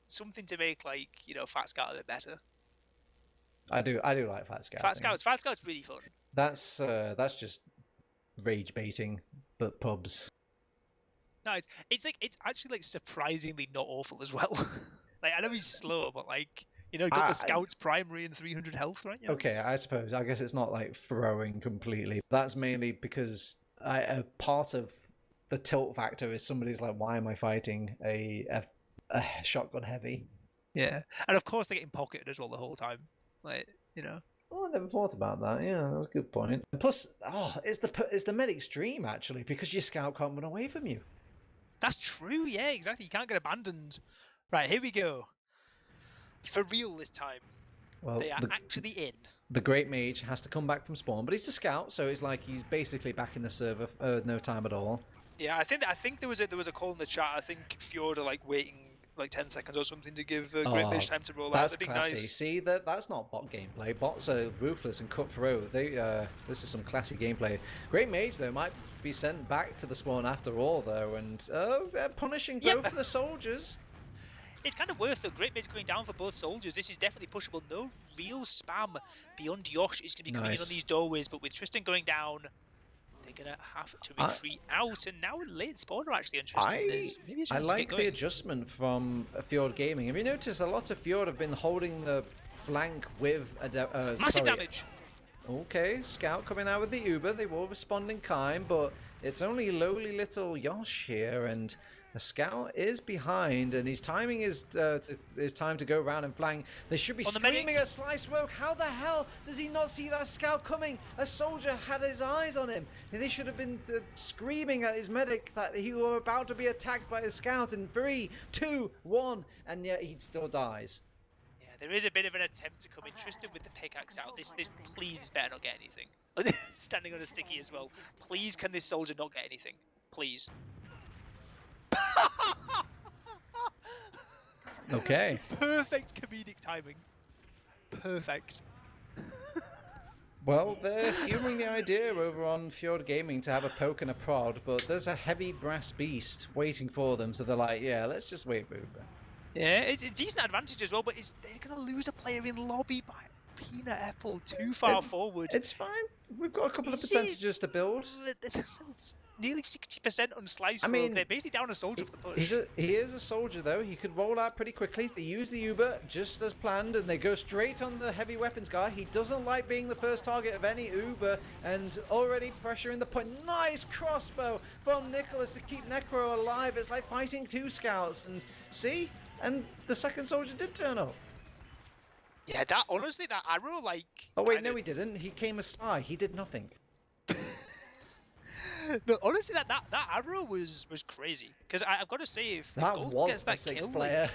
something to make Fat Scout a bit better. I do like Fat Scout. Fat Scout's really fun. That's just rage baiting, but pubs. No, it's actually surprisingly not awful as well. I know he's slow, but got the Scout's primary and 300 health, right? Okay, I suppose. I guess it's not throwing completely. That's mainly because a part of the tilt factor is somebody's like, why am I fighting a shotgun heavy? Yeah, and of course they're getting pocketed as well the whole time. Oh, I never thought about that. Yeah, that was a good point. And plus, it's the medic's dream actually, because your Scout can't run away from you. That's true. Yeah, exactly. You can't get abandoned. Right, here we go. For real this time. Well, they are actually in. The Great Mage has to come back from spawn, but he's a Scout, so it's he's basically back in the server no time at all. Yeah, I think there was a call in the chat. I think Fjord are waiting 10 seconds or something to give Great Mage time to roll out. That's classy. Nice. See, that's not bot gameplay. Bots are ruthless and cutthroat. This is some classy gameplay. Great Mage though might be sent back to the spawn after all though, and they're punishing both of the soldiers. It's kind of worth the Great Mage going down for both soldiers. This is definitely pushable. No real spam beyond Yosh is going to be coming in on these doorways, but with Tristan going down, they're going to have to retreat out. And now in late spawn are actually interesting. I like the adjustment from Fjord Gaming. Have you noticed a lot of Fjord have been holding the flank with massive damage. Okay, Scout coming out with the Uber. They will respond in kind, but it's only lowly little Yosh here, and the Scout is behind, and his timing is time to go around and flank. They should be screaming at Slice Rogue. How the hell does he not see that Scout coming? A soldier had his eyes on him. And they should have been screaming at his medic that he were about to be attacked by a Scout in 3, 2, 1, and yet he still dies. There is a bit of an attempt to come in. Tristan with the pickaxe out. This please better not get anything. Standing on a sticky as well. Please, can this soldier not get anything? Please. Okay. Perfect comedic timing. Perfect. Well, they're humouring the idea over on Fjord Gaming to have a poke and a prod, but there's a heavy brass beast waiting for them, so they're like, yeah, let's just wait for Uber. Yeah, it's a decent advantage as well, but they're going to lose a player in lobby by Peanut Apple too far forward. It's fine. We've got a couple of percentages to build. It's nearly 60% on Slice Rogue. They're basically down a soldier for the push. He is a soldier, though. He could roll out pretty quickly. They use the Uber just as planned, and they go straight on the heavy weapons guy. He doesn't like being the first target of any Uber, and already pressuring the point. Nice crossbow from Nicholas to keep Necro alive. It's like fighting two Scouts, and see? And the second soldier did turn up. Yeah, honestly, that arrow, Oh, wait, no, he didn't. He came as spy. He did nothing. No, honestly, that arrow was crazy. Because I've got to say, if Golden gets that kill... player.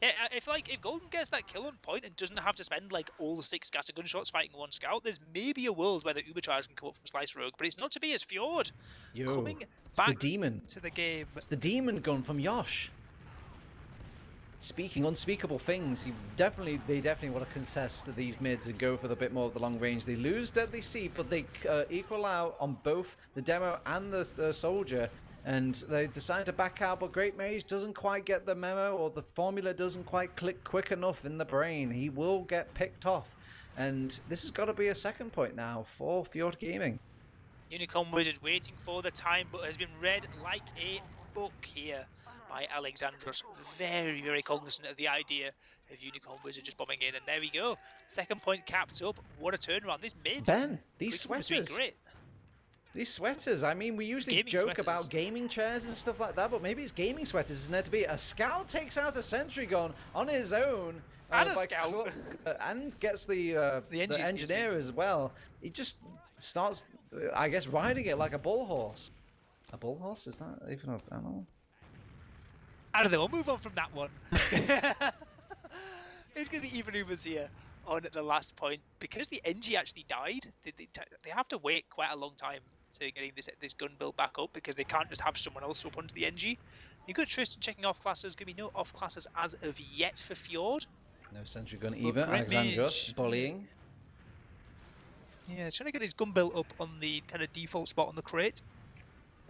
Yeah, if Golden gets that kill on point and doesn't have to spend, all 6 scattergun shots fighting one Scout, there's maybe a world where the Uber charge can come up from Slice Rogue, but it's not to be as Fjord. Coming back the demon. To the game. It's the demon gun from Yosh. Speaking unspeakable things, they definitely want to contest these mids and go for the bit more of the long range. They lose Deadly Seed, but they equal out on both the demo and the soldier, and they decide to back out, but Great Mage doesn't quite get the memo, or the formula doesn't quite click quick enough in the brain. He will get picked off, and this has got to be a second point now for Fjord Gaming. Unicorn Wizard waiting for the time, but has been read like a book here by Alexandros. Very, very cognizant of the idea of Unicorn Wizard just bombing in, and there we go. Second point capped up. What a turnaround. This mid. Ben, these sweaters. Great. These sweaters, I mean, we usually Gaming joke sweaters. about gaming chairs and stuff like that, but maybe it's gaming sweaters isn't there to be. A scout takes out a sentry gun on his own. And a scout. And gets the engineer as well. He just starts, I guess, riding it like a bull horse. A bull horse? Is that even an animal? I don't know, we'll move on from that one. It's going to be even Ubers here on the last point. Because the NG actually died, they have to wait quite a long time to getting this gun built back up, because they can't just have someone else swap onto the NG. You got Tristan checking off classes. Going to be no off classes as of yet for Fjord. No sentry gun either. Alexandros bullying. Yeah, trying to get his gun built up on the kind of default spot on the crate.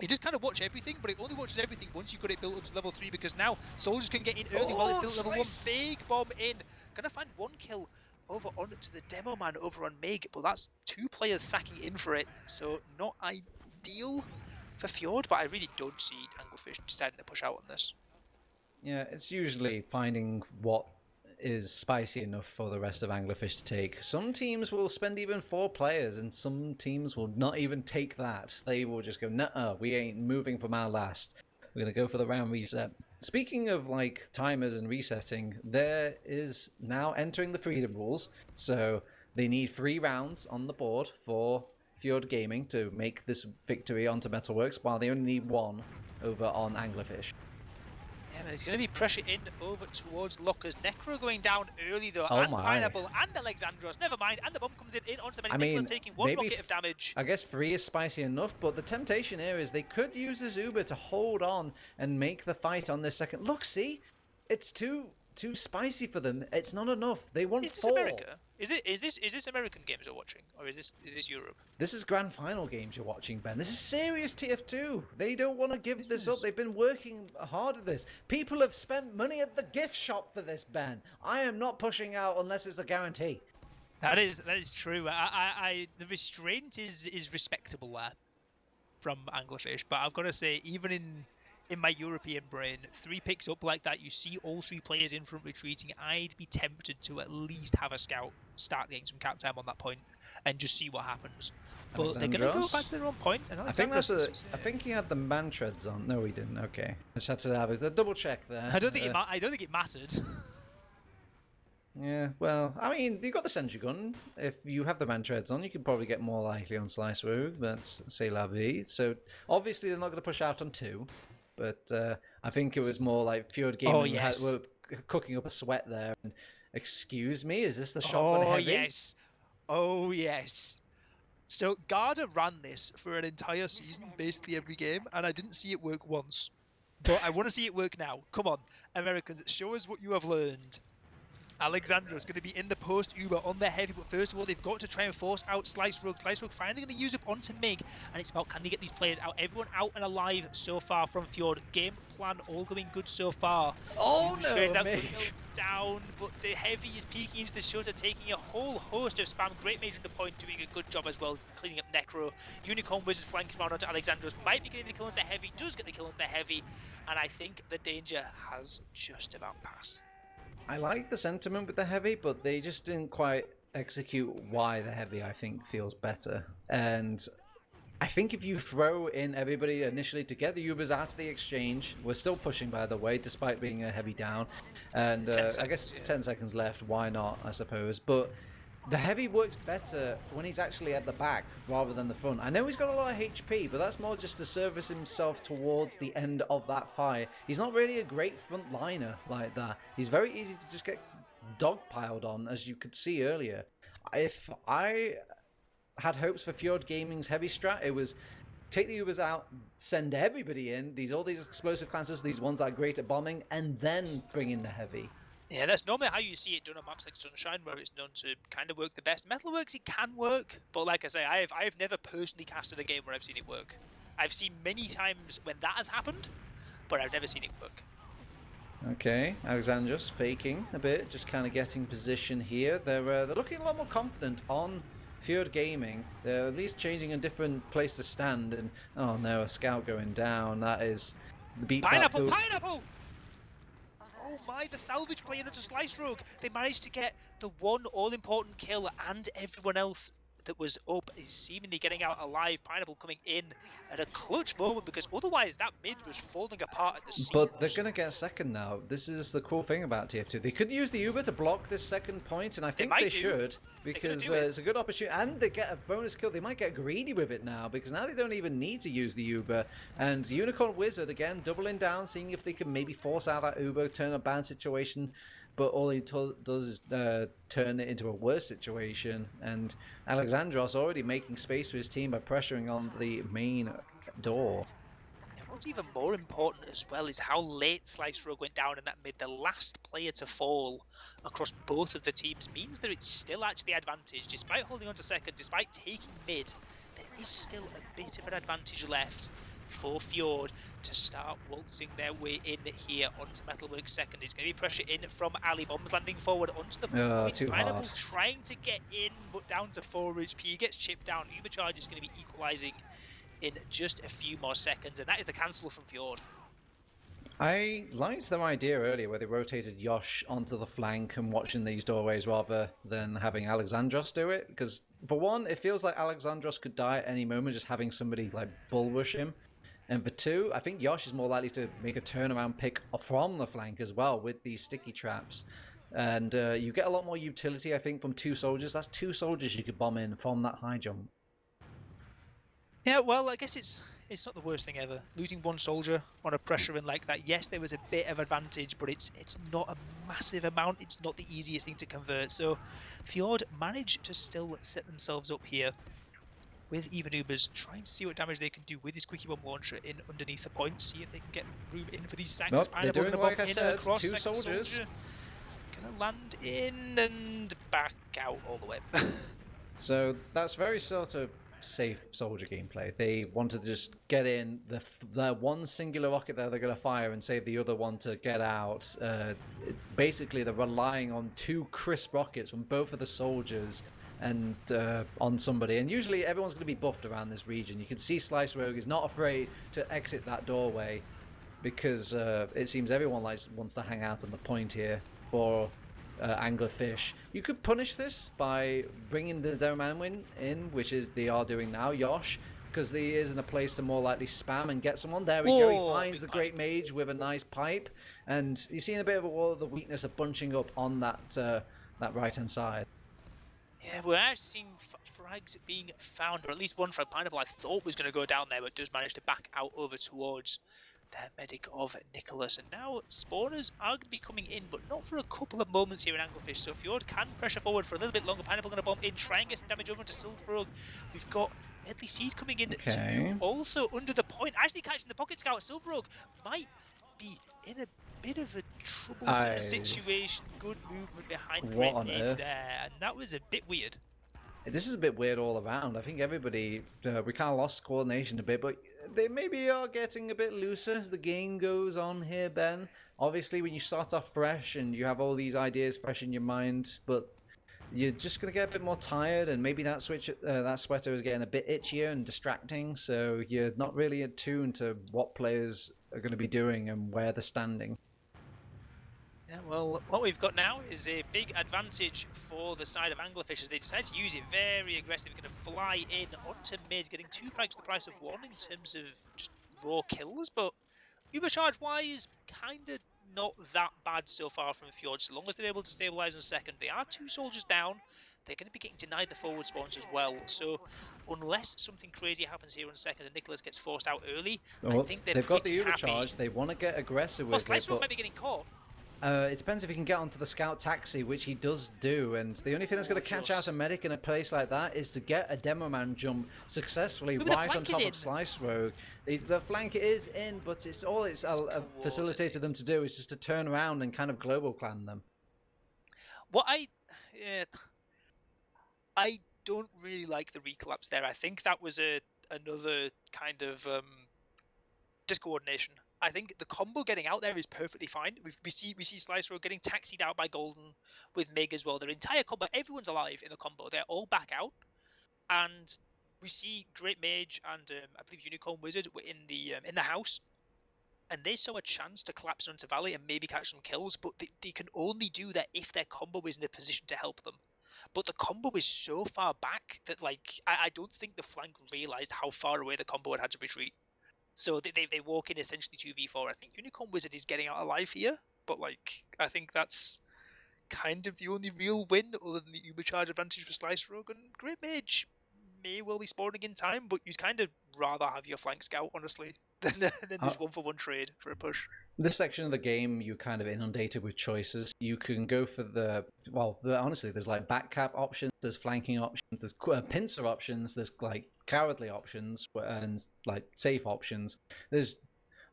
You just kind of watch everything, but it only watches everything once you've got it built up to level 3, because now soldiers can get in early while it's still level 1. Big bomb in. Gonna find one kill over onto the demo man over on Mig, but that's 2 players sacking in for it, so not ideal for Fjord, but I really don't see Anglerfish deciding to push out on this. Yeah, it's usually finding what is spicy enough for the rest of Anglerfish to take. Some teams will spend even 4 players, and some teams will not even take that. They will just go, nuh-uh, we ain't moving from our last. We're going to go for the round reset. Speaking of like timers and resetting, there is now entering the freedom rules. So they need 3 rounds on the board for Fjord Gaming to make this victory onto Metalworks, while they only need 1 over on Anglerfish. Yeah, man, it's going to be pressure in over towards Lockers. Necro going down early though, Oh and my. Pineapple and Alexandros. Never mind, and the bomb comes in onto the Nicholas, taking 1 rocket of damage. I guess 3 is spicy enough, but the temptation here is they could use this Uber to hold on and make the fight on this second. Look, see? It's too spicy for them. It's not enough. They want 4. Is this America? Is this American games you're watching, or is this Europe? This is grand final games you're watching, Ben. This is serious TF2. They don't want to give this up. They've been working hard at this. People have spent money at the gift shop for this, Ben. I am not pushing out unless it's a guarantee. That is true. The restraint is respectable there from Anglerfish, but I've got to say, even in my European brain, 3 picks up like that, you see all 3 players in front retreating, I'd be tempted to at least have a scout start getting some cap time on that point and just see what happens. But they're going to go back to their own point. And I think he had the man treads on. No, he didn't. Okay, I just had to have a double check there. I don't think it mattered. Yeah, well, I mean, you got the sentry gun. If you have the man treads on, you could probably get more likely on Slice Rogue. That's c'est la vie. So obviously they're not going to push out on 2. But I think it was more like Fjord Gaming were cooking up a sweat there. And, excuse me, is this the shotgun heavy? Oh, yes. So Garda ran this for an entire season, basically every game, and I didn't see it work once. But I want to see it work now. Come on, Americans, show us what you have learned. Alexandro's going to be in the post Uber on the heavy, but first of all, they've got to try and force out Slice Rogue. Slice Rogue finally going to use up onto Mig, and it's about can they get these players out. Everyone out and alive so far from Fjord. Game plan all going good so far. Oh no, Mig. Down, but the heavy is peeking into the shutter, taking a whole host of spam. Great Major on the point, doing a good job as well, cleaning up Necro. Unicorn Wizard flanking around onto Alexandros, might be getting the kill on the heavy, does get the kill on the heavy, and I think the danger has just about passed. I like the sentiment with the heavy, but they just didn't quite execute why the heavy, I think, feels better. And I think if you throw in everybody initially to get the Ubers out of the exchange, we're still pushing, by the way, despite being a heavy down. And I guess 10 seconds left, why not, I suppose. But the heavy works better when he's actually at the back rather than the front. I know he's got a lot of HP, but that's more just to service himself towards the end of that fight. He's not really a great front liner like that. He's very easy to just get dogpiled on, as you could see earlier. If I had hopes for Fjord Gaming's heavy strat, it was take the Ubers out, send everybody in, all these explosive classes, these ones that are great at bombing, and then bring in the heavy. Yeah, that's normally how you see it done on maps like Sunshine, where it's known to kind of work the best. Metalworks, it can work, but like I say, I've never personally casted a game where I've seen it work. I've seen many times when that has happened, but I've never seen it work. Okay, Alexandros faking a bit, just kind of getting position here. They're looking a lot more confident on Fjord Gaming. They're at least changing a different place to stand, and oh no, a scout going down. That is the beat. Pineapple! Oh my, the salvage playing into Slice Rogue. They managed to get the one all-important kill, and everyone else, that was up is seemingly getting out alive. Pineapple coming in at a clutch moment, because otherwise that mid was falling apart at the seams. But they're going to get second now. This is the cool thing about TF2. They could use the Uber to block this second point, and I think they should, because it's a good opportunity. And they get a bonus kill. They might get greedy with it now, because now they don't even need to use the Uber. And Unicorn Wizard, again, doubling down, seeing if they can maybe force out that Uber, turn a bad situation. But all he does is turn it into a worse situation. And Alexandros already making space for his team by pressuring on the main door. What's even more important as well is how late Slice Rogue went down in that mid. The last player to fall across both of the teams means that it's still actually advantage. Despite holding on to second, despite taking mid, there is still a bit of an advantage left for Fjord to start waltzing their way in here onto Metalworks second. It's going to be pressure in from Ali. Bombs landing forward onto the point. Pineapple trying to get in, but down to 4 HP. Gets chipped down. Ubercharge is going to be equalising in just a few more seconds, and that is the cancel from Fjord. I liked their idea earlier where they rotated Yosh onto the flank and watching these doorways rather than having Alexandros do it, because for one, it feels like Alexandros could die at any moment just having somebody like bull rush him, and for two, I think Yosh is more likely to make a turnaround pick from the flank as well with these sticky traps. And you get a lot more utility, I think, from 2 soldiers. That's 2 soldiers you could bomb in from that high jump. Yeah, well, I guess it's not the worst thing ever. Losing 1 soldier on a pressure in like that, yes, there was a bit of advantage, but it's not a massive amount. It's not the easiest thing to convert. So Fjord managed to still set themselves up here with even Ubers, trying to see what damage they can do with this Quickie Bomb launcher in underneath the point, see if they can get room in for these sacks. Nope, they're doing like I said, 2 soldiers. Soldier. Gonna land in and back out all the way. So that's very sort of safe soldier gameplay. They wanted to just get in the one singular rocket there they're going to fire and save the other one to get out. Basically, they're relying on 2 crisp rockets from both of the soldiers and on somebody. And usually everyone's going to be buffed around this region. You can see Slice Rogue is not afraid to exit that doorway because it seems everyone wants to hang out on the point here for Anglerfish. You could punish this by bringing the Demoman in, which is they are doing now, Yosh, because he is in a place to more likely spam and get someone. There we go. He finds the Great Mage with a nice pipe, and you're seeing a bit of the weakness of bunching up on that right-hand side. Yeah, we're actually seeing frags being found, or at least one frag. Pineapple I thought was going to go down there, but does manage to back out over towards their medic of Nicholas. And now spawners are going to be coming in, but not for a couple of moments here in Anglerfish. So Fjord can pressure forward for a little bit longer. Pineapple going to bomb in, try and get some damage over to Silverrogue. We've got Deadly Seed coming in too, also under the point, actually catching the pocket scout. Silverrogue might be in a bit of a troublesome situation. Good movement behind Great Mage there, and that was a bit weird. This is a bit weird all around. I think everybody, we kind of lost coordination a bit, but they maybe are getting a bit looser as the game goes on here, Ben. Obviously, when you start off fresh and you have all these ideas fresh in your mind, but you're just going to get a bit more tired, and maybe that sweater is getting a bit itchier and distracting, so you're not really attuned to what players are going to be doing and where they're standing. Yeah, well, what we've got now is a big advantage for the side of Anglerfish as they decide to use it very aggressive. Going to fly in onto mid, getting 2 frags for the price of 1 in terms of just raw kills, but Ubercharge-wise, kind of not that bad so far from Fjord, so long as they're able to stabilise in second. They are 2 soldiers down. They're going to be getting denied the forward spawns as well, so unless something crazy happens here in second and Nicholas gets forced out early, I think they've got the Ubercharge. They want to get aggressive with it. Slice Rogue might be getting caught. It depends if he can get onto the scout taxi, which he does do, and the only thing that's going to catch out a medic in a place like that is to get a demo man jump successfully right on top of Slice Rogue. The flank is in, but it's all it's facilitated them to do is just to turn around and kind of global clan them. What I don't really like the recollapse there. I think that was another kind of discoordination. I think the combo getting out there is perfectly fine. We see Slice Rogue getting taxied out by Golden with Mig as well. Their entire combo, everyone's alive in the combo. They're all back out, and we see Great Mage and I believe Unicorn Wizard were in the house, and they saw a chance to collapse onto Valley and maybe catch some kills. But they can only do that if their combo is in a position to help them. but the combo is so far back that like I don't think the flank realised how far away the combo had to retreat. So they walk in essentially 2v4. I think Unicorn Wizard is getting out alive here, but like I think that's kind of the only real win other than the Ubercharge advantage for Slice Rogue, and Great Mage may well be spawning in time, but you'd kind of rather have your flank scout, honestly, than this 1-for-1 trade for a push. This section of the game, you're kind of inundated with choices. You can go for honestly, there's like back cap options, there's flanking options, there's pincer options, there's like cowardly options, and like safe options.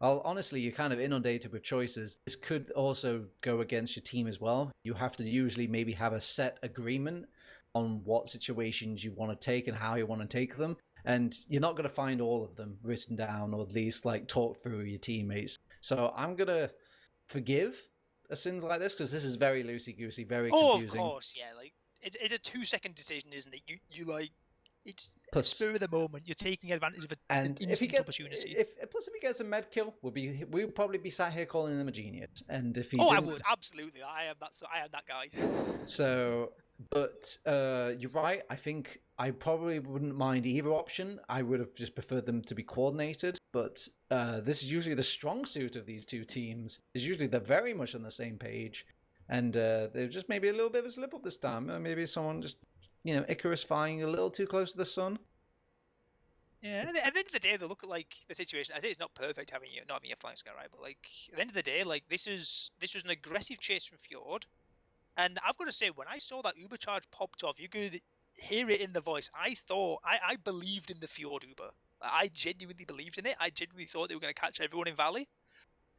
Honestly, you're kind of inundated with choices. This could also go against your team as well. You have to usually maybe have a set agreement on what situations you want to take and how you want to take them. And you're not going to find all of them written down, or at least like talk through with your teammates. So I'm going to forgive a sins like this, because this is very loosey-goosey, very confusing. Of course, yeah. Like it's a 2-second decision, isn't it? You like, it's spur of the moment. You're taking advantage of an instant opportunity. Plus, if he gets a med kill, we'll probably be sat here calling him a genius. And if he I would absolutely. I am that guy. So, but you're right. I think I probably wouldn't mind either option. I would have just preferred them to be coordinated. But this is usually the strong suit of these two teams. Is usually they're very much on the same page, and they're just maybe a little bit of a slip up this time. Maybe someone just, Icarus flying a little too close to the sun. Yeah, and at the end of the day, they look at like the situation. I say it's not perfect not having a flank scout, right? But like at the end of the day, like this was an aggressive chase from Fjord, and I've got to say, when I saw that Uber charge popped off, you could hear it in the voice. I believed in the Fjord Uber. I genuinely believed in it. I genuinely thought they were going to catch everyone in Valley.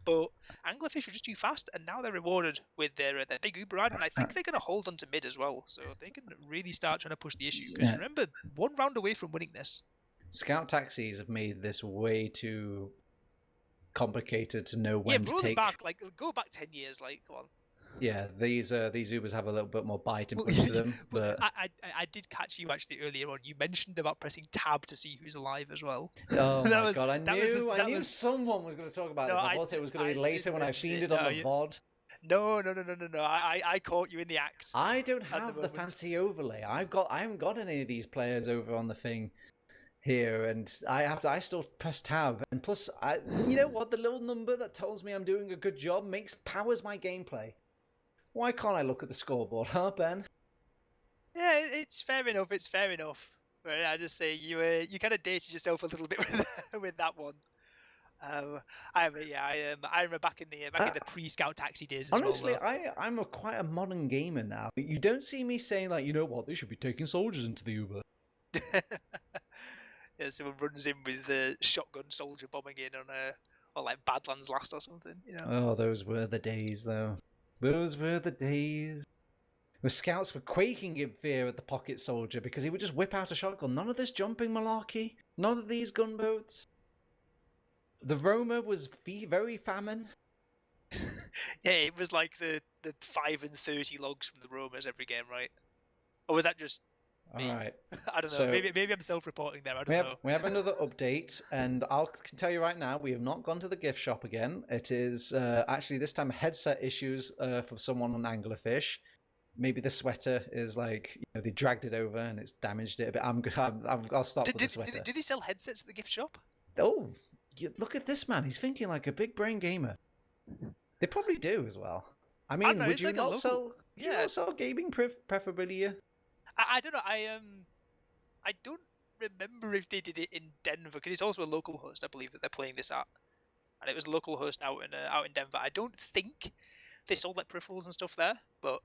But Anglerfish were just too fast, and now they're rewarded with their big Uber ride, and I think they're going to hold on to mid as well, so they can really start trying to push the issue. Because remember, 1 round away from winning this. Scout taxis have made this way too complicated to know when to take. Back, like go back 10 years, like go on. Yeah, these Ubers have a little bit more bite and punch to them. But I did catch you actually earlier on. You mentioned about pressing tab to see who's alive as well. Oh my god! I knew someone was going to talk about this. I thought it was going to be later when I fiended on the VOD. No. I caught you in the act. I don't have the fancy overlay. I haven't got any of these players over on the thing here, and I still press tab. And plus, you know what? The little number that tells me I'm doing a good job powers my gameplay. Why can't I look at the scoreboard, huh, Ben? Yeah, it's fair enough. But I just say you kind of dated yourself a little bit with that one. I remember back in the pre-scout taxi days. Honestly, I'm quite a modern gamer now. You don't see me saying like, you know what, they should be taking soldiers into the Uber. Yeah, someone runs in with the shotgun soldier bombing in on like Badlands Last or something. Oh, those were the days, though. Those were the days. The scouts were quaking in fear at the pocket soldier because he would just whip out a shotgun. None of this jumping malarkey. None of these gunboats. The Roma was very famine. Yeah, it was like the 5 and 30 logs from the Romas every game, right? Or was that just me? All right. I don't know. So, maybe I'm self-reporting there. I don't know. We have another update, and I'll tell you right now, we have not gone to the gift shop again. It is actually this time headset issues for someone on Anglerfish. Maybe the sweater is like, they dragged it over and it's damaged it a bit. I'll stop with the sweater. Do they sell headsets at the gift shop? Oh, look at this man. He's thinking like a big brain gamer. They probably do as well. I mean, would you not sell gaming preferably? I don't know. I don't remember if they did it in Denver, because it's also a local host, I believe, that they're playing this at, and it was a local host out in Denver. I don't think they sold like peripherals and stuff there, but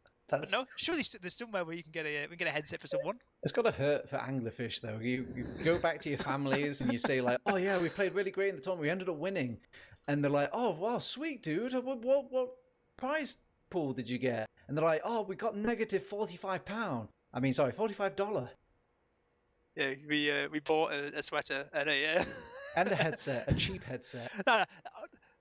no, surely there's somewhere where you can get a headset for someone. It's got to hurt for Anglerfish though. You go back to your families and you say like, oh yeah, we played really great in the tournament, we ended up winning, and they're like, oh wow, sweet dude, what prize pool did you get? And they're like, oh, we got negative £45. I mean, sorry, $45. Yeah, we bought a sweater and and a headset, a cheap headset. No,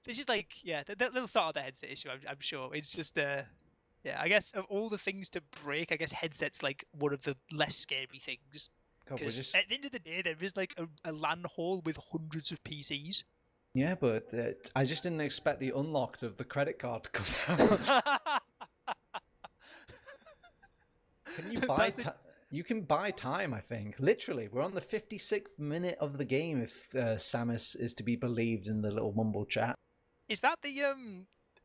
this is like, they'll sort out the headset issue. I'm sure. It's just I guess of all the things to break, I guess headset's like one of the less scary things. Because at the end of the day, there is like a LAN hall with hundreds of PCs. Yeah, but I just didn't expect the unlocked of the credit card to come out. Can you buy time? You can buy time, I think. Literally, we're on the 56th minute of the game if Samus is to be believed in the little mumble chat. Is that the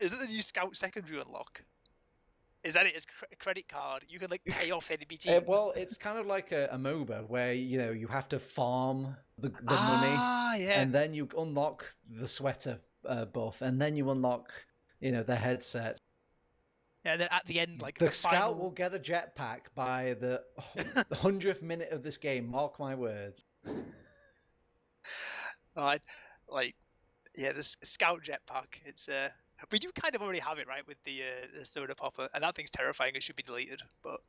new Scout secondary unlock? Is that it? It's a credit card. You can like pay off enemy team. Well, it's kind of like a MOBA where you have to farm the money, and then you unlock the sweater buff, and then you unlock the headset. Yeah, and then at the end, like the scout will get a jetpack by the 100th minute of this game. Mark my words. The scout jetpack. It's we do kind of already have it, right, with the soda popper, and that thing's terrifying. It should be deleted, but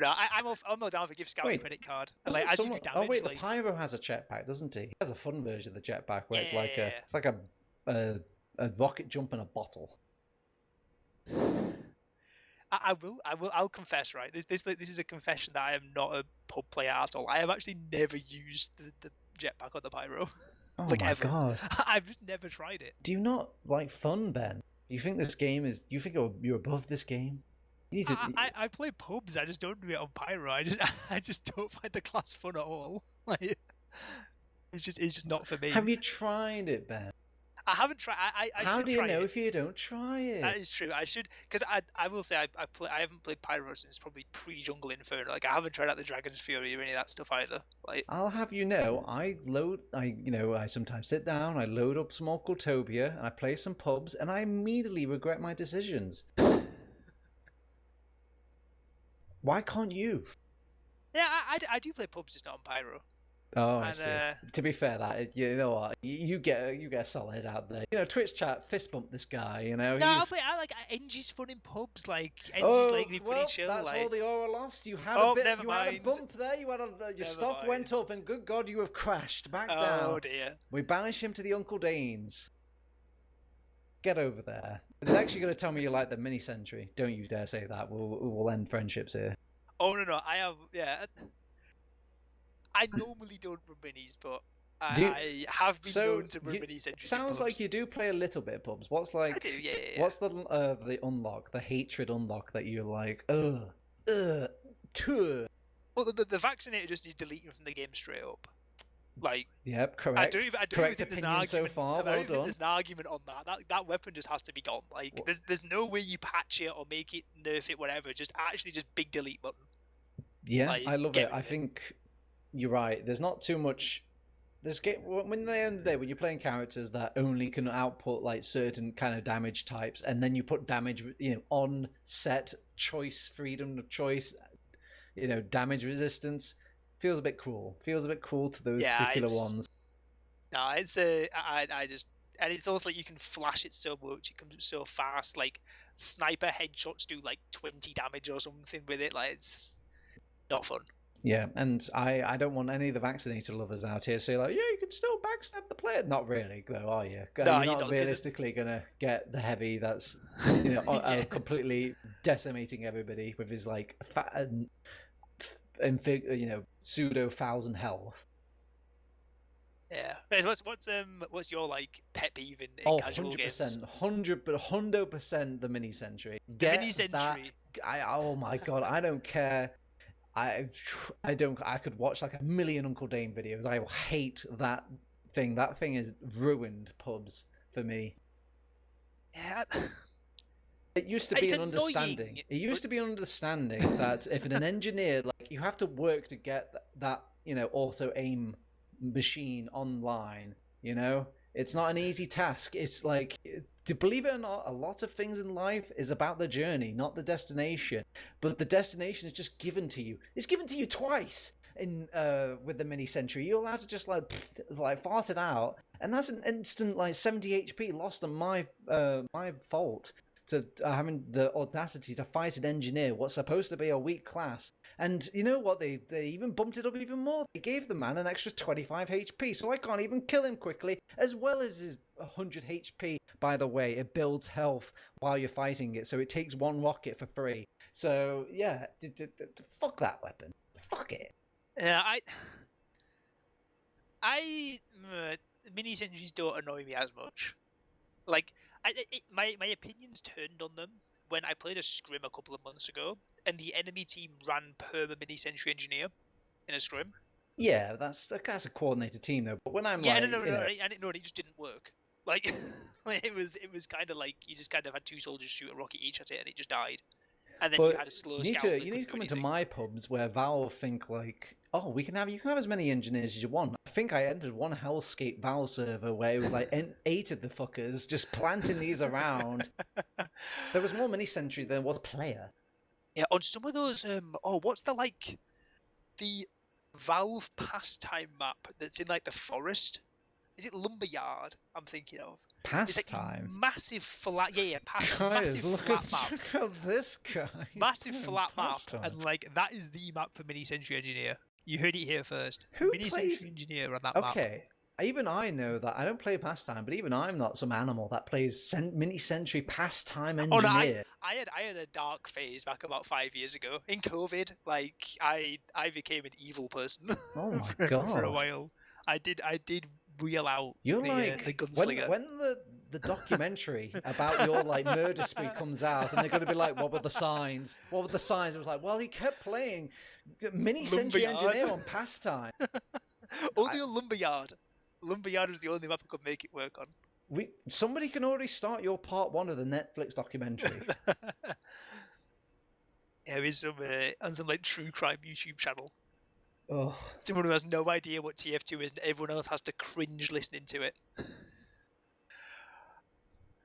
no, I'm all down for give Scout a credit card. And, like, as you do damage, the Pyro has a jetpack, doesn't he? He has a fun version of the jetpack where it's like a rocket jump in a bottle. I'll confess, right? This is a confession that I am not a pub player at all. I have actually never used the jetpack on the Pyro. Oh like my god! I've just never tried it. Do you not like fun, Ben? Do you think this game is? Do you think you're above this game? I play pubs. I just don't do it on Pyro. I just don't find the class fun at all. Like, it's just not for me. Have you tried it, Ben? I haven't tried. How do you know if you don't try it? That is true. I should, because I will say I haven't played Pyro since probably pre-Jungle Inferno. Like, I haven't tried out the Dragon's Fury or any of that stuff either. Like, I'll have you know, I sometimes sit down, I load up some Occultopia, and I play some pubs, and I immediately regret my decisions. Why can't you? Yeah, I do play pubs, just not on Pyro. Oh, I see. To be fair, that you know what, you get solid out there. Twitch chat fist bump this guy. No, I like NG's fun in pubs. Like NG's pretty chill. That's all the aura lost. You had never mind. Had a bump there. Your stock went up, and good God, you have crashed back down. Oh dear. We banish him to the Uncle Danes. Get over there. Next, you're going to tell me you like the mini sentry. Don't you dare say that. We'll end friendships here. Oh no, I have I normally don't run minis, but I have been known to run mini sentries. Sounds like you do play a little bit of pubs. What's like? I do, yeah. What's the unlock, the hatred unlock that you're like, tuh. Well, the vaccinator just needs deleting from the game straight up. Like, yep, correct. I don't even think there's an argument so far. I don't even think there's an argument on that. That weapon just has to be gone. Like, there's no way you patch it or make it, nerf it, whatever. Just big delete button. Yeah, like, I love it. I think you're right. There's not too much. When the end of the day, when you're playing characters that only can output like certain kind of damage types, and then you put damage, on set choice, freedom of choice, damage resistance, feels a bit cruel. Feels a bit cruel to those particular ones. No, it's and it's also like you can flash it so much, it comes up so fast. Like sniper headshots do like 20 damage or something with it. Like, it's not fun. Yeah, and I don't want any of the vaccinator lovers out here say like, yeah, you can still backstab the player. Not really, though, are you? No, you're not realistically gonna get the heavy that's completely decimating everybody with his like fat and pseudo 1,000 health. Yeah. What's your like pet peeve in casual 100%, games? 100% the mini sentry. Mini sentry. Oh my god, I don't care. I could watch like a million Uncle Dane videos. I hate that thing. That thing has ruined pubs for me. Yeah. It used to be an understanding. It used to be an understanding that if an engineer, like, you have to work to get that auto aim machine online. It's not an easy task. It's like, to believe it or not, a lot of things in life is about the journey, not the destination. But the destination is just given to you. It's given to you twice with the mini sentry. You're allowed to just like fart it out, and that's an instant like 70 HP lost on my fault. To having the audacity to fight an engineer, what's supposed to be a weak class. And you know what? They even bumped it up even more. They gave the man an extra 25 HP, so I can't even kill him quickly, as well as his 100 HP. By the way, it builds health while you're fighting it, so it takes one rocket for free. So yeah, fuck that weapon. Fuck it. Yeah, mini sentries don't annoy me as much. Like, my opinion's turned on them when I played a scrim a couple of months ago, and the enemy team ran perma mini sentry engineer in a scrim. Yeah, that's a coordinated team though. But when I'm no, it just didn't work. Like it was kind of like you just kind of had two soldiers shoot a rocket each at it, and it just died. And then you had a slow scout. You need to come into my pubs where Valve think like, oh, you can have as many engineers as you want. I think I entered one Hellscape Valve server where it was like 8 of the fuckers just planting these around. There was more mini sentry than there was player. Yeah, on some of those, what's the Valve pastime map that's in like the forest? Is it Lumberyard? I'm thinking of. Pastime. Like massive flat, Guys, massive flat map. Look at this guy. Massive flat map, and like that is the map for Mini Sentry Engineer. You heard it here first. Mini Sentry Engineer on that map. Okay, even I know that I don't play pastime, but even I'm not some animal that plays Mini Sentry pastime engineer. Oh, no, I had a dark phase back about 5 years ago in COVID. Like I became an evil person. Oh my god! For a while, I did wheel out. You're the gunslinger. When the documentary about your like murder spree comes out, and they're going to be like, "What were the signs? What were the signs?" It was like, "Well, he kept playing Mini Sentry Engineer on pastime." Only on Lumberyard. Lumberyard was the only map I could make it work on. Somebody can already start your part 1 of the Netflix documentary. There is some on some like true crime YouTube channel. Oh. Someone who has no idea what TF2 is, and everyone else has to cringe listening to it.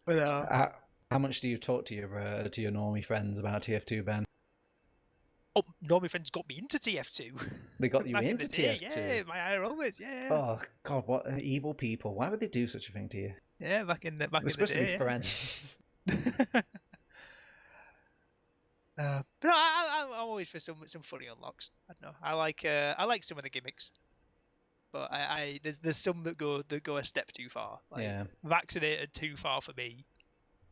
But, how much do you talk to your normie friends about TF2, Ben? Oh, normie friends got me into TF2. They got you into TF2? Yeah, my IRL mates, yeah. Oh, God, what evil people. Why would they do such a thing to you? Yeah, back in the day. We're supposed to be friends. But no, I'm always for some funny unlocks. I don't know. I like some of the gimmicks, but there's some that go a step too far. Like, yeah, vaccinated too far for me.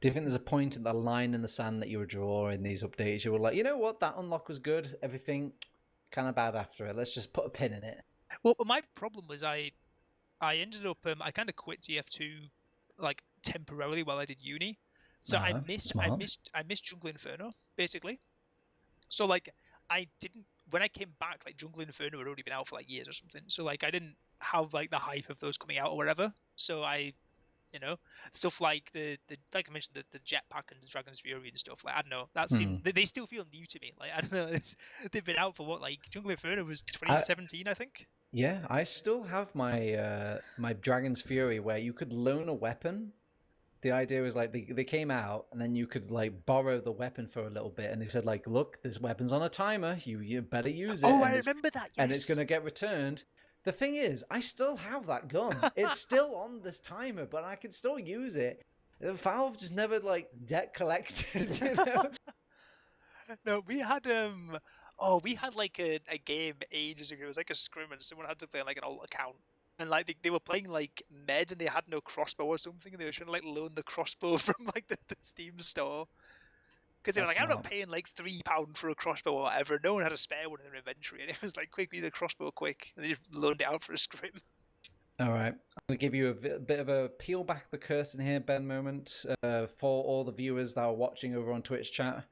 Do you think there's a point in the line in the sand that you were drawing these updates? You were like, you know what, that unlock was good. Everything kind of bad after it. Let's just put a pin in it. Well, my problem was I ended up I kind of quit TF2 like temporarily while I did uni. So I missed Jungle Inferno, basically. So like I didn't, when I came back, like Jungle Inferno had already been out for like years or something. So like I didn't have like the hype of those coming out or whatever. So I, stuff like the like I mentioned, the jetpack and the Dragon's Fury and stuff, like I don't know, that seems they still feel new to me. Like I don't know, they've been out for what, like Jungle Inferno was 2017, I think. Yeah, I still have my my Dragon's Fury where you could loan a weapon. The idea was like they came out and then you could like borrow the weapon for a little bit, and they said like, look, this weapon's on a timer, you better use it. Oh, I remember that. Yes. And it's going to get returned. The thing is, I still have that gun. It's still on this timer, but I can still use it. Valve just never like debt collected. You know? No, we had like a game ages ago. It was like a scrim, and someone had to play on like an old account. And like they were playing like Med, and they had no crossbow or something, and they were trying to like loan the crossbow from like the Steam store. Because they were like, I'm not paying like £3 for a crossbow or whatever. No one had a spare one in their inventory, and it was like, quick, we need a crossbow quick. And they just loaned it out for a scrim. All right. I'm going to give you a bit of a peel back the curtain here, Ben, moment for all the viewers that are watching over on Twitch chat.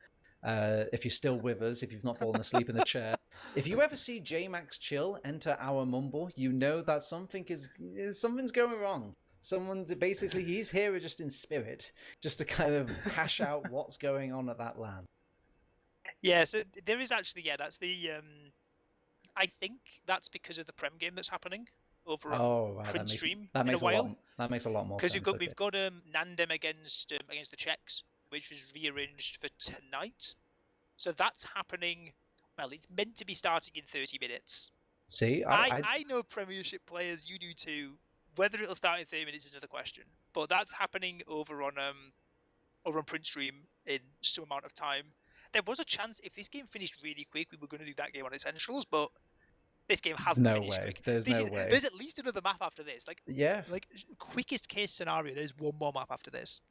If you're still with us, if you've not fallen asleep in the chair. If you ever see J-Max Chill enter our mumble, you know that something's going wrong. Basically, he's here just in spirit, just to kind of hash out what's going on at that LAN. Yeah, so there is actually, that's the, I think that's because of the Prem game that's happening over on Print Stream in a while. That makes a lot more sense. Because we've got Nandem against the Czechs, which was rearranged for tonight. So that's happening, well, it's meant to be starting in 30 minutes. See, I know Premiership players, you do too. Whether it'll start in 30 minutes is another question. But that's happening over on Print Stream in some amount of time. There was a chance if this game finished really quick, we were going to do that game on Essentials, but this game hasn't finished quick. There's no way. There's at least another map after this. Like quickest case scenario, there's one more map after this.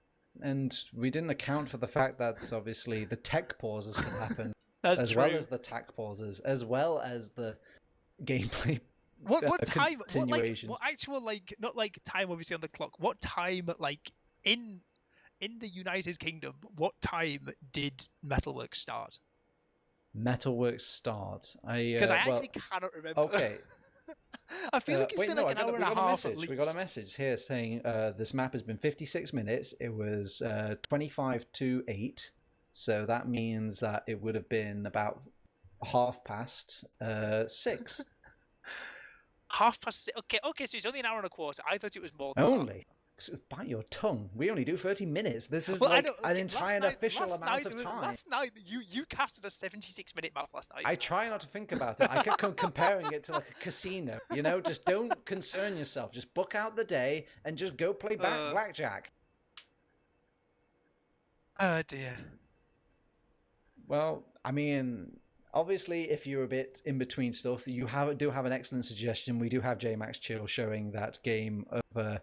And we didn't account for the fact that obviously the tech pauses can happen, as well as the tack pauses, as well as the gameplay. What time? What actual not like time obviously on the clock. What time in in the United Kingdom, what time did Metalworks start? Metalworks start. Because I actually cannot remember. Okay. I feel like it's been like an hour and a half at least. We got a message here saying this map has been 56 minutes. It was 25 to 8. So that means that it would have been about 6:30. Half past 6. Okay, so it's only an hour and a quarter. I thought it was more than Only? Bite your tongue. We only do 30 minutes. This is an entire official amount of time. Last night, you casted a 76-minute map last night. I try not to think about it. I kept comparing it to like a casino. Just don't concern yourself. Just book out the day and just go play blackjack. Oh, dear. Well, I mean, obviously, if you're a bit in between stuff, you do have an excellent suggestion. We do have JMax Chill showing that game of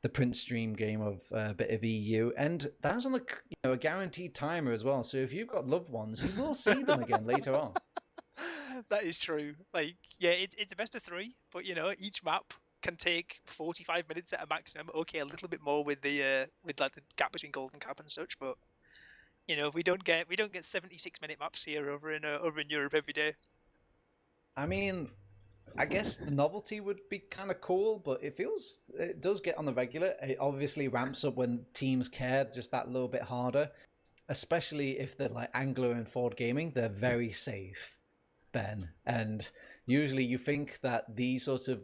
the print stream game of a bit of EU, and that's on a guaranteed timer as well. So if you've got loved ones, you will see them again later on. That is true. It's a best of 3, but each map can take 45 minutes at a maximum. Okay, a little bit more with the the gap between Golden Cap and such, but we don't get 76-minute maps here over in Europe every day. I mean, I guess the novelty would be kind of cool, but it does get on the regular. It obviously ramps up when teams care just that little bit harder, especially if they're like Angler and Fjord Gaming. They're very safe, Ben. And usually you think that these sorts of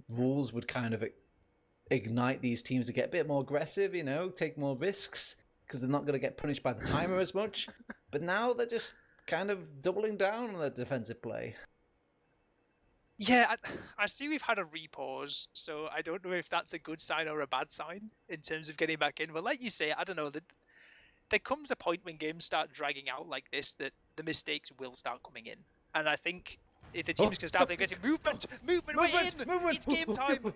rules would kind of ignite these teams to get a bit more aggressive, take more risks, because they're not going to get punished by the timer as much. But now they're just kind of doubling down on their defensive play. Yeah, I see we've had a repause, so I don't know if that's a good sign or a bad sign in terms of getting back in. But like you say, I don't know, there comes a point when games start dragging out like this that the mistakes will start coming in. And I think if the teams can start aggressive movement, it's game time.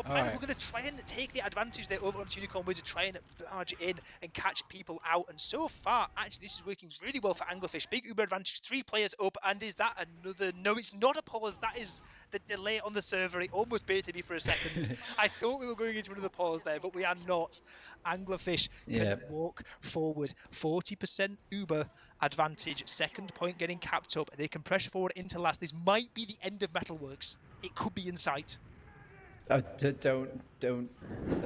We're going to try and take the advantage there over onto Unicorn Wizard, try and barge in and catch people out. And so far, actually, this is working really well for Anglerfish. Big Uber advantage, 3 players up. And is that another? No, it's not a pause. That is the delay on the server. It almost baited me for a second. I thought we were going into another pause there, but we are not. Anglerfish can walk forward. 40% Uber advantage. Second point getting capped up. They can pressure forward into last. This might be the end of Metalworks. It could be in sight. Don't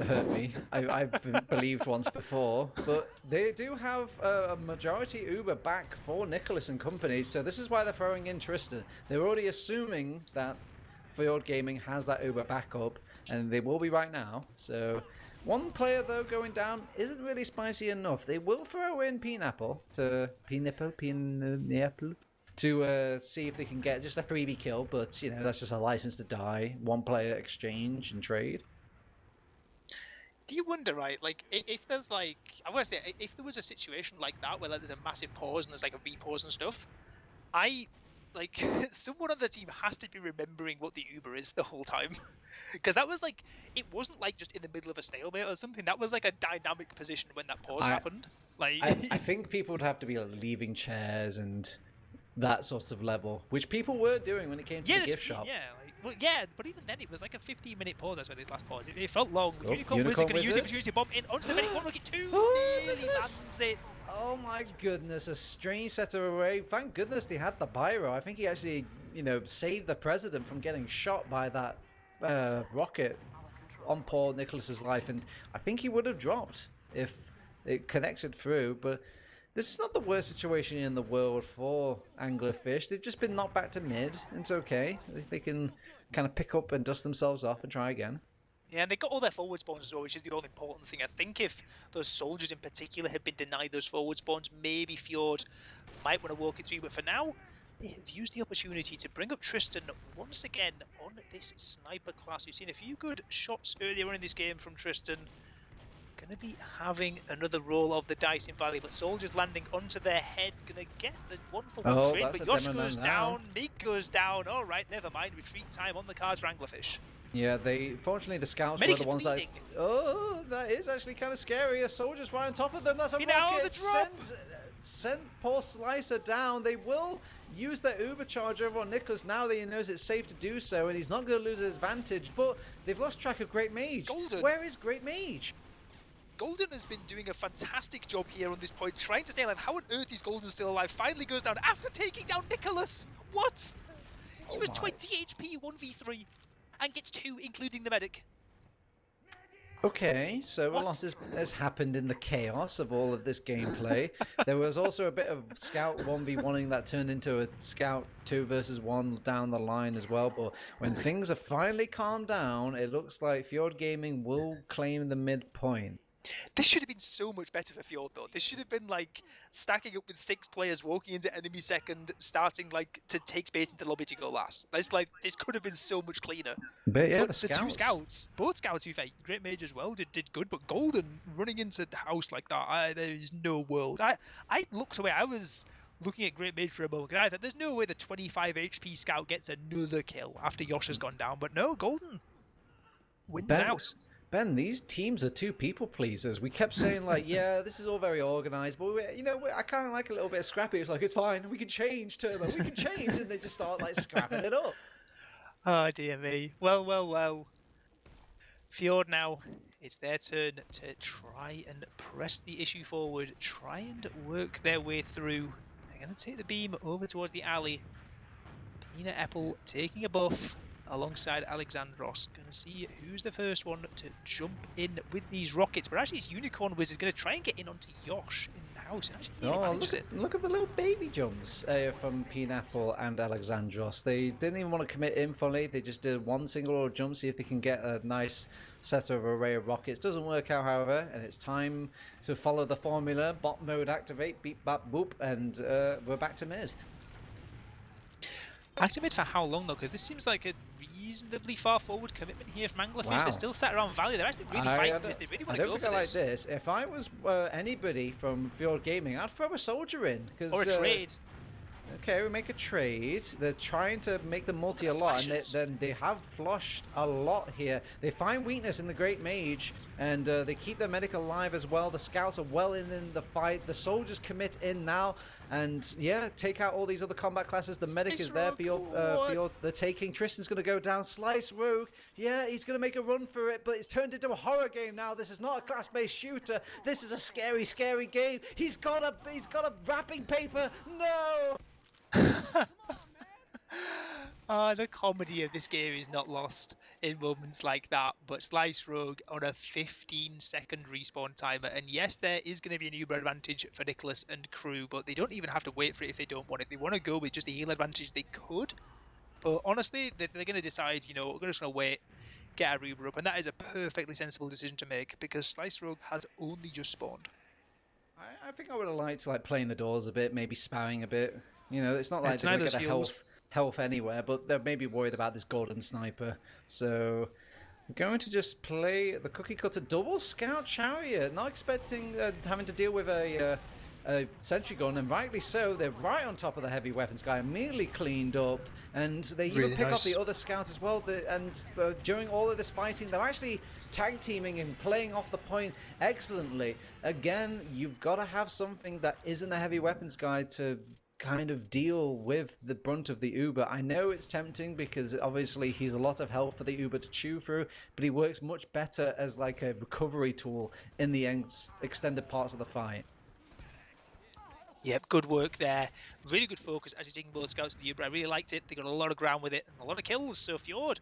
hurt me. I've been believed once before, but they do have a majority Uber back for Nicholas and company, so this is why they're throwing in Tristan. They're already assuming that Fjord Gaming has that Uber backup, and they will be right now. So one player though going down isn't really spicy enough. They will throw in Pineapple to see if they can get just a freebie kill, but that's just a license to die. One player exchange and trade. Do you wonder, right? Like, if there's if there was a situation like that where there's a massive pause and there's like a repause and stuff, someone on the team has to be remembering what the Uber is the whole time, because that was it wasn't just in the middle of a stalemate or something. That was a dynamic position when that pause happened. I think people would have to be leaving chairs and that sort of level, which people were doing when it came to the gift shop. But even then it was a 15-minute pause. That's where this last pause. It felt long. Unicorn Wizard going to use the opportunity to bomb in onto the medic. 1 rocket, 2 nearly lands it. Oh my goodness, a strange setter away. Thank goodness they had the Pyro. I think he actually, saved the president from getting shot by that rocket on poor Nicholas's life, and I think he would have dropped if it connected through, but this is not the worst situation in the world for Anglerfish. They've just been knocked back to mid. It's okay. They can kind of pick up and dust themselves off and try again. Yeah, and they got all their forward spawns as well, which is the all important thing. I think if those soldiers in particular had been denied those forward spawns, maybe Fjord might want to walk it through. But for now, they have used the opportunity to bring up Tristan once again on this sniper class. We've seen a few good shots earlier on in this game from Tristan. Going to be having another roll of the dice in Valley, but soldiers landing onto their head. Going to get the 1-for-1 trade, but Yosh goes down, Mig goes down. All right, never mind. Retreat time on the cards for Anglerfish. Yeah, fortunately the scouts were the ones bleeding. That is actually kind of scary. A soldier's right on top of them. That's a rocket. The drop. Send poor Slicer down. They will use their Uber charge over on Nicholas now that he knows it's safe to do so, and he's not going to lose his advantage, but they've lost track of Great Mage. Golden. Where is Great Mage? Golden has been doing a fantastic job here on this point, trying to stay alive. How on earth is Golden still alive? Finally goes down after taking down Nicholas. What? He was 20 HP 1v3 and gets 2, including the medic. Okay, so a lot has happened in the chaos of all of this gameplay. There was also a bit of Scout 1v1ing that turned into a Scout 2 versus 1 down the line as well. But when things are finally calmed down, it looks like Fjord Gaming will claim the midpoint. This should have been so much better for Fjord, though. This should have been like stacking up with 6 players, walking into enemy second, starting like to take space into the lobby to go last. This could have been so much cleaner. But yeah, the 2 scouts, both scouts, who Great Mage as well, did good. But Golden running into the house like that, there is no world. I looked away. I was looking at Great Mage for a moment, and I thought, there's no way the 25 HP scout gets another kill after Yosh has gone down. But no, Golden wins out. Ben, these teams are 2 people pleasers. We kept saying like, yeah, this is all very organized, but I kind of like a little bit of scrappy. It's like, it's fine, we can change, Turbo, we can change, and they just start like scrapping it up. Oh dear me. Well. Fjord now, it's their turn to try and press the issue forward, try and work their way through. They're going to take the beam over towards the alley. Peanut Apple taking a buff alongside Alexandros. Going to see who's the first one to jump in with these rockets. But actually, it's Unicorn Wizard going to try and get in onto Yosh in the house. And actually look at the little baby jumps from Pineapple and Alexandros. They didn't even want to commit in fully. They just did one single jump, see if they can get a nice set of array of rockets. Doesn't work out, however, and it's time to follow the formula. Bot mode activate, beep, bap, boop, and we're back to mid. Back to mid for how long, though? Because this seems like a reasonably far forward commitment here from Anglerfish. Wow. They're still sat around Valley. They're actually really fighting this. They really want to go for this. I don't think I like this. If I was anybody from Fjord Gaming, I'd throw a soldier in. Or a trade. Okay, we make a trade. They're trying to make the multi a lot, and then they have flushed a lot here. They find weakness in the Great Mage, and they keep their medic alive as well. The scouts are well in the fight. The soldiers commit in now, and yeah, take out all these other combat classes. The medic is there for your the taking. Tristan's going to go down. Slice Rogue. Yeah, he's going to make a run for it, but it's turned into a horror game now. This is not a class-based shooter. This is a scary, scary game. He's got a wrapping paper. No. The comedy of this game is not lost in moments like that, but Slice Rogue on a 15-second respawn timer, and yes, there is going to be an Uber advantage for Nicholas and crew, but they don't even have to wait for it if they don't want it. They want to go with just the heal advantage. They could, but honestly, they're going to decide, we're just going to wait, get a Uber up, and that is a perfectly sensible decision to make, because Slice Rogue has only just spawned. I think I would have liked playing the doors a bit, maybe spamming a bit. It's not like they're going to get a health anywhere, but they're maybe worried about this golden sniper. So I'm going to just play the cookie cutter double scout chariot. Not expecting having to deal with a sentry gun, and rightly so. They're right on top of the heavy weapons guy, immediately cleaned up, and they even pick off the other scouts as well. And during all of this fighting, they're actually tag teaming and playing off the point excellently. Again, you've got to have something that isn't a heavy weapons guy to kind of deal with the brunt of the Uber. I know it's tempting because obviously he's a lot of health for the Uber to chew through, but he works much better as like a recovery tool in the extended parts of the fight. Yep, good work there. Really good focus as he's taking both scouts to the Uber. I really liked it. They got a lot of ground with it and a lot of kills. So Fjord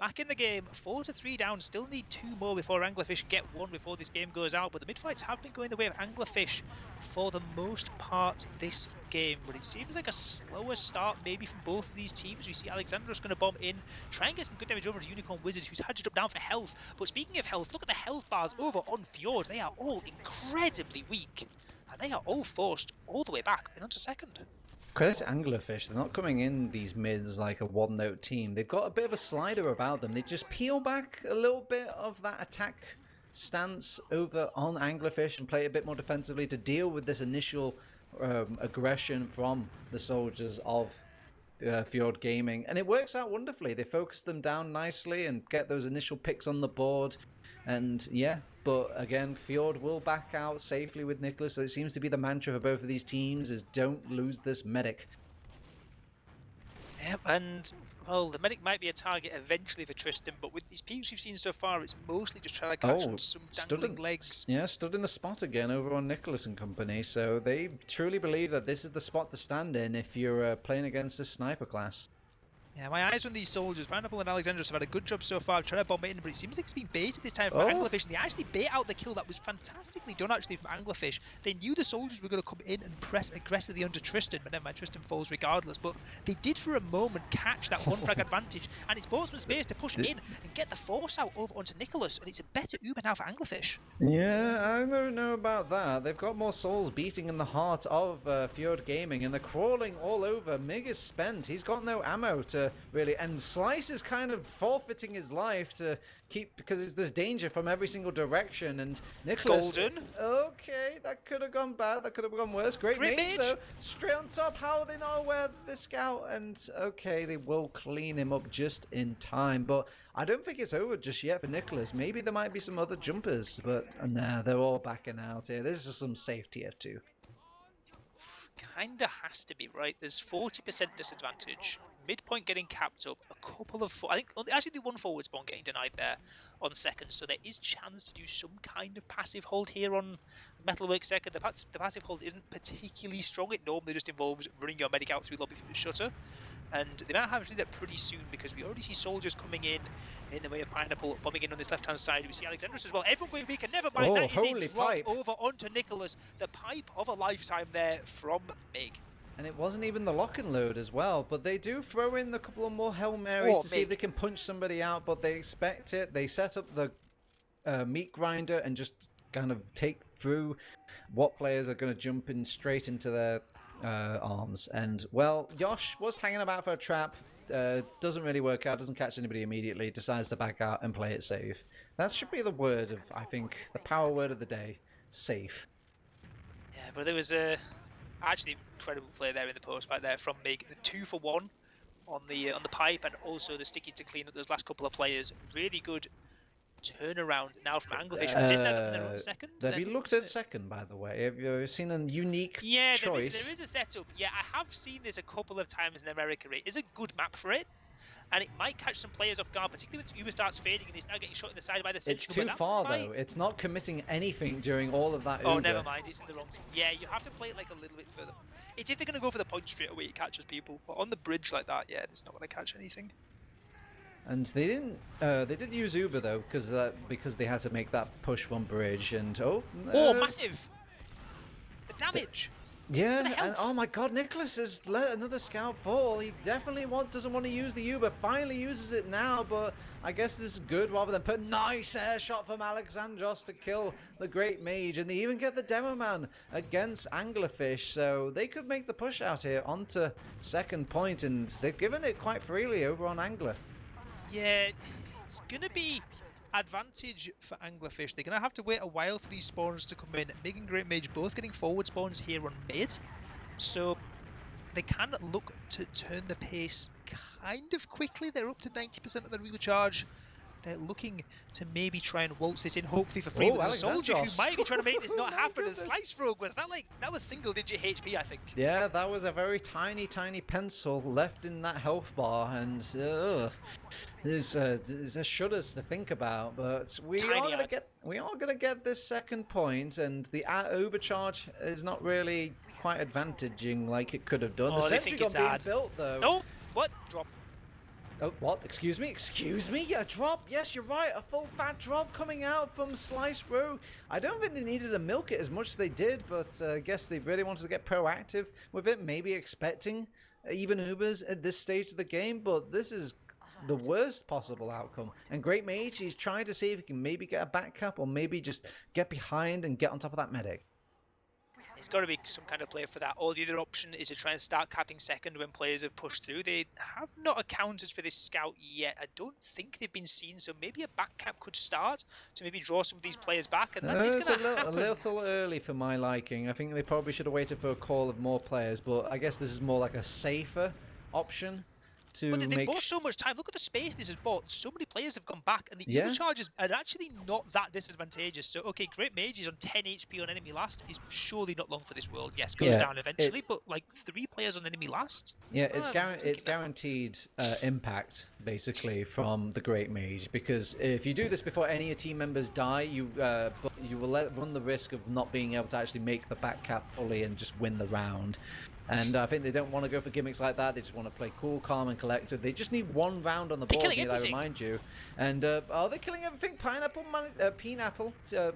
back in the game, 4-3 down. Still need 2 more before Anglerfish get 1 before this game goes out. But the mid-fights have been going the way of Anglerfish for the most part this game. But it seems like a slower start maybe from both of these teams. We see Alexandros going to bomb in, try and get some good damage over to Unicorn Wizard, who's had to drop down for health. But speaking of health, look at the health bars over on Fjord. They are all incredibly weak. And they are all forced all the way back and onto second. Credit to Anglerfish, they're not coming in these mids like a one-note team. They've got a bit of a slider about them. They just peel back a little bit of that attack stance over on Anglerfish and play a bit more defensively to deal with this initial aggression from the soldiers of Fjord Gaming. And it works out wonderfully. They focus them down nicely and get those initial picks on the board. And yeah, but again, Fjord will back out safely with Nicholas. It seems to be the mantra for both of these teams is don't lose this medic. Yep, and Well, the medic might be a target eventually for Tristan, but with these peeps we've seen so far, it's mostly just trying to catch on some dangling legs. Stood in the spot again over on Nicholas and company, so they truly believe that this is the spot to stand in if you're playing against this sniper class. Yeah, my eyes on these soldiers. Pineapple and Alexandros have had a good job so far trying to bomb it in, but it seems like it's been baited this time from Anglerfish, and they actually bait out the kill. That was fantastically done, actually, from Anglerfish. They knew the soldiers were going to come in and press aggressively onto Tristan, but never mind, Tristan falls regardless. But they did, for a moment, catch that one frag advantage, and it's Boatsman's space to push in and get the force out over onto Nicholas, and it's a better Uber now for Anglerfish. Yeah, I don't know about that. They've got more souls beating in the heart of Fjord Gaming, and they're crawling all over. Mig is spent. He's got no ammo to really... And Slice is kind of forfeiting his life to keep... Because there's danger from every single direction, and Nicholas... Golden. Okay, that could have gone bad. That could have gone worse. Great mage, though. Straight on top. How are they not aware of the scout? And, okay, they will clean him up just in time. But I don't think it's over just yet for Nicholas. Maybe there might be some other jumpers, but nah, they're all backing out here. This is some safe tier 2. Kinda has to be, right? There's 40% disadvantage. Midpoint getting capped up. A couple of... I think actually the one forward spawn getting denied there on second, so there is chance to do some kind of passive hold here on Metalworks second. The passive hold isn't particularly strong. It normally just involves running your medic out through lobby through the shutter. And they might have to do that pretty soon because we already see soldiers coming in the way of Pineapple, bombing in on this left-hand side. We see Alexandros as well. Everyone going weak, and never mind, that is a drop over onto Nicholas. The pipe of a lifetime there from Mig. And it wasn't even the lock and load as well, but they do throw in a couple of more Hail Marys to see if they can punch somebody out, but they expect it. They set up the meat grinder and just kind of take through what players are going to jump in straight into their arms. And, well, Yosh was hanging about for a trap. Doesn't really work out, doesn't catch anybody immediately, decides to back out and play it safe. That should be the word of, I think, the power word of the day. Safe. Yeah, but there was a... actually incredible play there in the post right there from Mig. The 2 for 1 on the pipe, and also the stickies to clean up those last couple of players. Really good turnaround now from Anglerfish. Decided on their own second. Have you looked at second, by the way? Have you seen a unique choice? There is a setup. Yeah, I have seen this a couple of times in America. It is a good map for it. And it might catch some players off guard, particularly when Uber starts fading and they start getting shot in the side by the Sentinel. It's too far, though. It's not committing anything during all of that Uber. Oh, never mind. It's in the wrong spot. Yeah, you have to play it like a little bit further. It's if they're going to go for the point straight away, it catches people. But on the bridge like that, yeah, it's not going to catch anything. And they didn't. They did use Uber though, because they had to make that push from bridge. And massive! The damage. Yeah, and oh my god, Nicholas has let another scout fall. He definitely doesn't want to use the Uber. Finally uses it now, but I guess this is good rather than put nice air shot from Alexandros to kill the Great Mage. And they even get the Demo Man against Anglerfish, so they could make the push out here onto second point, and they've given it quite freely over on Angler. Yeah, it's going to be advantage for Anglerfish. They're going to have to wait a while for these spawns to come in. Mig and Great Mage both getting forward spawns here on mid, so they can look to turn the pace kind of quickly. They're up to 90% of the recharge. They're looking to maybe try and waltz this in, hopefully for free, with a soldier who might be trying to make this not happen. And Slice Rogue, that was single-digit HP, I think. Yeah, that was a very tiny pencil left in that health bar, and there's a shudders to think about. But we are gonna get this second point, and the overcharge is not really quite advantaging like it could have done. Oh, the sentry got being built though. No, what drop? Oh, what? Excuse me? A drop? Yes, you're right. A full fat drop coming out from Slice Rogue. I don't think they needed to milk it as much as they did, but I guess they really wanted to get proactive with it, maybe expecting even Ubers at this stage of the game, but this is the worst possible outcome. And Great Mage, he's trying to see if he can maybe get a back cap or maybe just get behind and get on top of that medic. It's got to be some kind of play for that. Or the other option is to try and start capping second when players have pushed through. They have not accounted for this scout yet. I don't think they've been seen, so maybe a back cap could start to maybe draw some of these players back, and that is going to happen. A little early for my liking. I think they probably should have waited for a call of more players, but I guess this is more like a safer option. to But they make... bought so much time. Look at the space this has bought. So many players have gone back, and the Yeah. Uber charges are actually not that disadvantageous. So, okay, Great Mage is on 10 HP on enemy last. Is surely not long for this world. Yes, goes down eventually, but like 3 players on enemy last? Yeah, it's guaranteed impact, basically, from the Great Mage, because if you do this before any of your team members die, you will run the risk of not being able to actually make the back cap fully and just win the round. And I think they don't want to go for gimmicks like that. They just want to play cool, calm, and collected. They just need one round on the board, I remind you. And are they killing everything? Pineapple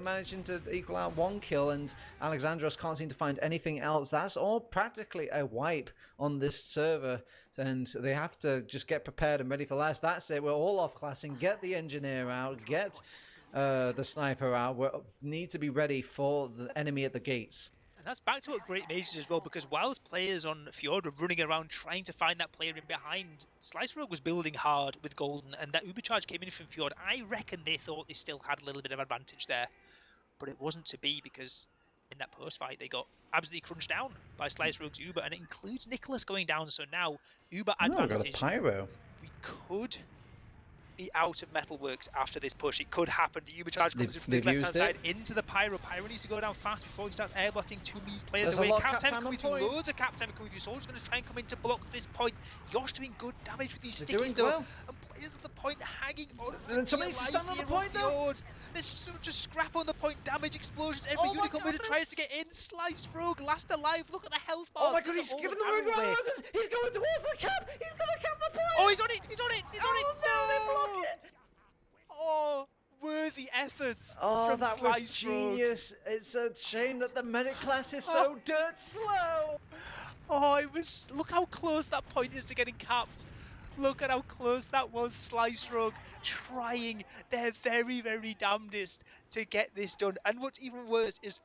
managing to equal out 1 kill, and Alexandros can't seem to find anything else. That's all practically a wipe on this server, and they have to just get prepared and ready for last. That's it. We're all off-classing. Get the engineer out. Get the sniper out. We need to be ready for the enemy at the gates. And that's back to what Great Mage is as well, because whilst players on Fjord were running around trying to find that player in behind, Slice Rogue was building hard with Golden, and that Uber charge came in from Fjord. I reckon they thought they still had a little bit of advantage there, but it wasn't to be, because in that post-fight they got absolutely crunched down by Slice Rogue's Uber, and it includes Nicholas going down, so now Uber advantage. We got a pyro. We could be out of Metalworks after this push. It could happen. The Uber charge comes in from the left-hand side into the Pyro. Pyro needs to go down fast before he starts airblasting 2 of these players away. Cap time coming through, loads of cap time coming through. Soldiers going to try and come in to block this point. Yosh doing good damage with these stickies though. Well. And players at the point hanging on. And somebody's stand on the point though. There's such a scrap on the point. Damage, explosions. Every Unicorn Wizard tries to get in. Slice Rogue, last alive. Look at the health bar. Oh my god, he's giving the Rogue away. He's going towards the cap. He's going to cap the point. Oh, he's on it. He's on it. He's on it. No, they block it. Oh, worthy efforts. Oh, that was genius. It's a shame that the medic class is so dirt slow. Oh, it was. Look how close that point is to getting capped. Look at how close that was. Slice Rogue trying their very, very damnedest to get this done. And what's even worse is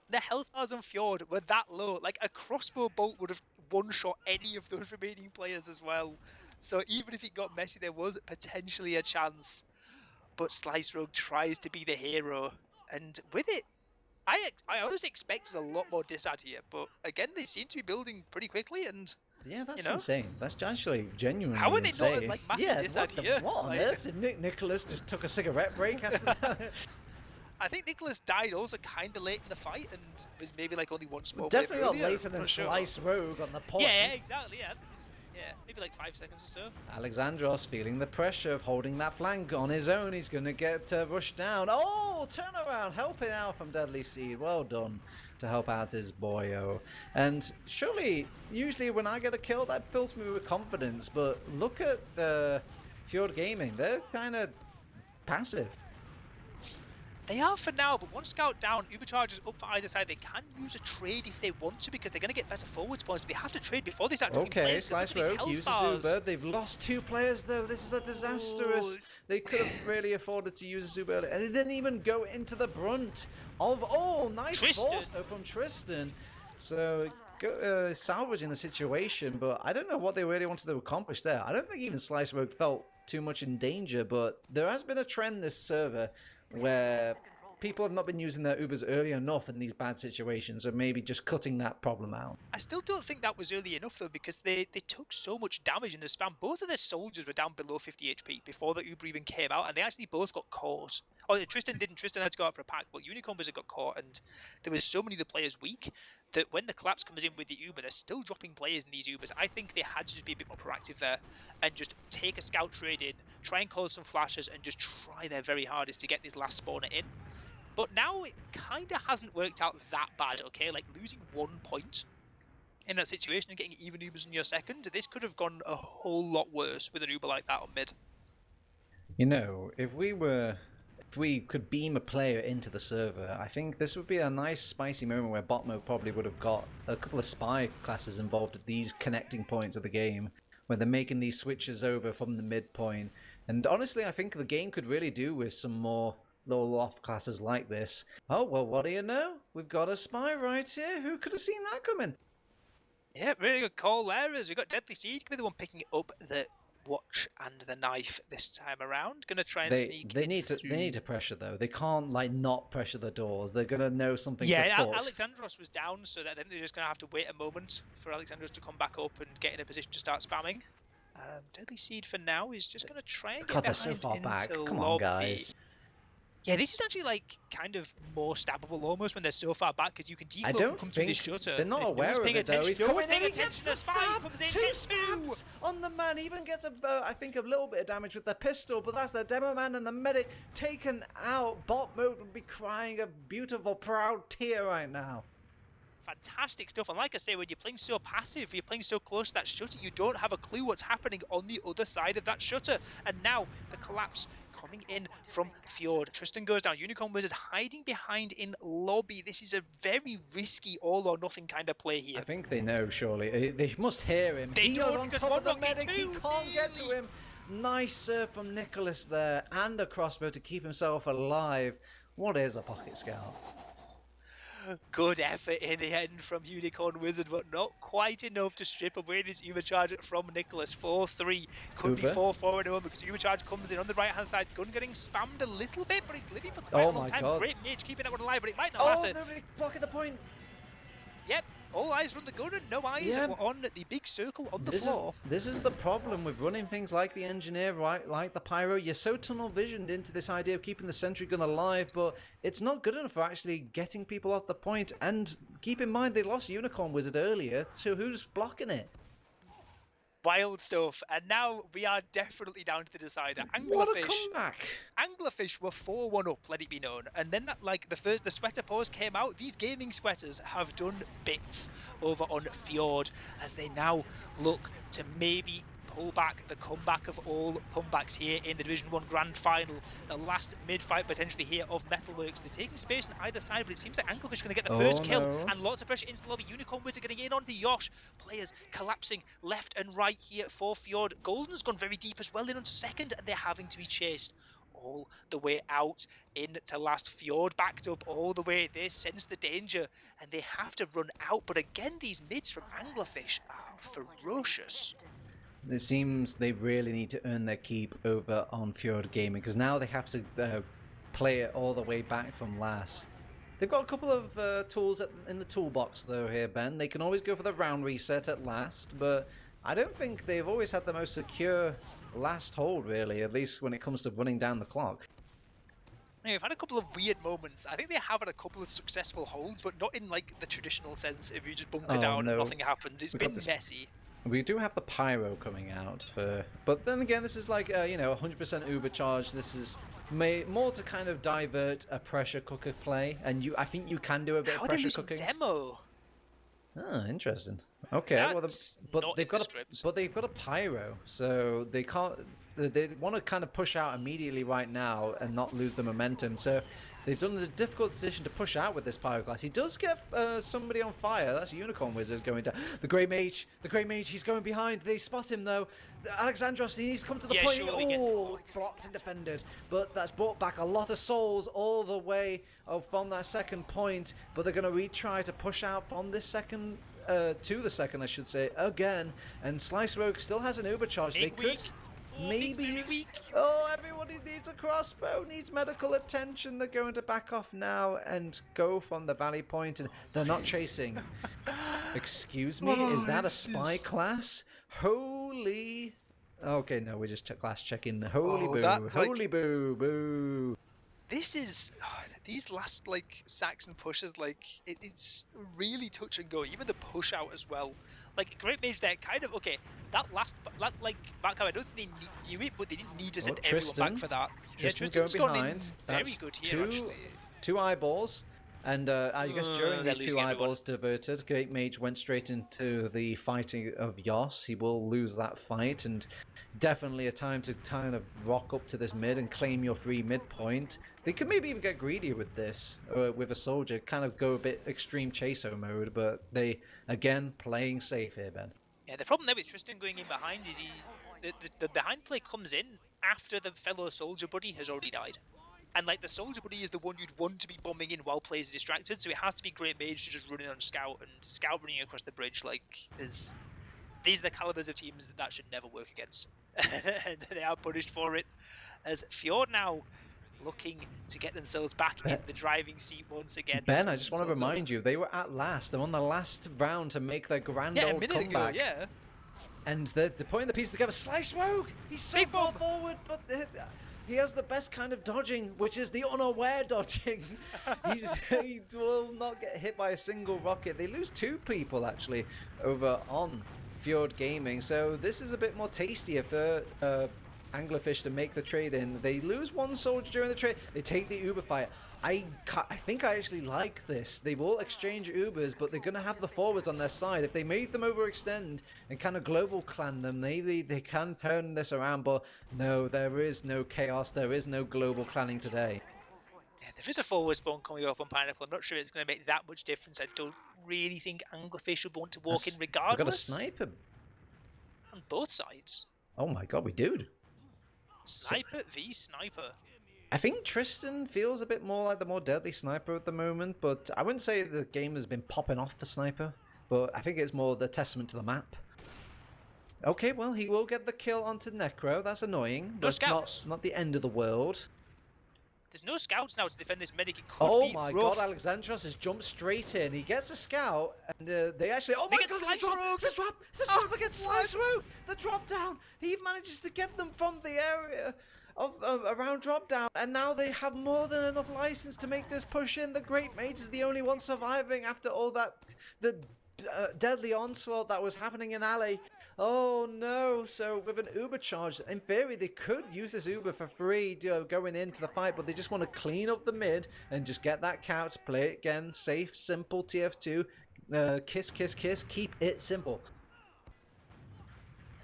the health bars on Fjord were that low. Like a crossbow bolt would have one-shot any of those remaining players as well. So even if it got messy, there was potentially a chance. But Slice Rogue tries to be the hero, and with it, I honestly expected a lot more disad here, but again, they seem to be building pretty quickly, and yeah, that's insane. That's actually genuinely how are they insane. not like massive disad here? What on earth? Did Nicholas just took a cigarette break after that? I think Nicholas died also kind of late in the fight, and was maybe like only one small. Definitely not later than Slice Rogue on the point. Yeah, exactly. Yeah. Yeah, maybe like 5 seconds or so. Alexandros feeling the pressure of holding that flank on his own. He's going to get rushed down. Oh, turnaround, helping out from Deadly Seed. Well done to help out his boyo. And surely, usually when I get a kill, that fills me with confidence. But look at Fjord Gaming. They're kind of passive. They are for now, but one scout down, Uber charges up for either side. They can use a trade if they want to, because they're going to get better forward spawns, but they have to trade before they start dropping players. Slice Rogue uses Uber. They've lost 2 players though. This is a disastrous. They could have really afforded to use a Uber earlier. And they didn't even go into the brunt of... Oh, nice force though from Tristan. So salvaging the situation, but I don't know what they really wanted to accomplish there. I don't think even Slice Rogue felt too much in danger, but there has been a trend this server where people have not been using their Ubers early enough in these bad situations, or maybe just cutting that problem out. I still don't think that was early enough though, because they took so much damage in the spam. Both of their soldiers were down below 50 HP before the Uber even came out, and they actually both got caught. Oh, Tristan didn't. Tristan had to go out for a pack, but Unicorn Wizard got caught, and there was so many of the players weak that when the collapse comes in with the Uber, they're still dropping players in these Ubers. I think they had to just be a bit more proactive there and just take a scout trade in, try and close some flashes, and just try their very hardest to get this last spawner in. But now it kind of hasn't worked out that bad, okay? Like losing 1 point in that situation and getting even Ubers in your second, this could have gone a whole lot worse with an Uber like that on mid. You know, if we could beam a player into the server, I think this would be a nice spicy moment where bot mode probably would have got a couple of spy classes involved at these connecting points of the game, where they're making these switches over from the midpoint. And honestly, I think the game could really do with some more little off classes like this. Oh, well, what do you know? We've got a spy right here. Who could have seen that coming? Yeah, really good call there. As we got Deadly Seed, could be the one picking up the watch and the knife this time around. Gonna try and sneak. They need to pressure though. They can't like not pressure the doors. They're gonna know something. Yeah, Alexandros was down, so that then they're just gonna have to wait a moment for Alexandros to come back up and get in a position to start spamming. Deadly Seed for now is just going to try and God, get they're so behind far into back. Come on, lobby. guys. Yeah, this is actually like kind of more stabbable almost when they're so far back because you can I decloak don't and come through this think shutter. they're not If no aware one's of paying it though. attention, He's no coming one's paying in. He attention. gets the The spy stab. comes in, Two gets two. stabs on the man. Even gets I think a little bit of damage with the pistol, but that's the demo man and the medic taken out. Bot mode would be crying a beautiful, proud tear right now. Fantastic stuff. And like I say, when you're playing so passive, you're playing so close to that shutter, you don't have a clue what's happening on the other side of that shutter. And now the collapse coming in from Fjord. Tristan goes down. Unicorn Wizard hiding behind in lobby. This is a very risky all or nothing kind of play here. I think they know, surely. They must hear him. They He don't, is on because top one of the rocket, medic. He two, can't get to him. Nice serve from Nicholas there. And a crossbow to keep himself alive. What is a pocket scout? Good effort in the end from Unicorn Wizard, but not quite enough to strip away this Ubercharge from Nicholas. 4-3. Could be 4-4 in a moment because Ubercharge comes in on the right-hand side. Gun getting spammed a little bit, but he's living for quite a long time. God. Great mage keeping that one alive, but it might not matter. Oh, nobody blocking the point. Yep. All eyes on the gun and no eyes on the big circle on the floor. This is the problem with running things like the engineer, right? Like the pyro. You're so tunnel visioned into this idea of keeping the sentry gun alive, but it's not good enough for actually getting people off the point. And keep in mind, they lost Unicorn Wizard earlier, so who's blocking it? Wild stuff, and now we are definitely down to the decider. What a comeback! Anglerfish were 4-1 up, let it be known, and then that the sweater pause came out. These gaming sweaters have done bits over on Fjord as they now look to maybe pull back the comeback of all comebacks here in the Division 1 Grand Final. The last mid-fight potentially here of Metalworks. They're taking space on either side, but it seems like Anglerfish is going to get the first kill. And lots of pressure into the lobby. Unicorn Wizard getting in onto Yosh. Players collapsing left and right here for Fjord. Golden's gone very deep as well in onto second, and they're having to be chased all the way out into last. Fjord backed up all the way. They sense the danger, and they have to run out. But again, these mids from Anglerfish are ferocious. It seems they really need to earn their keep over on Fjord Gaming, because now they have to play it all the way back from last. They've got a couple of tools in the toolbox though here, Ben. They can always go for the round reset at last, but I don't think they've always had the most secure last hold, really, at least when it comes to running down the clock. They've had a couple of weird moments. I think they have had a couple of successful holds, but not in like the traditional sense if you just bunker down and nothing happens. It's been messy. We do have the pyro coming out but then again, this is like 100% Uber charge. This is more to kind of divert a pressure cooker play, and I think you can do a bit of pressure cooking. Demo. Oh, interesting. Okay, but they've got a pyro, so they can't. They want to kind of push out immediately right now and not lose the momentum. So they've done the difficult decision to push out with this pyroclast. He does get somebody on fire. That's Unicorn Wizard going down. The Grey Mage, he's going behind. They spot him though. Alexandros, he's come to the point. Oh, blocked and defended. But that's brought back a lot of souls all the way from that second point. But they're going to retry to push out from this second. To the second, I should say, again. And Slice Rogue still has an Uber charge. They could maybe everybody needs a crossbow, needs medical attention. They're going to back off now and go from the valley point, and they're not chasing. Excuse me, is that a spy class? Holy. Okay, no, we're just class checking. Holy holy boo. This is these last sacks and pushes, it's really touch and go. Even the push out as well. Great Mage there, kind of that back up. I don't think they knew it, but they didn't need to send everyone back for that. Tristan's going behind. Very good here, actually. Two eyeballs. And I guess during these two eyeballs diverted, Great Mage went straight into the fighting of Yos. He will lose that fight, and definitely a time to kind of rock up to this mid and claim your free midpoint. They could maybe even get greedier with this, with a soldier, kind of go a bit extreme chaser mode, but they, again, playing safe here, Ben. Yeah, the problem there with Tristan going in behind is the behind play comes in after the fellow soldier buddy has already died. And the soldier buddy is the one you'd want to be bombing in while players are distracted, so it has to be Great Mage to just run in on Scout, and Scout running across the bridge, these are the calibers of teams that should never work against. And they are punished for it, as Fjord now looking to get themselves back in the driving seat once again. Ben, I just want to remind you, they were at last. They're on the last round to make their grand old comeback. Ago, yeah. And they're putting the pieces together. Slice Rogue! He's so far forward, but he has the best kind of dodging, which is the unaware dodging. He will not get hit by a single rocket. They lose 2 people, actually, over on Fjord Gaming. So this is a bit more tastier for Anglerfish to make the trade in. They lose 1 soldier during the trade. They take the Uber fight. I think I actually like this. They will exchange Ubers, but they're going to have the forwards on their side. If they made them overextend and kind of global clan them, maybe they can turn this around. But no, there is no chaos. There is no global clanning today. Yeah, there is a forward spawn coming up on Pineapple. I'm not sure it's going to make that much difference. I don't really think Anglerfish would want to walk in regardless. We've got a sniper. On both sides. Oh my god, we do. Sniper v Sniper. I think Tristan feels a bit more like the more deadly sniper at the moment, but I wouldn't say the game has been popping off the sniper, but I think it's more the testament to the map. Okay, well, he will get the kill onto Necro. That's annoying, but not the end of the world. There's no scouts now to defend this medic. It could be my god, Alexandros has jumped straight in. He gets a scout, and they actually... Oh my god, it's a drop against Slice Rogue! The drop down! He manages to get them from the area of around drop down, and now they have more than enough license to make this push in. The Great Mage is the only one surviving after all that... the deadly onslaught that was happening in Alley. Oh no, so with an Uber charge, in theory they could use this Uber for free going into the fight, but they just want to clean up the mid and just get that couch, play it again, safe, simple TF2, kiss, kiss, kiss, keep it simple.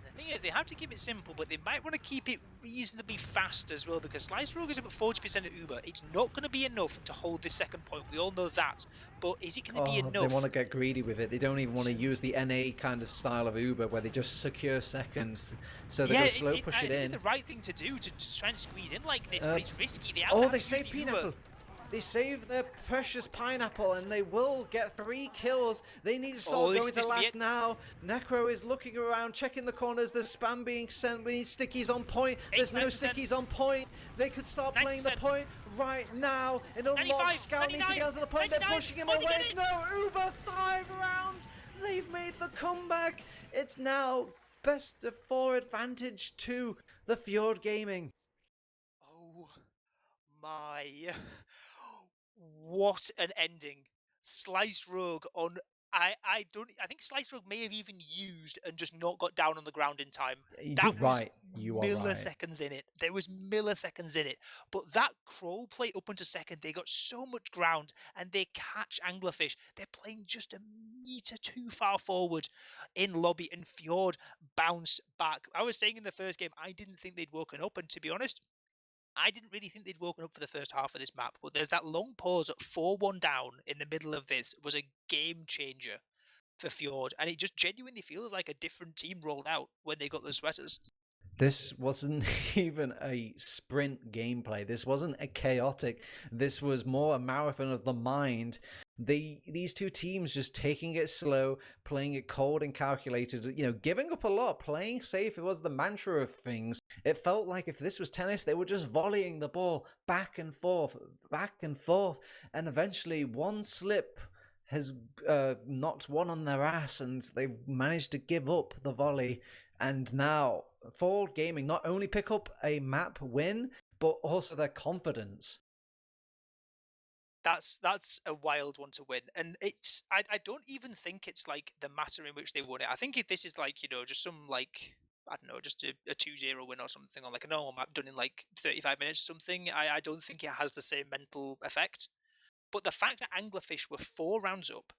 The thing is, they have to keep it simple, but they might want to keep it reasonably fast as well, because Slice Rogue is about 40% at Uber. It's not going to be enough to hold this second point. We all know that. But is it going to be enough? They want to get greedy with it. They don't even want to use the NA kind of style of Uber where they just secure seconds. So they're going to slow push it in. It's the right thing to do to try and squeeze in like this, but it's risky. They save Pineapple. They save their precious Pineapple, and they will get 3 kills. They need to start going to last now. Necro is looking around, checking the corners. There's spam being sent. We need stickies on point. There's no stickies on point. They could start playing the point right now. An unlocked scout needs to get onto the point. They're pushing him away. No, Uber, 5 rounds. They've made the comeback. It's now best of 4 advantage to the Fjord Gaming. Oh my... What an ending. Slice Rogue on... I think Slice Rogue may have even used and just not got down on the ground in time. You're right. You are right. Milliseconds in it. There was milliseconds in it. But that crawl play up into second, they got so much ground and they catch Anglerfish. They're playing just a meter too far forward in lobby, and Fjord bounce back. I was saying in the first game, I didn't think they'd woken up, and to be honest, I didn't really think they'd woken up for the first half of this map, but there's that long pause at 4-1 down in the middle of this was a game changer for Fjord, and it just genuinely feels like a different team rolled out when they got those sweaters. This wasn't even a sprint gameplay. This wasn't a chaotic. This was more a marathon of the mind. These two teams just taking it slow, playing it cold and calculated, giving up a lot, playing safe. It was the mantra of things. It felt like if this was tennis, they were just volleying the ball back and forth, and eventually one slip has knocked one on their ass, and they managed to give up the volley. And now Fjord Gaming not only pick up a map win, but also their confidence. That's a wild one to win, and it's I don't even think it's like the matter in which they won it. I think if this is like just some like I don't know, just a 2-0 win or something on like a normal map done in like 35 minutes or something, I don't think it has the same mental effect. But the fact that Anglerfish were 4 rounds up,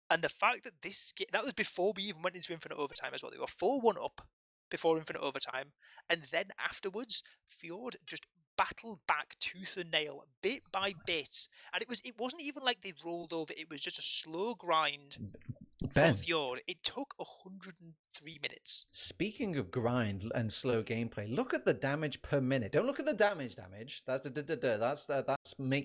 and the fact that that was before we even went into infinite overtime as well. They were 4-1 up before infinite overtime, and then afterwards, Fjord just battled back tooth and nail, bit by bit, and it wasn't even like they rolled over. It was just a slow grind for Fjord. It took 103 minutes. Speaking of grind and slow gameplay, look at the damage per minute. Don't look at the damage. That makes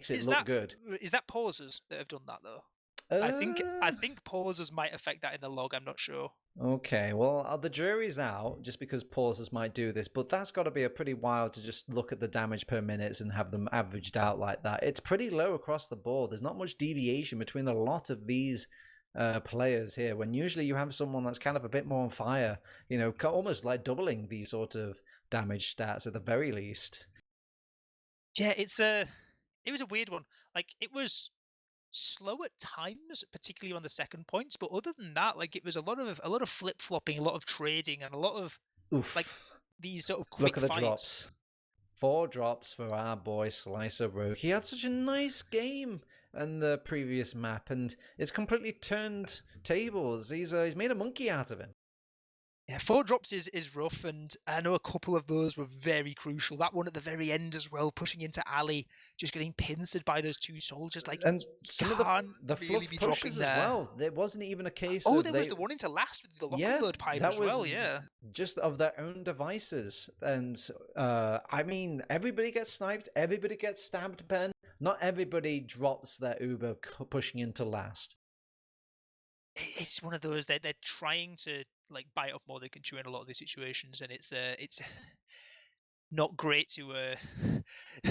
it look good. Is that pauses that have done that though? I think pauses might affect that in the log. I'm not sure. Okay, well, the jury's out just because pauses might do this, but that's got to be a pretty wild to just look at the damage per minute and have them averaged out like that. It's pretty low across the board. There's not much deviation between a lot of these players here, when usually you have someone that's kind of a bit more on fire, you know, almost like doubling these sort of damage stats at the very least. Yeah, it was a weird one. Like, it was slow at times, particularly on the second points, but other than that, like, it was a lot of flip flopping, a lot of trading, and a lot of like Oof. these sort of Look quick at the fights. drops. 4 drops for our boy Slicer Rogue. He had such a nice game in the previous map, and it's completely turned tables. He's made a monkey out of him. Yeah, 4 drops is rough, and I know a couple of those were very crucial. That one at the very end as well, pushing into Ali, just getting pincered by those 2 soldiers. Like, And you some of can't the really fluff be pushes dropping as there. well. There wasn't even a case Oh, of there was the one into last with the lock Yeah, unload pipe that as was well, yeah. just of their own devices. And I mean, everybody gets sniped, everybody gets stabbed, Ben. Not everybody drops their Uber pushing into last. It's one of those that they're trying to, like, bite off more than they can chew in a lot of these situations, and it's not great to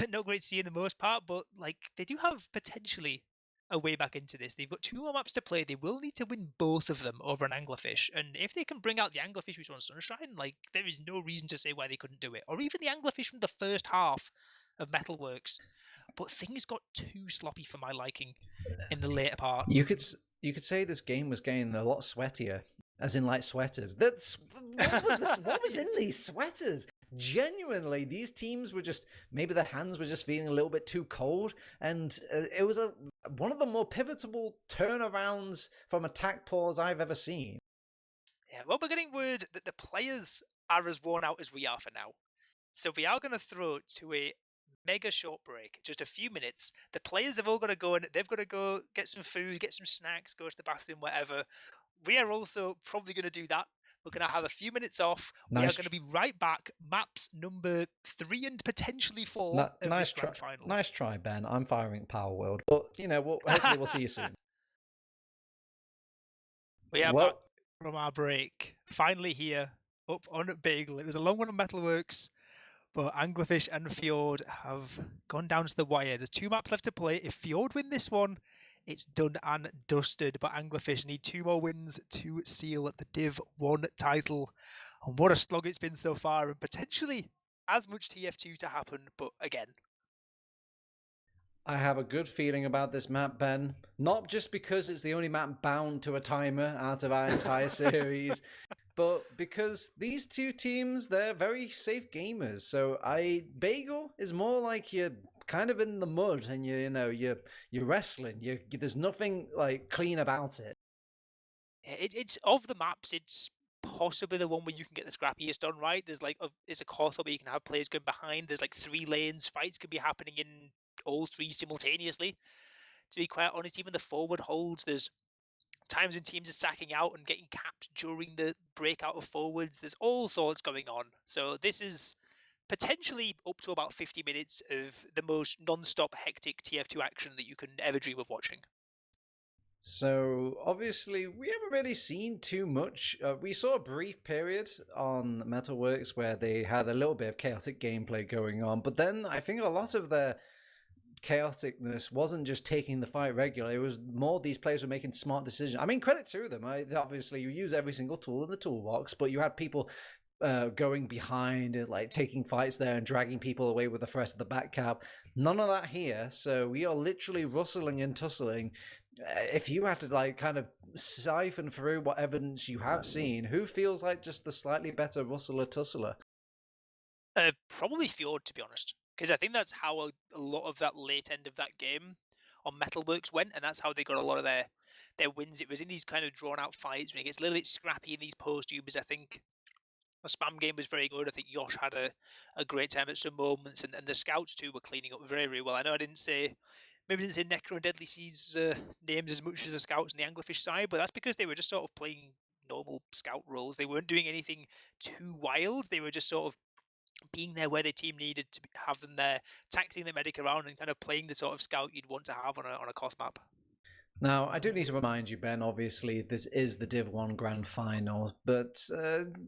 not great to see in the most part, but, like, they do have potentially a way back into this. They've got 2 more maps to play. They will need to win both of them over an Anglerfish, and if they can bring out the Anglerfish we saw on Sunshine, like, there is no reason to say why they couldn't do it, or even the Anglerfish from the first half of Metalworks. But things got too sloppy for my liking in the later part. You could you could say this game was getting a lot sweatier, as in like sweaters. That's what was in these sweaters? Genuinely, these teams were just, maybe their hands were just feeling a little bit too cold, and it was one of the more pivotal turnarounds from attack pause I've ever seen. Yeah, well, we're getting word that the players are as worn out as we are for now. So we are going to throw to a mega short break, just a few minutes. The players have all got to go and they've got to go get some food, get some snacks, go to the bathroom, whatever. We are also probably going to do that. We're going to have a few minutes off. We are Nice, going to be right back. Maps number 3 and potentially 4 of this nice try, grand final. nice try, Ben. I'm firing Power World, but you know, hopefully we'll see you soon. We are back Well, from our break. Finally here, up on Bagel. It was a long one on Metalworks. But Anglerfish and Fjord have gone down to the wire. There's 2 maps left to play. If Fjord win this one, it's done and dusted. But Anglerfish need 2 more wins to seal the Div 1 title. And what a slog it's been so far, and potentially as much TF2 to happen. But again, I have a good feeling about this map, Ben. Not just because it's the only map bound to a timer out of our entire series, but because these 2 teams, they're very safe gamers. So Bagel is more like you're kind of in the mud and you're wrestling. There's nothing like clean about it. it's of the maps, it's possibly the one where you can get the scrappiest done, right? There's like it's a course where you can have players going behind. There's like 3 lanes. Fights could be happening in all 3 simultaneously. To be quite honest, even the forward holds, there's times when teams are sacking out and getting capped during the breakout of forwards. There's all sorts going on. So this is potentially up to about 50 minutes of the most non-stop hectic TF2 action that you can ever dream of watching. So obviously, we haven't really seen too much. We saw a brief period on Metalworks where they had a little bit of chaotic gameplay going on, but then I think a lot of their chaoticness wasn't just taking the fight regularly. It was more these players were making smart decisions. I mean, credit to them. Obviously, you use every single tool in the toolbox, but you had people going behind and like taking fights there and dragging people away with the threat of the back cap. None of that here. So we are literally rustling and tussling. If you had to like kind of siphon through what evidence you have seen, who feels like just the slightly better rustler tussler? Probably Fjord, to be honest, because I think that's how a lot of that late end of that game on Metalworks went, and that's how they got a lot of their wins. It was in these kind of drawn out fights when it gets a little bit scrappy in these post ubers. I think the spam game was very good. I think Yosh had a great time at some moments, and the scouts too were cleaning up very, very well. I know I didn't say Necro and Deadly Seas names as much as the scouts on the Anglerfish side, but that's because they were just sort of playing normal scout roles. They weren't doing anything too wild. They were just sort of being there where the team needed to have them there, taxing the medic around and kind of playing the sort of scout you'd want to have on a cost map. Now, I do need to remind you, Ben, obviously, this is the Div 1 Grand Final, but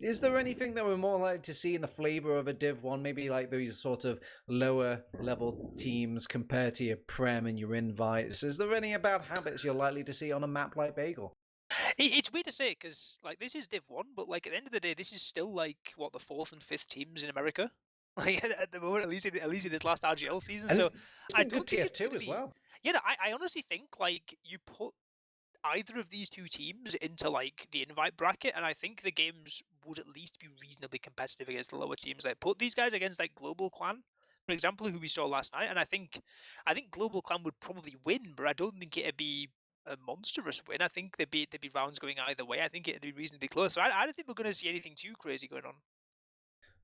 is there anything that we're more likely to see in the flavour of a Div 1, maybe like these sort of lower level teams compared to your Prem and your Invites? Is there any bad habits you're likely to see on a map like Bagel? It's weird to say because like this is Div 1, but like at the end of the day, this is still like what the 4th and 5th teams in America. Like at the moment, at least in this last RGL season. And So it's I been good don't think it's going TF2 to as be. well. Yeah, no, I honestly think like you put either of these two teams into like the invite bracket, and I think the games would at least be reasonably competitive against the lower teams. Like put these guys against like Global Clan, for example, who we saw last night, and I think Global Clan would probably win, but I don't think it'd be a monstrous win. I think there'd be rounds going either way. I think it'd be reasonably close. So I don't think we're going to see anything too crazy going on.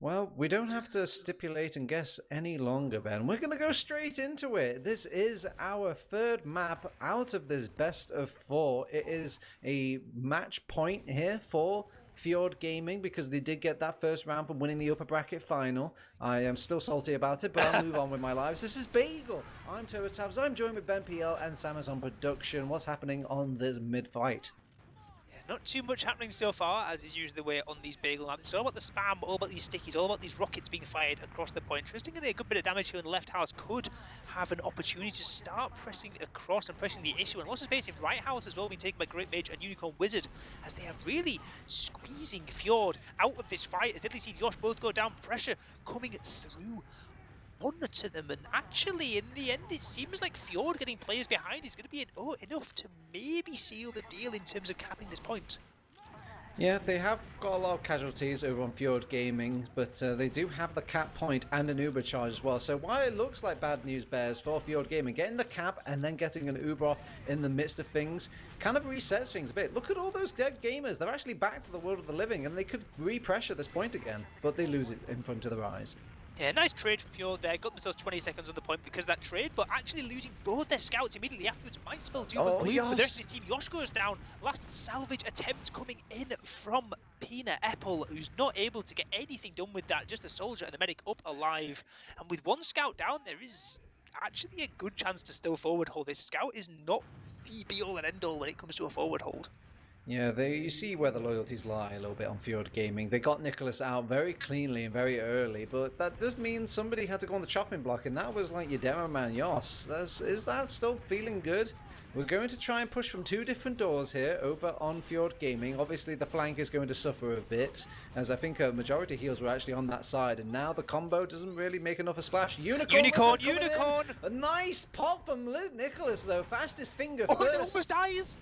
Well, we don't have to stipulate and guess any longer, Ben. We're going to go straight into it. This is our third map out of this best of 4. It is a match point here for Fjord Gaming because they did get that first round for winning the upper bracket final. I am still salty about it, but I'll move on with my lives. This is Bagel. I'm Tabs. I'm joined with Ben PL and Samus on production. What's happening on this mid-fight? Not too much happening so far, as is usually the way on these Bagel maps. It's all about the spam, all about these stickies, all about these rockets being fired across the point. Interestingly, a good bit of damage here in the left house could have an opportunity to start pressing across and pressing the issue. And lots of space in right house as well, being taken by Great Mage and Unicorn Wizard, as they are really squeezing Fjord out of this fight. As Deadly Seed Yosh both go down, pressure coming through one to them, and actually in the end it seems like Fjord getting players behind is going to be enough to maybe seal the deal in terms of capping this point. Yeah, they have got a lot of casualties over on Fjord Gaming, but they do have the cap point and an Uber charge as well. So while it looks like bad news bears for Fjord Gaming, getting the cap and then getting an Uber in the midst of things kind of resets things a bit. Look at all those dead gamers. They're actually back to the world of the living, and they could re-pressure this point again, but they lose it in front of their eyes. Yeah, nice trade from Fjord there. Got themselves 20 seconds on the point because of that trade, but actually losing both their scouts immediately afterwards might spell doom and gloom for the rest of his team. Yosh goes down. Last salvage attempt coming in from Pina Epple, who's not able to get anything done with that. Just the soldier and the medic up alive. And with one scout down, there is actually a good chance to still forward hold. This scout is not the be-all and end-all when it comes to a forward hold. Yeah, you see where the loyalties lie a little bit on Fjord Gaming. They got Nicholas out very cleanly and very early, but that does mean somebody had to go on the chopping block, and that was like your demo man, Yos. Is that still feeling good? We're going to try and push from 2 different doors here over on Fjord Gaming. Obviously, the flank is going to suffer a bit, as I think a majority of heals were actually on that side, and now the combo doesn't really make enough of a splash. Unicorn! A nice pop from Nicholas, though. Fastest finger first. It almost dies!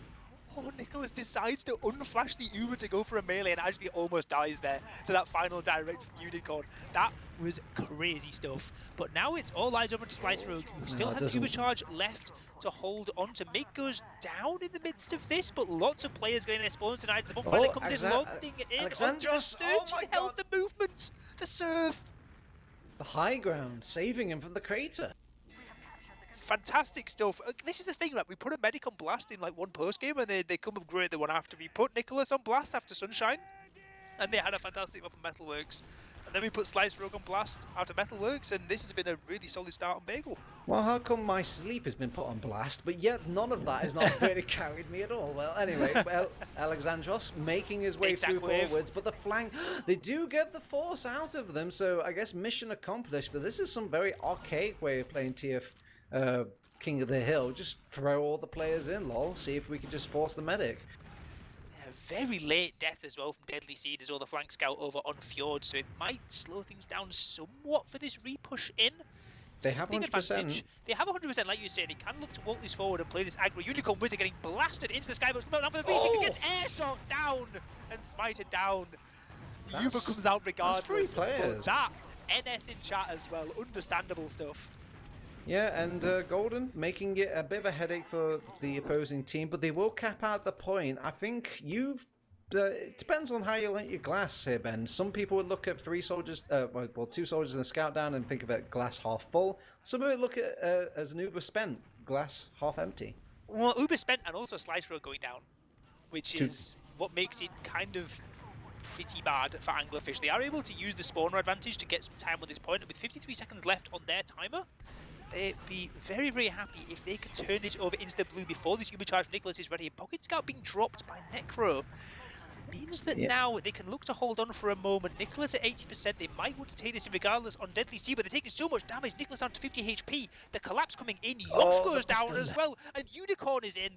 Oh, Nicholas decides to unflash the Uber to go for a melee and actually almost dies there to that final direct from Unicorn. That was crazy stuff. But now it's all eyes over to Slice Rogue, who still has Uber charge left to hold on to. Make goes down in the midst of this, but lots of players getting their spawns tonight. The bonfire comes in, loading it in. Alexandros, 13 health, the movement, the serve. The high ground, saving him from the crater. Fantastic stuff. This is the thing, like we put a medic on blast in like one post game, and they come up great the one after. We put Nicholas on blast after Sunshine, and they had a fantastic up on Metalworks. And then we put Slice Rogue on blast after Metalworks, and this has been a really solid start on Bagel. Well, how come my sleep has been put on blast, but yet none of that has not really carried me at all? Well, anyway, Alexandros making his way through forwards, but the flank, they do get the force out of them, so I guess mission accomplished. But this is some very archaic way of playing TF. King of the Hill, just throw all the players in, lol, see if we can just force the medic. Very late death as well from Deadly Seed as well, the flank scout over on Fjord, so it might slow things down somewhat for this repush in. They have 100%. They have 100%, like you say. They can look to walk this forward and play this aggro. Unicorn Wizard getting blasted into the sky, but coming out for the reason, gets air shot down and smited down. The Uber comes out regardless. But that NS in chat as well, understandable stuff. Yeah, and Golden making it a bit of a headache for the opposing team, but they will cap out the point. I think it depends on how you let your glass here, Ben. Some people would look at 3 soldiers, 2 soldiers and a scout down and think of it glass half full. Some would look at as an Uber spent, glass half empty. Well, Uber spent and also Slice Road going down, which is what makes it kind of pretty bad for Anglerfish. They are able to use the spawner advantage to get some time on this point, and with 53 seconds left on their timer, they'd be very, very happy if they could turn this over into the blue before this Uber charge from Nicholas is ready. And Pocket Scout being dropped by Necro means that now they can look to hold on for a moment. Nicholas at 80%, they might want to take this in regardless on Deadly Sea, but they're taking so much damage. Nicholas down to 50 HP. The collapse coming in. Yosh goes down as well, and Unicorn is in.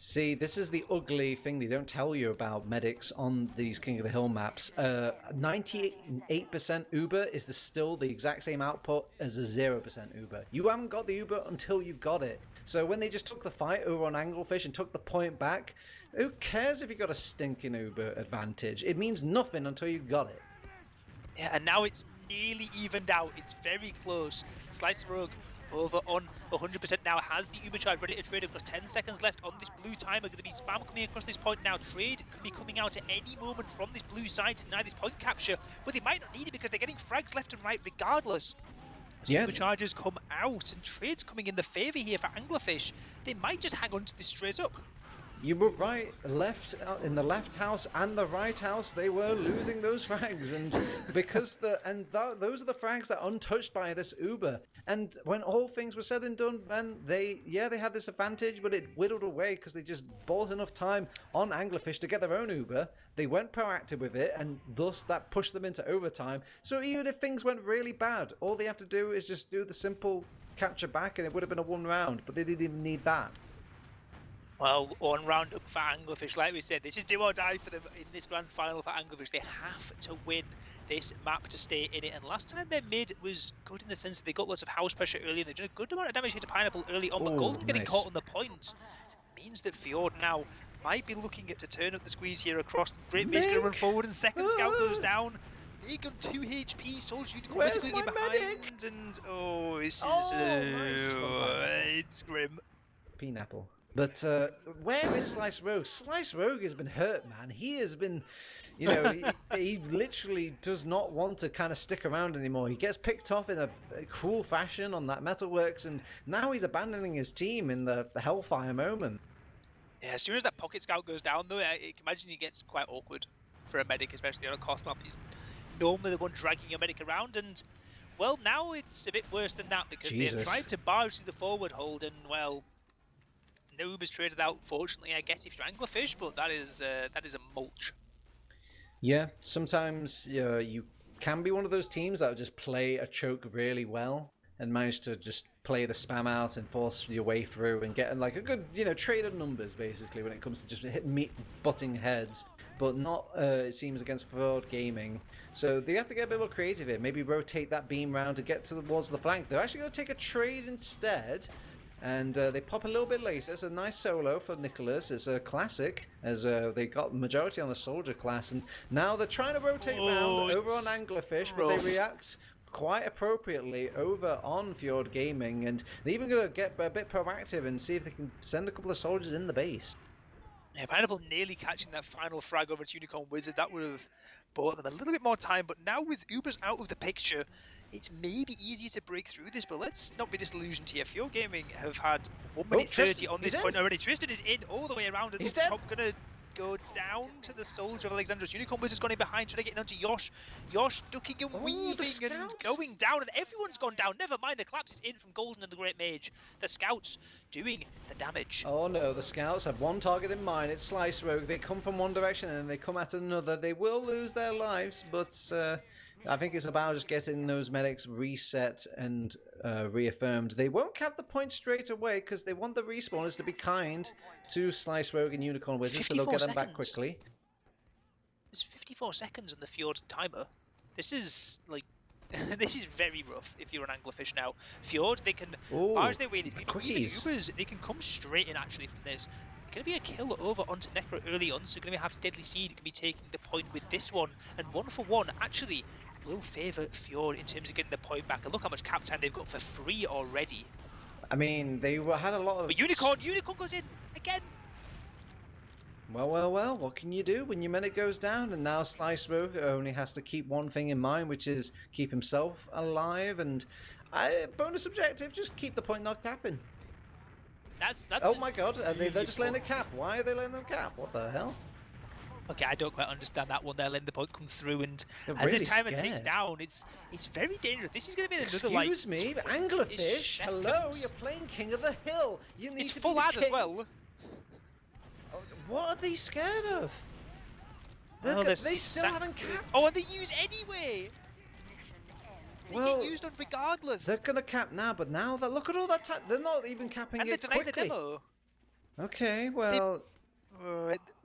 See, this is the ugly thing they don't tell you about medics on these King of the Hill maps. 98% Uber is still the exact same output as a 0% Uber. You haven't got the Uber until you've got it. So when they just took the fight over on Anglerfish and took the point back, who cares if you got a stinking Uber advantage? It means nothing until you got it. Yeah, and now it's nearly evened out. It's very close. Slice Rogue over on 100% now, has the Uber charge ready to trade across 10 seconds left on this blue timer. Going to be spam coming across this point now. Trade can be coming out at any moment from this blue side to deny this point capture, but they might not need it because they're getting frags left and right regardless. As Uber charges come out and trades coming in the favour here for Anglerfish, they might just hang on to this straight up. You were right. Left in the left house and the right house, they were losing those frags, and because those are the frags that are untouched by this Uber. And when all things were said and done, man, they had this advantage, but it whittled away because they just bought enough time on Anglerfish to get their own Uber. They went proactive with it, and thus that pushed them into overtime. So even if things went really bad, all they have to do is just do the simple capture back, and it would have been a 1 round. But they didn't even need that. Well, 1 round up for Anglerfish. Like we said, this is do or die for them in this grand final for Anglerfish. They have to win this map to stay in it. And last time their mid was good in the sense that they got lots of house pressure early and they did a good amount of damage here to Pineapple early on. But Golden getting caught on the point means that Fjord now might be looking at to turn up the squeeze here across. Great Mage going to run forward and second scout goes down. Big on 2 HP, Soldier Unicorn basically behind. And this is it's grim. Pineapple. But where is Slice Rogue? Slice Rogue has been hurt, man. He has been, he literally does not want to kind of stick around anymore. He gets picked off in a cruel fashion on that Metalworks, and now he's abandoning his team in the Hellfire moment. Yeah, as soon as that pocket scout goes down, though, I can imagine he gets quite awkward for a medic, especially on a cost map. He's normally the one dragging your medic around, and, well, now it's a bit worse than that because they've tried to barge through the forward hold, and, well, no Uber's traded out, fortunately, I guess, if you're Anglerfish, but that is a mulch. Yeah, sometimes you can be one of those teams that will just play a choke really well and manage to just play the spam out and force your way through and get like a good, trade of numbers, basically, when it comes to just butting heads, but not, it seems, against Fjord Gaming. So they have to get a bit more creative here, maybe rotate that beam round to get towards the flank. They're actually going to take a trade instead. And they pop a little bit later. It's a nice solo for Nicholas. It's a classic, as they got the majority on the soldier class. And now they're trying to rotate round over on Anglerfish, but they react quite appropriately over on Fjord Gaming. And they're even going to get a bit proactive and see if they can send a couple of soldiers in the base. Yeah, Pineapple nearly catching that final frag over to Unicorn Wizard. That would have bought them a little bit more time. But now with Ubers out of the picture, it's maybe easier to break through this, but let's not be disillusioned here. Fjord Gaming have had 1 minute 30 on this point already. Tristan is in all the way around, and top gonna go down to the soldier of Alexandra's. Unicorn Wizard's gone in behind, trying to get onto Yosh. Yosh ducking and weaving and going down, and everyone's gone down. Never mind, the collapse is in from Golden and the Great Mage. The scouts doing the damage. Oh no, the scouts have one target in mind. It's Slice Rogue. They come from one direction and then they come at another. They will lose their lives, but I think it's about just getting those medics reset and reaffirmed. They won't cap the point straight away because they want the respawners to be kind to Slice Rogue and Unicorn Wizard, so they'll get them back quickly. There's 54 seconds on the Fjord timer. This is, like, this is very rough if you're an Anglerfish now. Fjord, they can barge their way in. Ubers, they can come straight in, actually, from this. Going to be a kill over onto Necro early on, so going to have to Deadly Seed, can be taking the point with this one. And 1 for 1, actually, will favour Fjord in terms of getting the point back. And look how much cap time they've got for free already. I mean, they had a lot of... But Unicorn goes in again. Well, what can you do when your medic goes down? And now Slice Rogue only has to keep one thing in mind, which is keep himself alive. And bonus objective, just keep the point not capping. That's oh my god, they're just letting it cap. Why are they letting them cap? What the hell? Okay, I don't quite understand that one. They're letting the point come through, and they're as really the timer scared. ticks down, it's very dangerous. This is going to be another Excuse me, Anglerfish. Hello, you're playing King of the Hill. You need to full be ad as well. What are they scared of? They still haven't capped. Oh, and they use anyway. They get used on regardless. They're gonna cap now, but now that look at all that time, they're not even capping and it quickly. The demo. Okay, They, well...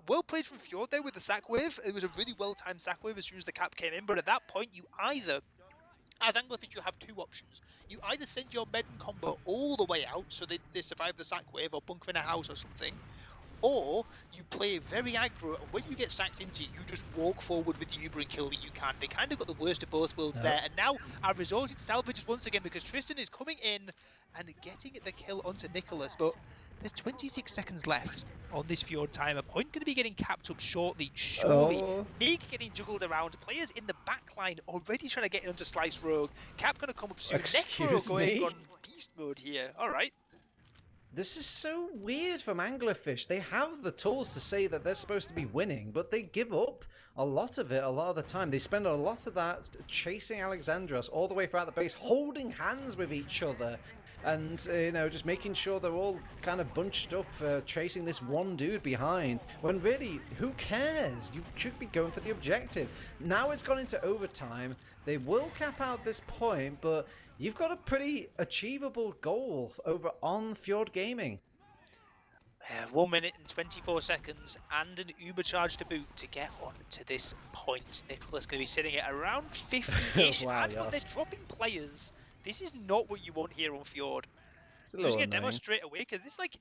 well played from Fjord there with the sack wave. It was a really well-timed sack wave as soon as the cap came in, but at that point you either, as Anglerfish, you have two options. You either send your Medden combo all the way out so they survive the sack wave or bunker in a house or something, or you play very aggro, and when you get sacked into it, you just walk forward with the Uber and kill what you can. They kind of got the worst of both worlds there, and now are resorting to salvages once again because Tristan is coming in and getting the kill onto Nicholas, but there's 26 seconds left on this Fjord timer. Point going to be getting capped up shortly, surely. Oh. Mig getting juggled around. Players in the back line already trying to get into Slice Rogue. Cap going to come up soon. Necro going on beast mode here. All right. This is so weird from Anglerfish. They have the tools to say that they're supposed to be winning, but they give up a lot of it a lot of the time. They spend a lot of that chasing Alexandros all the way throughout the base, holding hands with each other, and, just making sure they're all kind of bunched up, chasing this one dude behind, when really, who cares? You should be going for the objective. Now it's gone into overtime. They will cap out this point, but you've got a pretty achievable goal over on Fjord Gaming. 1 minute and 24 seconds and an Uber charge to boot to get on to this point. Nicholas going to be sitting at around 50-ish. Wow, But they're dropping players. This is not what you want here on Fjord. It's a little Losing a annoying. demo straight away, because this, like,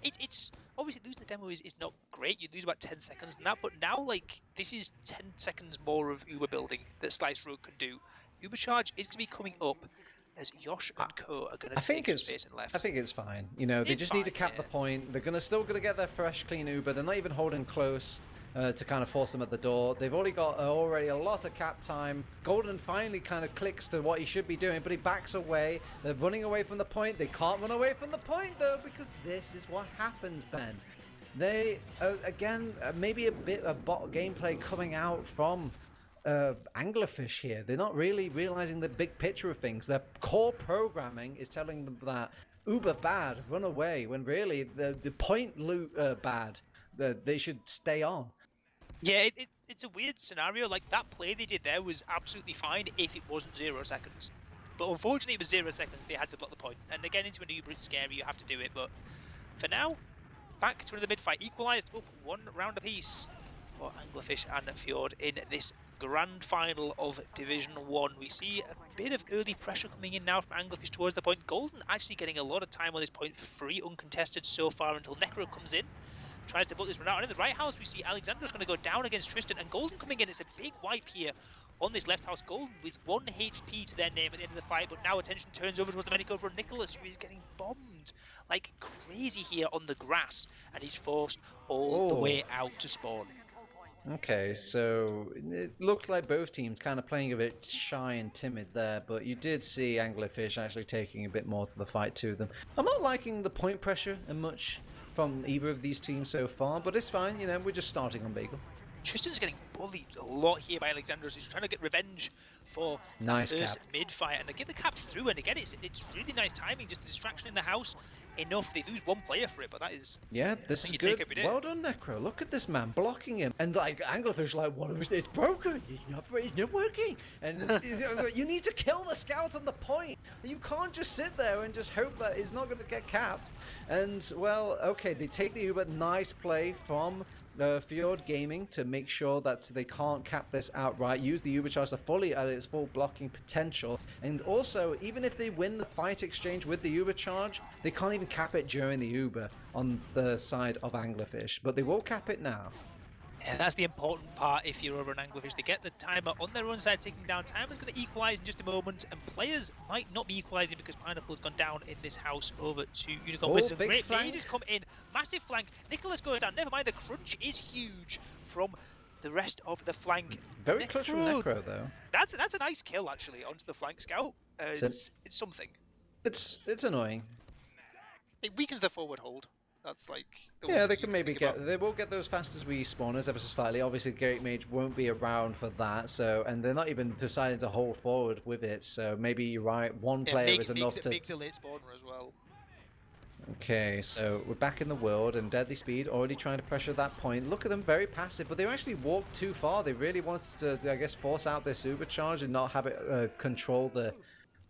it's obviously losing the demo is not great. You lose about 10 seconds and that, but now, like, this is 10 seconds more of Uber building that Slice Rogue can do. Uber charge is going to be coming up as Yosh and Co are going to take space and left. I think it's fine. They just need to cap the point. They're still going to get their fresh, clean Uber. They're not even holding close to kind of force them at the door. They've already got a lot of cap time. Golden finally kind of clicks to what he should be doing, but he backs away. They're running away from the point. They can't run away from the point, though, because this is what happens, Ben. They, again, maybe a bit of bot gameplay coming out from Anglerfish here. They're not really realizing the big picture of things. Their core programming is telling them that Uber bad, run away, when really the point bad, they should stay on. Yeah, it's a weird scenario. Like, that play they did there was absolutely fine if it wasn't 0 seconds. But unfortunately, it was 0 seconds. They had to block the point. And again, into an Uber, it's scary. You have to do it. But for now, back to another mid-fight. Equalised up 1 round apiece for Anglerfish and Fjord in this grand final of Division 1. We see a bit of early pressure coming in now from Anglerfish towards the point. Golden actually getting a lot of time on this point for free, uncontested so far until Necro comes in. Tries to block this one out. And in the right house, we see Alexander's going to go down against Tristan. And Golden coming in. It's a big wipe here on this left house. Golden with 1 HP to their name at the end of the fight. But now attention turns over towards the medic over on Nicholas, who is getting bombed like crazy here on the grass. And he's forced all the way out to spawn. Okay, so it looked like both teams kind of playing a bit shy and timid there, but you did see Anglerfish actually taking a bit more to the fight to them. I'm not liking the point pressure much from either of these teams so far, but it's fine, we're just starting on Bagel. Tristan's getting bullied a lot here by Alexandros, who's trying to get revenge for the first mid-fight, and they get the caps through, and again, it's really nice timing, just a distraction in the house. Enough, they lose 1 player for it, but that is... Yeah, this is good. Well done, Necro. Look at this man blocking him. And like, Anglerfish like, it's broken. It's not working. And you need to kill the scout on the point. You can't just sit there and just hope that it's not going to get capped. And, well, okay, they take the Uber. Nice play from Fjord Gaming to make sure that they can't cap this outright. Use the Uber charge to fully at its full blocking potential. And also, even if they win the fight exchange with the Uber charge, they can't even cap it during the Uber on the side of Anglerfish. But they will cap it now. And that's the important part if you're over an Anglerfish. They get the timer on their own side ticking down. Timer's going to equalise in just a moment, and players might not be equalising because Pineapple's gone down in this house over to Unicorn Wizard. Great just come in. Massive flank. Nicholas goes down. Never mind, the crunch is huge from the rest of the flank. Very clutch from Necro, though. That's a nice kill, actually, onto the flank scout. It's something. It's annoying. It weakens the forward hold. That's like... they can maybe they will get those fastest respawners ever so slightly. Obviously, Great Mage won't be around for that, and they're not even deciding to hold forward with it, so maybe you're right, 1 player is enough to... Makes a late spawner as well. Okay, so we're back in the world, and Deadly Speed already trying to pressure that point. Look at them, very passive, but they actually walked too far. They really wanted to, I guess, force out this Uber charge and not have it control the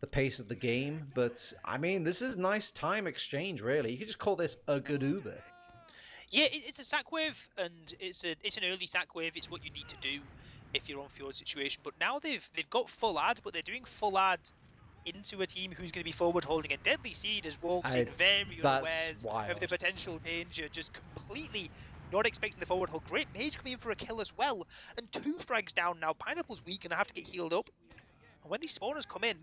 pace of the game. But I mean, this is nice time exchange, really. You could just call this a good Uber. Yeah, it's a sack wave, and it's an early sack wave. It's what you need to do if you're on Fjord situation. But now they've got full ad, but they're doing full ad into a team who's going to be forward holding. And Deadly Seed has walked in very That's unawares of the wild. potential danger, just completely not expecting the forward hold. Great Mage coming in for a kill as well, and 2 frags down now. Pineapple's weak and I have to get healed up. And when these spawners come in,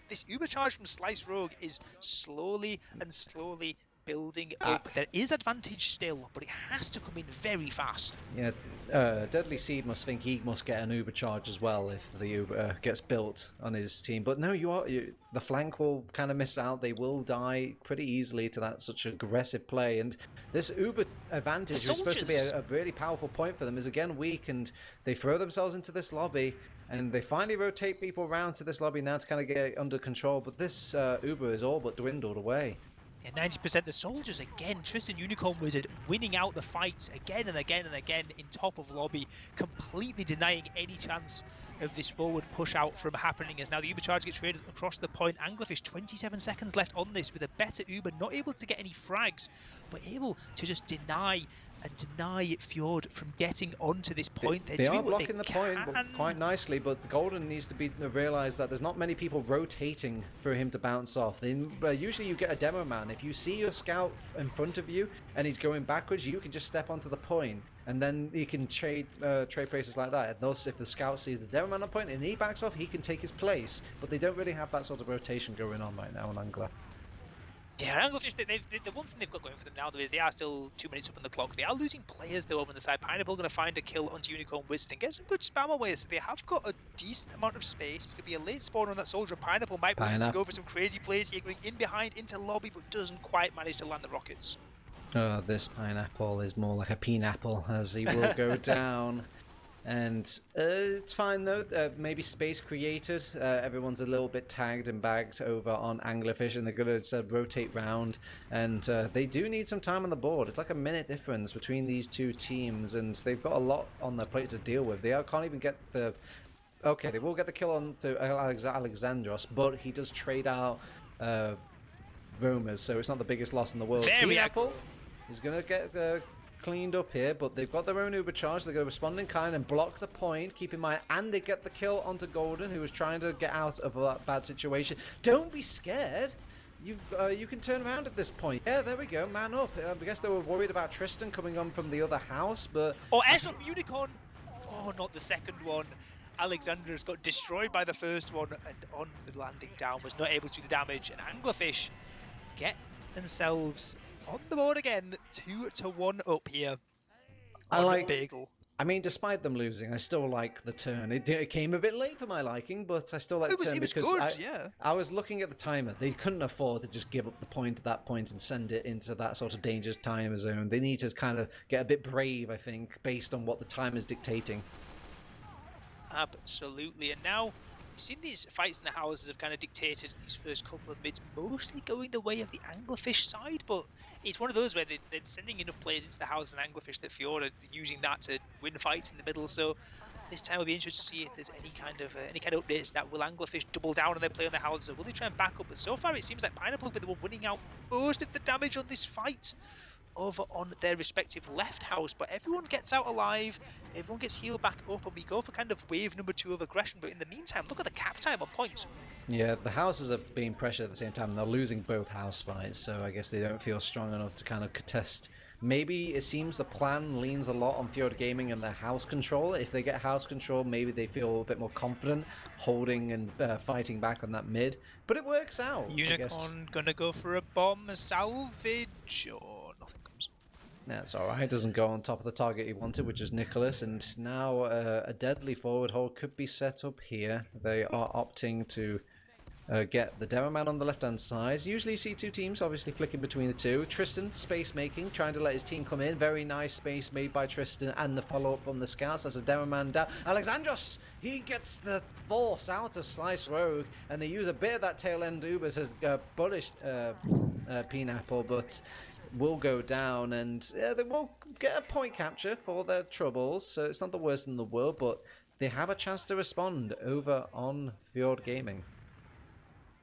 this Uber charge from Slice Rogue is slowly and slowly building up. There is advantage still, but it has to come in very fast. Yeah, Deadly Seed must think he must get an Uber charge as well if the Uber gets built on his team. But no, the flank will kind of miss out. They will die pretty easily to that such aggressive play. And this Uber advantage, which is supposed to be a really powerful point for them, is again weak. And they throw themselves into this lobby. And they finally rotate people around to this lobby now to kind of get it under control. But this Uber is all but dwindled away. Yeah, 90% the soldiers again. Tristan Unicorn Wizard winning out the fights again and again and again in top of lobby, completely denying any chance of this forward push out from happening as now the Uber charge gets traded across the point. Anglerfish 27 seconds left on this with a better Uber, not able to get any frags, but able to just deny Fjord from getting onto this point. They are blocking the point quite nicely, but Golden needs to realise that there's not many people rotating for him to bounce off. Usually you get a demo man. If you see your scout in front of you and he's going backwards, you can just step onto the point, and then you can trade places like that. And thus, if the scout sees the demo man on point and he backs off, he can take his place. But they don't really have that sort of rotation going on right now on Angler. Yeah, Anglerfish, the one thing they've got going for them now, though, is they are still 2 minutes up on the clock. They are losing players, though, over on the side. Pineapple going to find a kill onto Unicorn Wizard and get some good spam away, so they have got a decent amount of space. It's going to be a late spawn on that soldier. Pineapple might be able to go for some crazy plays here, going in behind into lobby, but doesn't quite manage to land the rockets. This Pineapple is more like a pineapple, as he will go down. And it's fine though, maybe space created. Everyone's a little bit tagged and bagged over on Anglerfish, and they're going to rotate round. And they do need some time on the board. It's like a minute difference between these two teams, and they've got a lot on their plate to deal with. They can't even get the... Okay, they will get the kill on Alexandros, but he does trade out roamers, so it's not the biggest loss in the world. Pineapple is going to get the... cleaned up here, but they've got their own Uber charge. They're going to respond in kind and block the point. Keep in mind, and they get the kill onto Golden, who was trying to get out of that bad situation. Don't be scared. You can turn around at this point. Yeah, there we go. Man up. I guess they were worried about Tristan coming on from the other house, but... Oh, airshot from Unicorn! Oh, not the second one. Alexander's got destroyed by the first one, and on the landing down was not able to do the damage. And Anglerfish get themselves on the board again, 2-1 up here. I like Bagel. I mean, despite them losing, I still like the turn. It came a bit late for my liking, but I still like the turn because I was looking at the timer. They couldn't afford to just give up the point at that point and send it into that sort of dangerous timer zone. They need to kind of get a bit brave, I think, based on what the time is dictating. Absolutely. And now, you've seen these fights in the houses have kind of dictated these first couple of mids, mostly going the way of the Anglerfish side, but it's one of those where they're sending enough players into the houses and Anglerfish that Fjord are using that to win fights in the middle. So this time we'll be interested to see if there's any kind of updates. That will Anglerfish double down on their play on the houses, or will they try and back up? But so far it seems like Pineapple will be the one winning out most of the damage on this fight over on their respective left house, but everyone gets out alive, everyone gets healed back up, and we go for kind of wave number 2 of aggression. But in the meantime, look at the cap time on point. Yeah, the houses are being pressured at the same time. They're losing both house fights, so I guess they don't feel strong enough to kind of contest. Maybe it seems the plan leans a lot on Fjord Gaming and their house control. If they get house control, maybe they feel a bit more confident holding and fighting back on that mid. But it works out. Unicorn gonna go for a bomb, a salvage, or nothing comes. That's alright. It doesn't go on top of the target he wanted, which is Nicholas. And now a deadly forward hold could be set up here. They are opting to get the demo man on the left-hand side. Usually you see two teams obviously flicking between the two. Tristan, space making, trying to let his team come in. Very nice space made by Tristan, and the follow-up on the scouts. That's a demo man down. Alexandros, he gets the force out of Slice Rogue, and they use a bit of that tail-end Ubers as bullish Pineapple, but will go down, and they will get a point capture for their troubles, so it's not the worst in the world, but they have a chance to respond over on Fjord Gaming.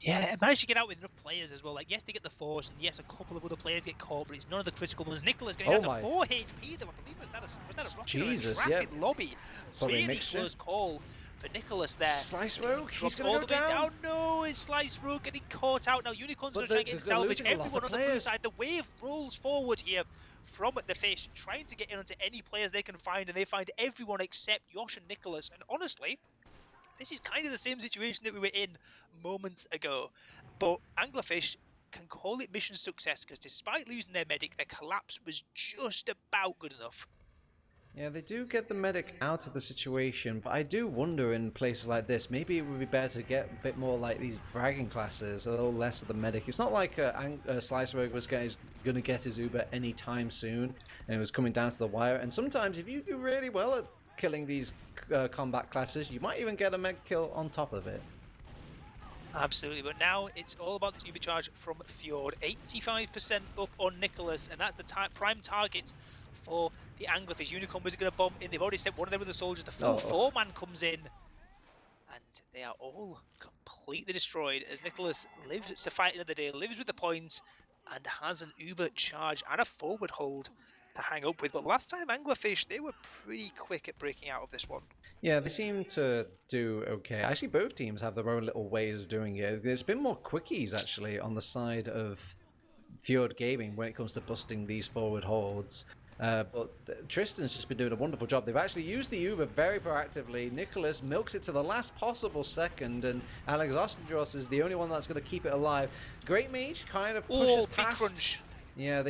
Yeah, it managed to get out with enough players as well. Like, yes, they get the force, and yes, a couple of other players get caught, but it's none of the critical ones. Nicholas getting Oh down to my. 4 HP, though. I believe, was that a rocket or a Jesus, trap yeah. in lobby? Probably a Really mixture. close call for Nicholas there. Slice Rogue, he's Dropped going all to the go way down. down. No, it's Slice Rogue getting caught out. Now, Unicorn's going But to try and get they're salvage. losing a lot Everyone of on the blue players. side. The wave rolls forward here from the fish, trying to get in onto any players they can find, and they find everyone except Yosh and Nicholas. And honestly, this is kind of the same situation that we were in moments ago. But Anglerfish can call it mission success because despite losing their medic, their collapse was just about good enough. Yeah, they do get the medic out of the situation, but I do wonder in places like this, maybe it would be better to get a bit more like these fragging classes, a little less of the medic. It's not like Slice Rogue was going to get his Uber anytime soon, and it was coming down to the wire. And sometimes if you do really well at killing these combat classes, you might even get a med kill on top of it. Absolutely, but now it's all about the Uber charge from Fjord. 85% up on Nicholas, and that's the prime target for the Anglerfish. Unicorn was going to bomb in. They've already sent one of them with the soldiers. The full 4-man comes in, and they are all completely destroyed as Nicholas lives to fight another day, lives with the points, and has an Uber charge and a forward hold to hang up with. But last time Anglerfish, they were pretty quick at breaking out of this one. Yeah, they seem to do okay. Actually, both teams have their own little ways of doing it. There's been more quickies, actually, on the side of Fjord Gaming when it comes to busting these forward holds. But Tristan's just been doing a wonderful job. They've actually used the Uber very proactively. Nicholas milks it to the last possible second, and Alexandros is the only one that's going to keep it alive. Great Mage kind of pushes past. Crunch. Yeah,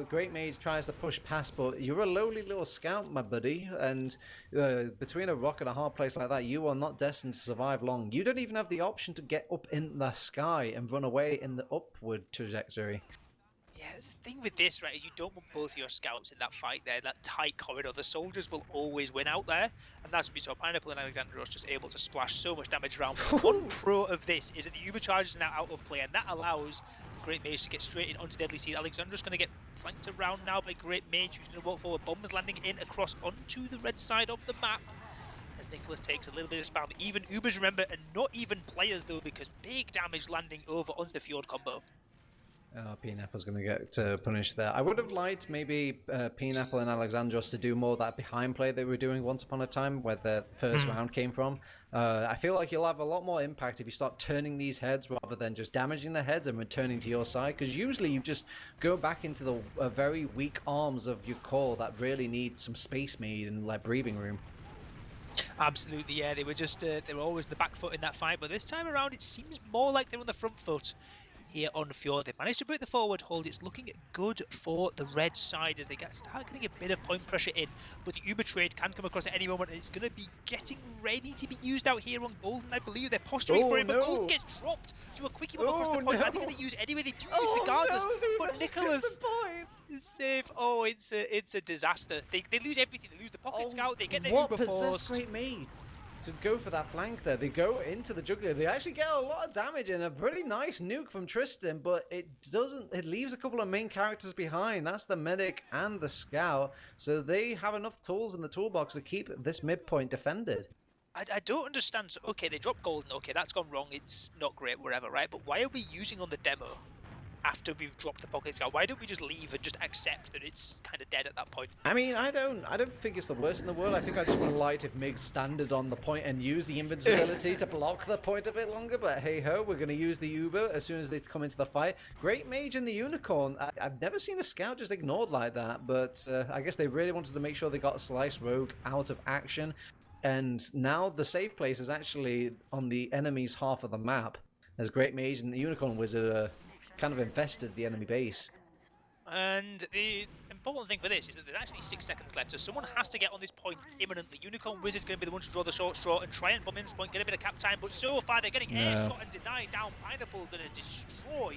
Great Mage tries to push past, but you're a lowly little scout, my buddy, and between a rock and a hard place like that, you are not destined to survive long. You don't even have the option to get up in the sky and run away in the upward trajectory. Yeah, the thing with this, right, is you don't want both your scouts in that fight there, that tight corridor. The soldiers will always win out there, and that's what we saw. Pineapple and Alexandros just able to splash so much damage around. One pro of this is that the Uber charge is now out of play, and that allows Great Mage to get straight in onto Deadly Seed. Alexandros going to get flanked around now by Great Mage, who's going to walk forward. Bombs landing in across onto the red side of the map, as Nicholas takes a little bit of spam. Even Ubers, remember, and not even players, though, because big damage landing over onto the Fjord combo. Pineapple's going to get punished there. I would have liked maybe Pineapple and Alexandros to do more of that behind play they were doing once upon a time, where the first round came from. I feel like you'll have a lot more impact if you start turning these heads rather than just damaging the heads and returning to your side, because usually you just go back into the very weak arms of your core that really need some space made and like breathing room. Absolutely, yeah. They were just they were always the back foot in that fight, but this time around it seems more like they're on the front foot here on Fjord. They've managed to break the forward hold. It's looking good for the red side as they start getting a bit of point pressure in, but the Uber trade can come across at any moment, and it's going to be getting ready to be used out here on Golden. I believe they're posturing for it, but Golden gets dropped to a quickie bomb across the point. Are they going to use anyway? They do use regardless, but Nicholas is safe. Oh, it's a disaster. They lose everything. They lose the pocket scout. They get their Uber forced. Great Mage to go for that flank there. They go into the juggler. They actually get a lot of damage and a pretty nice nuke from Tristan, but it leaves a couple of main characters behind. That's the medic and the scout, so they have enough tools in the toolbox to keep this midpoint defended. I don't understand. So, okay, they dropped Golden. Okay, that's gone wrong. It's not great, whatever, right? But why are we using on the demo after we've dropped the pocket scout? Why don't we just leave and just accept that it's kind of dead at that point? I mean, I don't think it's the worst in the world. I think I just would have liked if Mig standed on the point and used the invincibility to block the point a bit longer, but hey ho, we're going to use the Uber as soon as they come into the fight. Great Mage and the Unicorn. I've never seen a scout just ignored like that, but I guess they really wanted to make sure they got Slice Rogue out of action, and now the safe place is actually on the enemy's half of the map, as Great Mage and the Unicorn Wizard kind of infested the enemy base. And the important thing for this is that there's actually 6 seconds left, so someone has to get on this point imminently. Unicorn Wizard's going to be the one to draw the short straw and try and bomb in this point, get a bit of cap time, but so far they're getting air shot and denied down. Pineapple going to destroy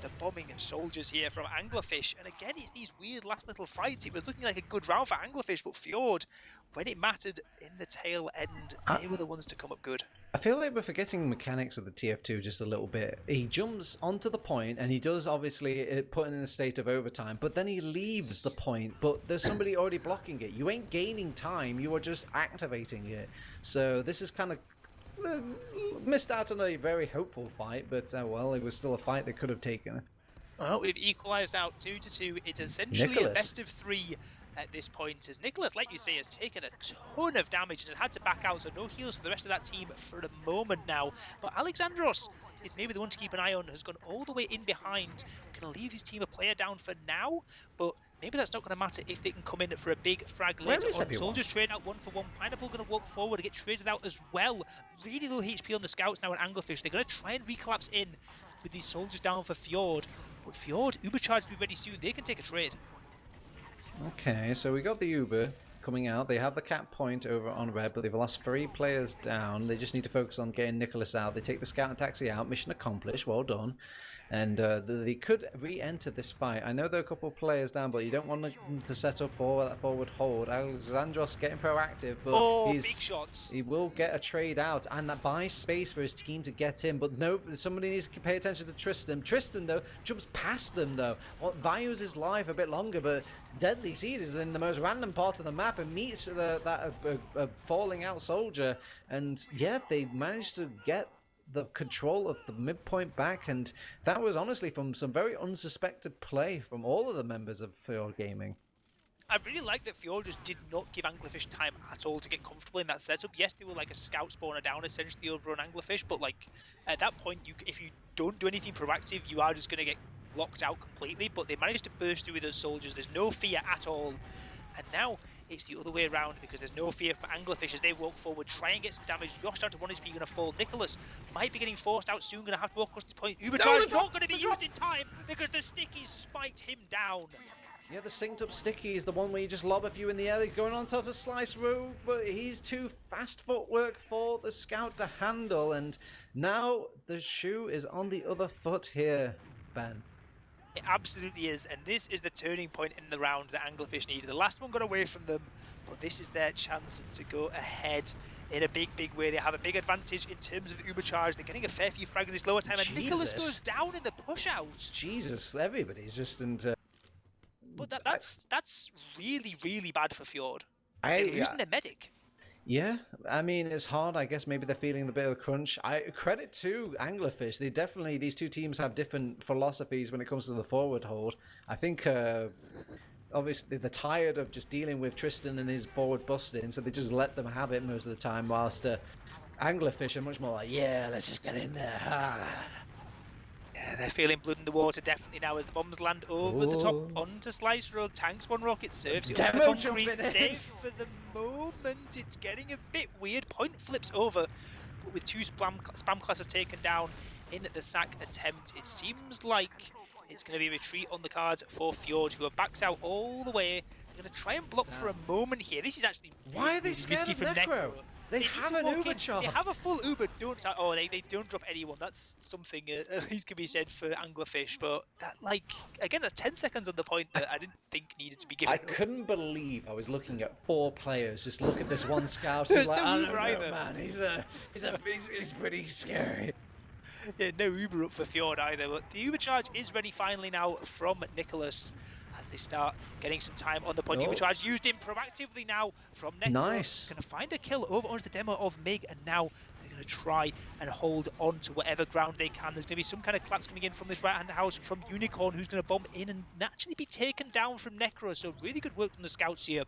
the bombing soldiers here from Anglerfish. And again, it's these weird last little fights. It was looking like a good round for Anglerfish, but Fjord, when it mattered in the tail end, they were the ones to come up good. I feel like we're forgetting mechanics of the TF2 just a little bit. He jumps onto the point, and he does obviously put it in a state of overtime, but then he leaves the point, but there's somebody already blocking it. You ain't gaining time, you are just activating it. So this is kind of Missed out on a very hopeful fight, but well, it was still a fight they could have taken. Well, we've equalised out 2-2. It's essentially Nicholas. a best of 3 at this point, as Nicholas, like you say, has taken a ton of damage and has had to back out, so no heals for the rest of that team for a moment now. But Alexandros is maybe the one to keep an eye on, has gone all the way in behind, can leave his team a player down for now, but maybe that's not going to matter if they can come in for a big frag later on. Soldiers trade out 1-for-1. Pineapple going to walk forward and get traded out as well. Really low HP on the scouts now at Anglerfish. They're going to try and recollapse in with these soldiers down for Fjord. But Fjord, Uber charge will be ready soon. They can take a trade. Okay, so we got the Uber coming out. They have the cap point over on red, but they've lost 3 players down. They just need to focus on getting Nicholas out. They take the scout and taxi out. Mission accomplished. Well done. And they could re-enter this fight. I know there are a couple of players down, but you don't want them to set up for that forward hold. Alexandros getting proactive, but big shots. He will get a trade out, and that buys space for his team to get in. But no, somebody needs to pay attention to Tristan. Tristan, though, jumps past them, though. Values his life a bit longer, but Deadly Seed is in the most random part of the map and meets that falling out soldier. And yeah, they managed to get the control of the midpoint back, and that was honestly from some very unsuspected play from all of the members of Fjord Gaming. I really like that Fjord just did not give Anglerfish time at all to get comfortable in that setup. Yes, they were like a scout spawner down essentially over on Anglerfish, but like at that point, if you don't do anything proactive, you are just going to get locked out completely. But they managed to burst through with those soldiers. There's no fear at all, and now it's the other way around because there's no fear from Anglerfish as they walk forward, try and get some damage. Josh down to 1 HP, going to fall. Nicholas might be getting forced out soon, going to have to walk across this point. Ubercharge not going to be used in time because the stickies spiked him down. Yeah, the synced up sticky is the one where you just lob a few in the air. They're going on top of Slice Row, but he's too fast footwork for the scout to handle. And now the shoe is on the other foot here, Ben. It absolutely is, and this is the turning point in the round that Anglerfish needed. The last one got away from them, but this is their chance to go ahead in a big, big way. They have a big advantage in terms of Uber charge. They're getting a fair few frags this lower time, and Nicholas goes down in the push-out. Jesus, everybody's just into... But that's really, really bad for Fjord. They're losing their medic. Yeah, I mean, it's hard. I guess maybe they're feeling a bit of a crunch. Credit to Anglerfish. These two teams have different philosophies when it comes to the forward hold. I think, obviously, they're tired of just dealing with Tristan and his forward busting, so they just let them have it most of the time, whilst Anglerfish are much more like, yeah, let's just get in there. Yeah, they're feeling blood in the water definitely now as the bombs land over the top onto Slice Road. Tanks one rocket serves it. Demo jumping safe for the moment. It's getting a bit weird. Point flips over, but with 2 spam classes taken down in the sack attempt, it seems like it's going to be a retreat on the cards for Fjord, who are backed out all the way. They're going to try and block for a moment here. This is actually why are they scared of Necro? They have an Uber charge. They have a full Uber, they don't drop anyone. That's something at least can be said for Anglerfish, but that, like, again, that's 10 seconds on the point that I didn't think needed to be given. I couldn't believe I was looking at 4 players. Just look at this one scout. He's like, no Uber either. Man, he's pretty scary. Yeah, no Uber up for Fjord either, but the Uber charge is ready finally now from Nicholas as they start getting some time on the point. Uber charge used in proactively now from Necro. Nice. Going to find a kill over onto the demo of Mig, and now they're going to try and hold on to whatever ground they can. There's going to be some kind of collapse coming in from this right-hand house from Unicorn, who's going to bomb in and naturally be taken down from Necro. So really good work from the scouts here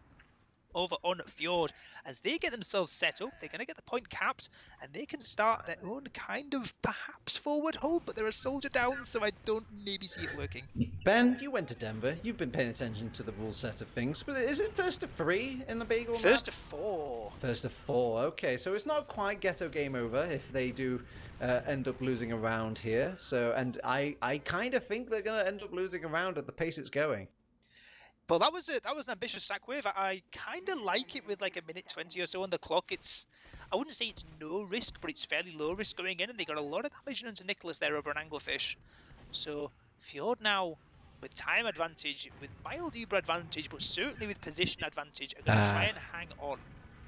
over on Fjord. As they get themselves set up, they're going to get the point capped, and they can start their own kind of perhaps forward hold, but they're a soldier down, so I don't maybe see it working. Ben, you went to Denver. You've been paying attention to the rule set of things, but is it first to 3 in the Bagel map? First to 4. First to 4, okay, so it's not quite ghetto game over if they do end up losing a round here. So, and I kind of think they're going to end up losing a round at the pace it's going. But that was an ambitious sack wave. I kind of like it with like a minute 20 or so on the clock. I wouldn't say it's no risk, but it's fairly low risk going in, and they got a lot of damage into Nicholas there over on Anglerfish. So Fjord now with time advantage, with mild Uber advantage, but certainly with position advantage, are going to try and hang on.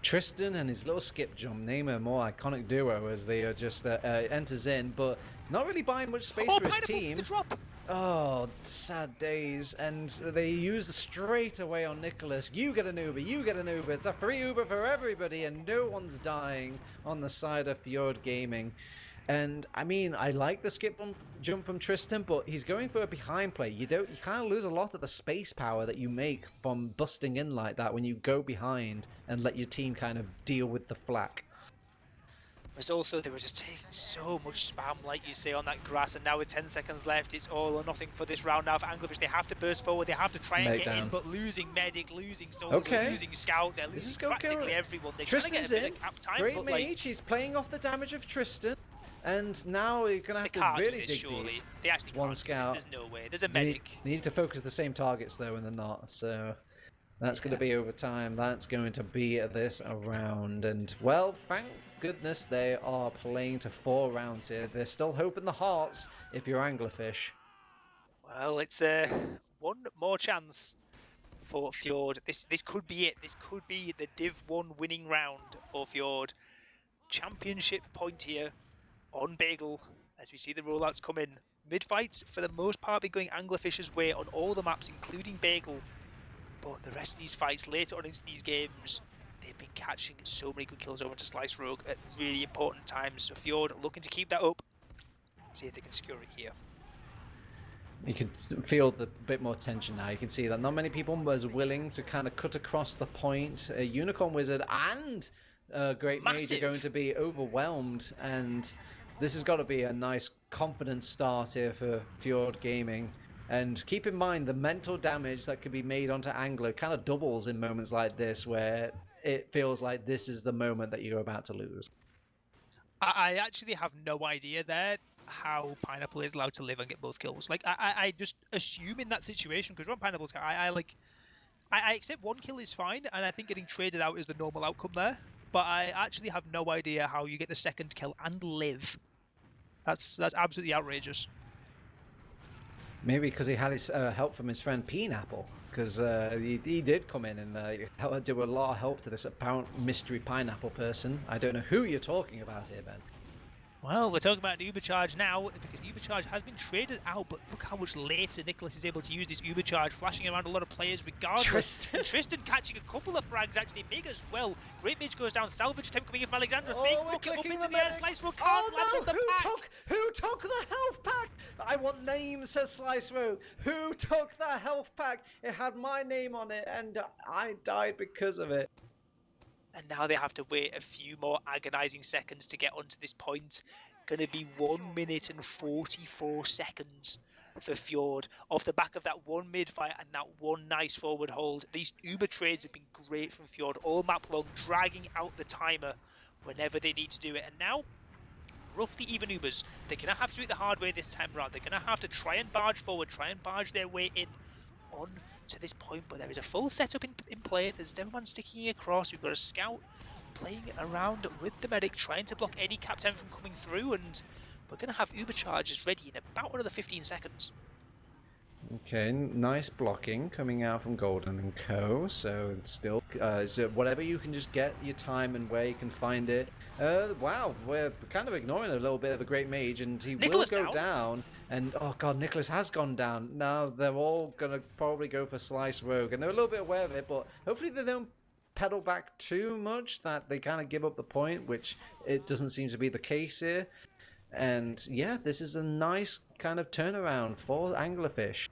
Tristan and his little skip jump name a more iconic duo as they are just enters in, but not really buying much space for his team. The drop. Oh, sad days. And they use straight away on Nicholas. You get an Uber, you get an Uber. It's a free Uber for everybody, and no one's dying on the side of Fjord Gaming. And I mean, I like the jump from Tristan, but he's going for a behind play. You kind of lose a lot of the space power that you make from busting in like that when you go behind and let your team kind of deal with the flak. There's also, they were just taking so much spam, like you say, on that grass, and now with 10 seconds left, it's all or nothing for this round now for Anglerfish. They have to burst forward, they have to try and get in, but losing Medic, losing Soldier, losing Scout, they're losing practically everyone. They're Tristan's trying to get a bit of cap time, great but mage, he's playing off the damage of Tristan, and now you're going to have to really dig deep. They actually one Scout. There's no way, there's a Medic. They need to focus the same targets though, and they're not, so... That's going to be over time. That's going to be this round. And, well, thank goodness they are playing to 4 rounds here. There's still hope in the hearts if you're Anglerfish. Well, it's one more chance for Fjord. This could be it. This could be the Div 1 winning round for Fjord. Championship point here on Bagel as we see the rollouts come in. Mid-fights, for the most part, been going Anglerfish's way on all the maps, including Bagel. But the rest of these fights later on into these games, they've been catching so many good kills over to Slice Rogue at really important times. So Fjord looking to keep that up, see if they can secure it here. You can feel the bit more tension now. You can see that not many people was willing to kind of cut across the point. A Unicorn Wizard and a Great Mage are going to be overwhelmed, and this has got to be a nice confident start here for Fjord Gaming. And keep in mind, the mental damage that could be made onto Angler kind of doubles in moments like this, where it feels like this is the moment that you're about to lose. I actually have no idea there how Pineapple is allowed to live and get both kills. Like, I just assume in that situation, because when Pineapple's I accept one kill is fine, and I think getting traded out is the normal outcome there. But I actually have no idea how you get the second kill and live. That's absolutely outrageous. Maybe because he had his help from his friend Pineapple, because he did come in and do a lot of help to this apparent mystery pineapple person. I don't know who you're talking about here, Ben. Well, we're talking about an Uber charge now, because the Uber charge has been traded out, but look how much later Nicholas is able to use this Uber charge, flashing around a lot of players regardless. Tristan catching a couple of frags, actually, big as well. Great Mage goes down, salvage attempt coming in from Alexandros, big rocket up into the air, Slice Rogue can't land on the pack. Who took the health pack? I want names, says Slice Rogue. Who took the health pack? It had my name on it, and I died because of it. And now they have to wait a few more agonizing seconds to get onto this point. Going to be 1 minute and 44 seconds for Fjord off the back of that one mid-fight and that one nice forward hold. These Uber trades have been great from Fjord all map long, dragging out the timer whenever they need to do it. And now, roughly even Ubers. They're going to have to do it the hard way this time around. They're going to have to try and barge forward, try and barge their way in on to this point, but there is a full setup in play. There's everyone sticking across. We've got a Scout playing around with the Medic, trying to block any captain from coming through, and we're going to have Uber charges ready in about another 15 seconds. Okay, nice blocking coming out from Golden and Co. So it's still, so whatever you can just get your time and where you can find it. Wow, we're kind of ignoring a little bit of a Great Mage, and he Nicholas will go down. And oh god, Nicholas has gone down. Now they're all gonna probably go for Slice Rogue, and they're a little bit aware of it, but hopefully they don't pedal back too much that they kind of give up the point, which it doesn't seem to be the case here. And yeah, this is a nice kind of turnaround for Anglerfish.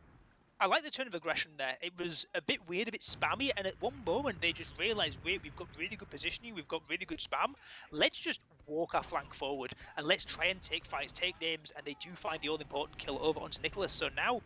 I like the turn of aggression there. It was a bit weird, a bit spammy, and at one moment they just realised, wait, we've got really good positioning, we've got really good spam, let's just walk our flank forward, and let's try and take fights, take names, and they do find the all-important kill over onto Nicholas. So now,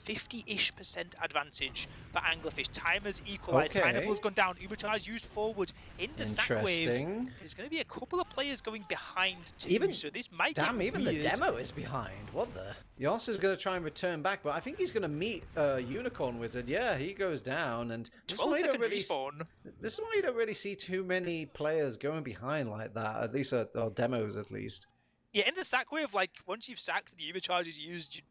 50-ish% advantage for Anglerfish. Timers equalised, Pineapple's gone down, Ubercharge used forward into Sackwave. There's going to be a couple of players going behind too, so this might get even weird. The demo is behind. What the? Yoss is going to try and return back, but I think he's going to meet Unicorn Wizard. Yeah, he goes down, and this is why you don't really see too many players going behind like that, at least or demos at least. Yeah, in the Sackwave, like, once you've sacked the Ubercharge is used, you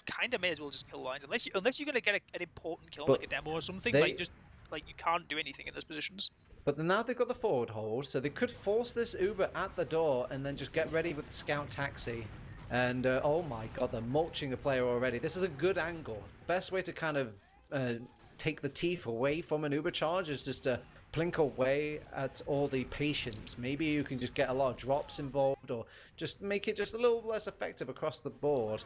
kind of may as well just kill line, unless you're going to get an important kill, like a demo or something. You can't do anything in those positions. But now they've got the forward hold, so they could force this Uber at the door and then just get ready with the Scout taxi. And oh my god, they're mulching the player already. This is a good angle. Best way to kind of take the teeth away from an Uber charge is just to plink away at all the patience. Maybe you can just get a lot of drops involved, or just make it just a little less effective across the board.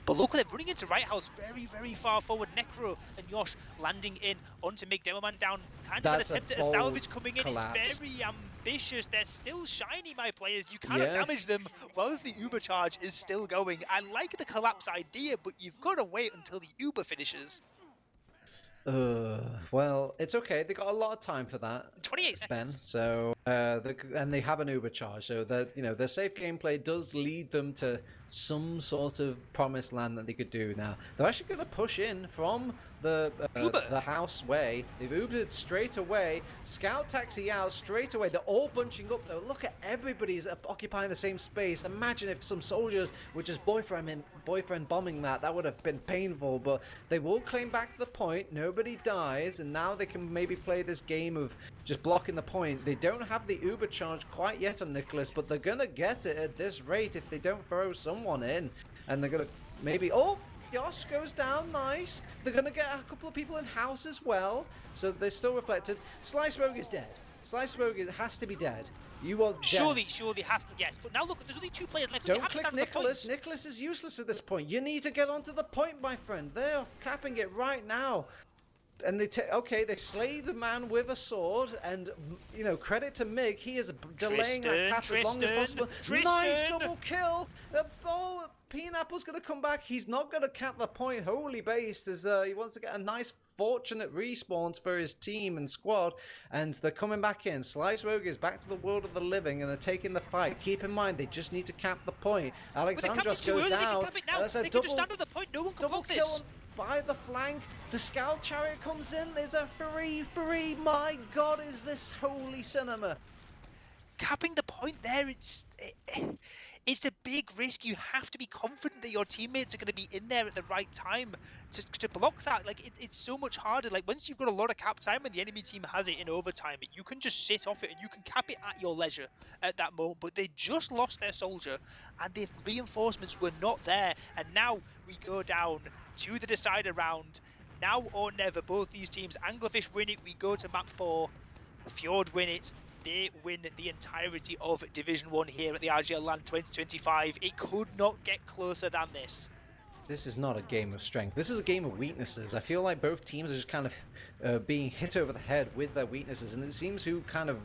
But look, they're running into Right House very, very far forward. Necro and Yosh landing in onto Mig. Demoman down. Kind of an attempt at a salvage coming in. Collapse. It's very ambitious. They're still shiny, my players. You cannot damage them whilst the Uber charge is still going. I like the collapse idea, but you've got to wait until the Uber finishes. Well, it's okay. They got a lot of time for that. 28 seconds. Ben. So, and they have an Uber charge, so that their safe gameplay does lead them to some sort of promised land that they could do. Now they're actually going to push in from the house way. They've Ubered straight away. Scout taxi out straight away. They're all bunching up though. Look at everybody's occupying the same space. Imagine if some soldiers were just boyfriend bombing that. That would have been painful. But they will claim back to the point. Nobody dies, and now they can maybe play this game of just blocking the point. They don't have the Uber charge quite yet on Nicholas, but they're gonna get it at this rate if they don't throw someone in. And they're gonna maybe Yosh goes down, nice. They're gonna get a couple of people in house as well, so they're still reflected. Slice Rogue is dead. Slice Rogue has to be dead. You want surely has to, yes. But now look, there's only 2 players left. Don't click Nicholas. Nicholas is useless at this point. You need to get onto the point, my friend. They're capping it right now. And they slay the man with a sword, and credit to Mig, he is delaying that cap as long as possible. Nice double kill. Pineapple's gonna come back. He's not gonna cap the point. Holy based, as he wants to get a nice fortunate respawns for his team and squad, and they're coming back in. Slice Rogue is back to the world of the living, and they're taking the fight. Keep in mind, they just need to cap the point. Alexandros goes down. That's a double, stand at the point. No one can block this. By the flank, the Scout Chariot comes in. There's a 3-3. My God, is this holy cinema? Capping the point there, it's a big risk. You have to be confident that your teammates are going to be in there at the right time to block that. Like, it's so much harder. Like, once you've got a lot of cap time and the enemy team has it in overtime, you can just sit off it and you can cap it at your leisure at that moment. But they just lost their soldier and the reinforcements were not there. And now we go down to the decider round. Now or never, both these teams. Anglerfish win it, we go to map 4. Fjord win it. They win the entirety of Division 1 here at the RGL LAN 2025. It could not get closer than this. This is not a game of strength. This is a game of weaknesses. I feel like both teams are just kind of being hit over the head with their weaknesses, and it seems who kind of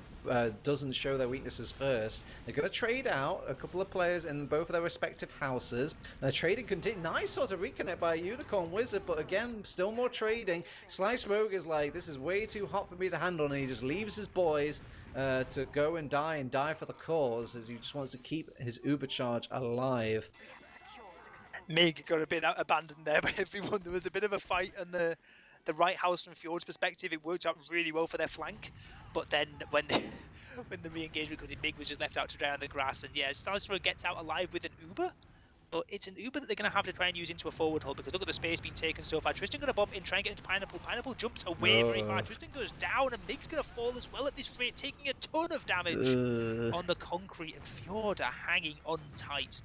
doesn't show their weaknesses first. They're going to trade out a couple of players in both of their respective houses. They're trading continue. Nice sort of reconnect by a Unicorn Wizard, but again, still more trading. Slice Rogue is like, this is way too hot for me to handle, and he just leaves his boys to go and die for the cause, as he just wants to keep his Uber charge alive. Mig got a bit abandoned there by everyone. There was a bit of a fight on the right house from Fjord's perspective. It worked out really well for their flank, but then when the re-engagement comes in, Mig was just left out to dry on the grass. And yeah, Salisbury gets out alive with an Uber, but it's an Uber that they're going to have to try and use into a forward hold, because look at the space being taken so far. Tristan going to bomb in, try and get into Pineapple. Pineapple jumps away very far. Tristan goes down, and Mig's going to fall as well at this rate, taking a ton of damage on the concrete, and Fjord are hanging on tight.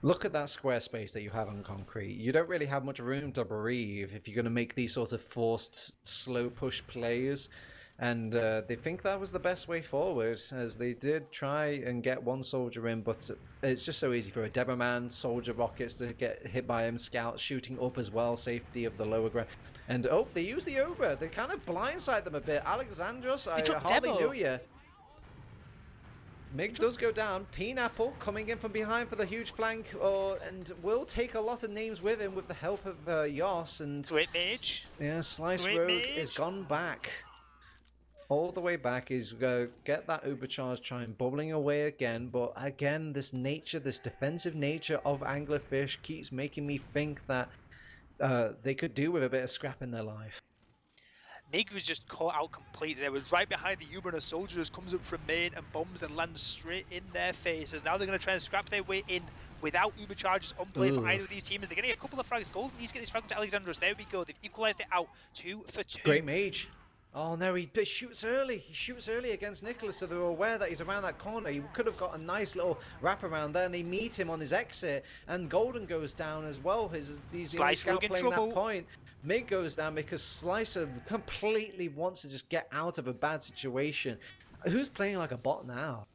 Look at that square space that you have on concrete. You don't really have much room to breathe if you're going to make these sorts of forced slow push plays. And they think that was the best way forward, as they did try and get one soldier in, but it's just so easy for a Deberman, soldier rockets to get hit by him, Scout shooting up as well, safety of the lower ground. And they use the Uber. They kind of blindside them a bit. Alexandros, I hardly knew you. Mig does go down. Pineapple coming in from behind for the huge flank, and will take a lot of names with him with the help of Yos. And Great Mage. Yeah, Slice Rogue is gone back. All the way back. Is going to get that Uber charge, trying bubbling away again. But again, this defensive nature of Anglerfish keeps making me think that they could do with a bit of scrap in their life. Mig was just caught out completely. There was right behind the Uber, and a soldier just comes up from main and bombs and lands straight in their faces. Now they're going to try and scrap their way in without Uber charges on play for either of these teams. They're going to get a couple of frags. Gold needs to get this frag to Alexandros. There we go. They've equalized it out 2 for 2. Great Mage. Oh no, he shoots early. He shoots early against Nicholas, so they're aware that he's around that corner. He could have got a nice little wrap around there, and they meet him on his exit. And Golden goes down as well. He's the only scout playing that point. Mig goes down because Slicer completely wants to just get out of a bad situation. Who's playing like a bot now?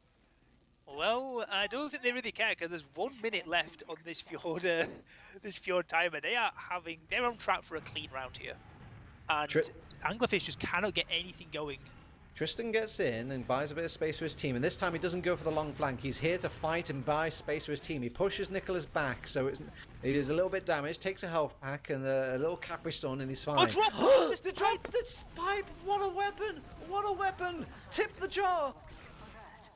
Well, I don't think they really care because there's 1 minute left on this Fjord timer. They're on track for a clean round here, and Anglerfish just cannot get anything going. Tristan gets in and buys a bit of space for his team, and this time he doesn't go for the long flank. He's here to fight and buy space for his team. He pushes Nicholas back, so it is a little bit damaged, takes a health pack and a little Capri Sun, and he's fine. Oh, drop! The drop! This pipe! What a weapon! What a weapon! Tip the jar!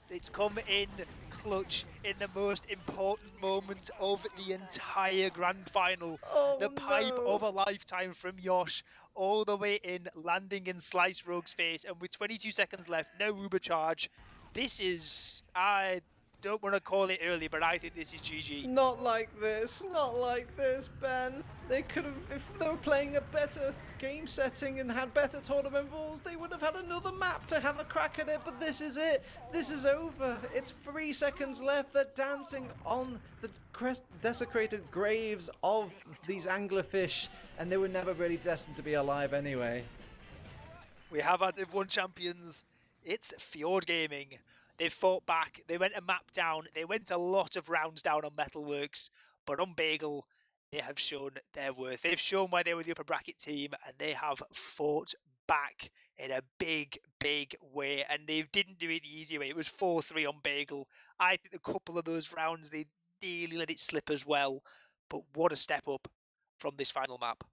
It's come in clutch in the most important moment of the entire grand final. The pipe of a lifetime from Yosh, all the way in, landing in Slice Rogue's face, and with 22 seconds left, no Uber charge. This is, I don't want to call it early, but I think this is GG. Not like this, Ben. They could have, if they were playing a better game setting and had better tournament rules, they would have had another map to have a crack at it, but this is it. This is over. It's 3 seconds left. They're dancing on the desecrated graves of these anglerfish, and they were never really destined to be alive anyway. We have had Div 1 champions. It's Fjord Gaming. They fought back, they went a map down, they went a lot of rounds down on Metalworks, but on Bagel, they have shown their worth. They've shown why they were the upper bracket team, and they have fought back in a big, big way, and they didn't do it the easy way. It was 4-3 on Bagel. I think a couple of those rounds, they nearly let it slip as well, but what a step up from this final map.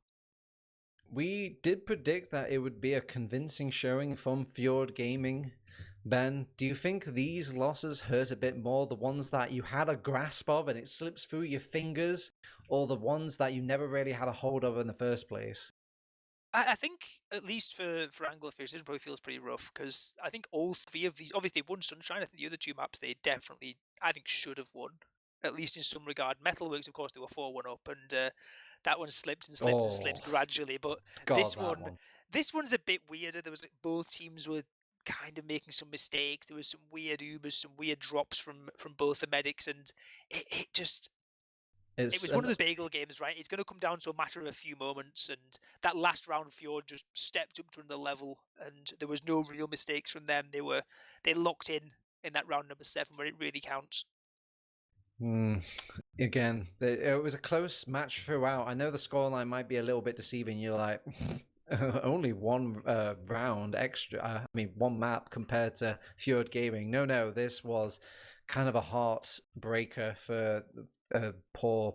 We did predict that it would be a convincing showing from Fjord Gaming. Ben, do you think these losses hurt a bit more, the ones that you had a grasp of and it slips through your fingers, or the ones that you never really had a hold of in the first place? I think, at least for Anglerfish, this probably feels pretty rough, because I think all three of these, obviously they won Sunshine, I think the other two maps they definitely, I think, should have won, at least in some regard. Metalworks, of course, they were 4-1 up, and that one slipped and slipped and slipped gradually, but this one's a bit weirder. There was both teams were kind of making some mistakes. There was some weird Ubers, some weird drops from both the medics, and it was one of those Bagel games, right? It's going to come down to a matter of a few moments, and that last round Fjord just stepped up to another level, and there was no real mistakes from them. They locked in that round number 7 where it really counts. Again, it was a close match throughout. I know the scoreline might be a little bit deceiving. You're like, only one round extra. One map compared to Fjord Gaming. No, this was kind of a heartbreaker for poor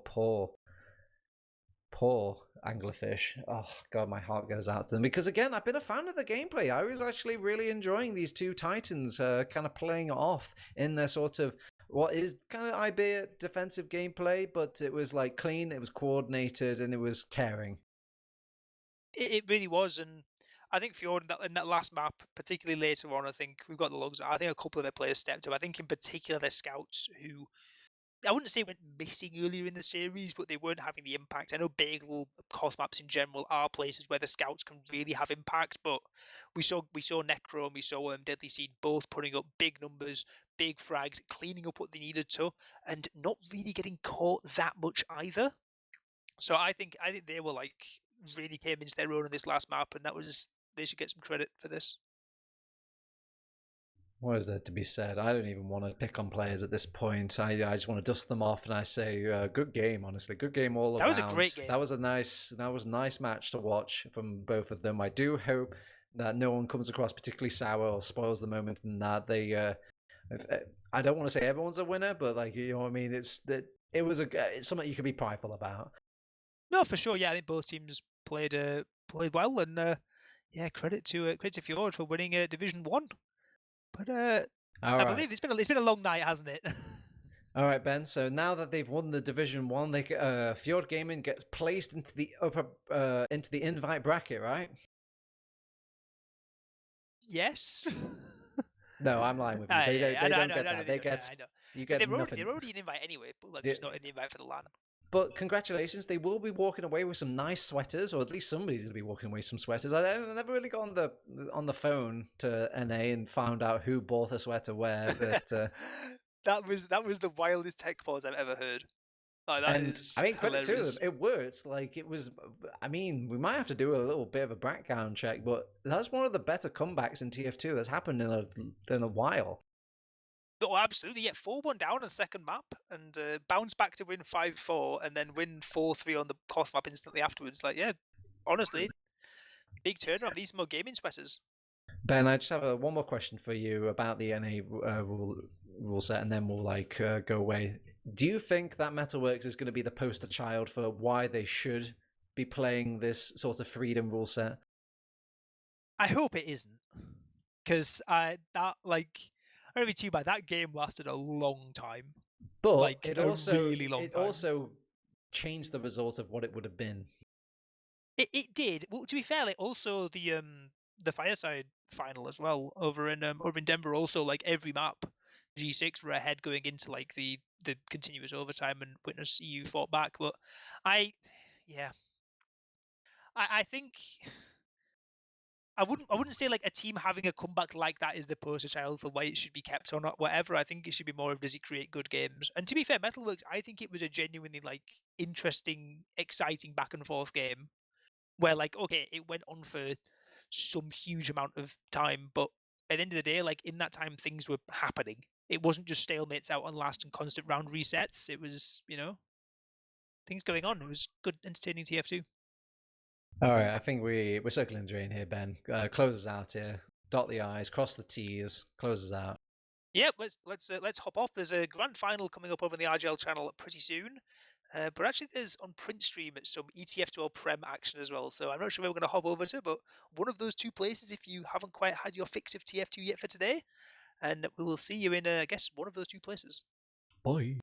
Anglerfish. Oh god, my heart goes out to them, because again, I've been a fan of the gameplay. I was actually really enjoying these two Titans kind of playing off in their sort of what is kind of albeit defensive gameplay, but it was like clean, it was coordinated, and it was caring. It really was, and I think Fjord in that last map, particularly later on, I think we've got the logs. I think a couple of their players stepped up. I think in particular their scouts, who I wouldn't say went missing earlier in the series, but they weren't having the impact. I know Bagel course maps in general are places where the scouts can really have impact, but we saw Necro and we saw Deadly Seed both putting up big numbers, big frags, cleaning up what they needed to, and not really getting caught that much either. So I think they were like really came into their own in this last map, and they should get some credit for this. What is there to be said? I don't even want to pick on players at this point. I just want to dust them off, and I say, good game, honestly. Good game all around. That was a great game. That was a nice match to watch from both of them. I do hope that no one comes across particularly sour or spoils the moment, and that they, I don't want to say everyone's a winner, but like, you know what I mean? It's something you can be prideful about. No, for sure. Yeah, I think both teams played well, and credit to Fjord for winning Division 1. But I believe it's been a long night, hasn't it? All right, Ben. So now that they've won the Division 1, Fjord Gaming gets placed into the into the invite bracket, right? Yes. No, I'm lying with you. They don't get that. You get nothing. They're already an invite anyway, but just not in the invite for the LAN. But congratulations, they will be walking away with some nice sweaters, or at least somebody's going to be walking away with some sweaters. I never really got on the phone to NA and found out who bought a sweater where, but that was the wildest tech pause I've ever heard. Like, that and I is mean, credit to them, hilarious. it worked. Like it was. I mean, we might have to do a little bit of a background check, but that's one of the better comebacks in TF2 that's happened in a while. Oh, absolutely. Yeah, 4-1 down on the second map and bounce back to win 5-4 and then win 4-3 on the course map instantly afterwards. Like, yeah, honestly, big turnaround. These more gaming sweaters. Ben, I just have one more question for you about the NA rule set, and then we'll go away. Do you think that Metalworks is going to be the poster child for why they should be playing this sort of freedom rule set? I hope it isn't, because I don't be too bad. That game lasted a long time, but like a really long time. Also changed the result of what it would have been. It did. Well, to be fair, like also the Fireside final as well over in Denver. Also, like every map, G6 were ahead going into like the continuous overtime, and Witness EU fought back. But yeah, I think I wouldn't say like a team having a comeback like that is the poster child for why it should be kept or not. Whatever. I think it should be more of, does it create good games? And to be fair, Metalworks, I think it was a genuinely like interesting, exciting back and forth game where like, okay, it went on for some huge amount of time, but at the end of the day, like in that time, things were happening. It wasn't just stalemates out on last and constant round resets. It was, things going on. It was good, entertaining TF2. All right, I think we're circling the drain here, Ben. Close us out here. Dot the I's, cross the T's, close us out. Yeah, let's hop off. There's a grand final coming up over the RGL channel pretty soon. But actually, there's on print stream some ETF12 Prem action as well. So I'm not sure where we're going to hop over to, but one of those two places if you haven't quite had your fix of TF2 yet for today. And we will see you in, I guess, one of those two places. Bye.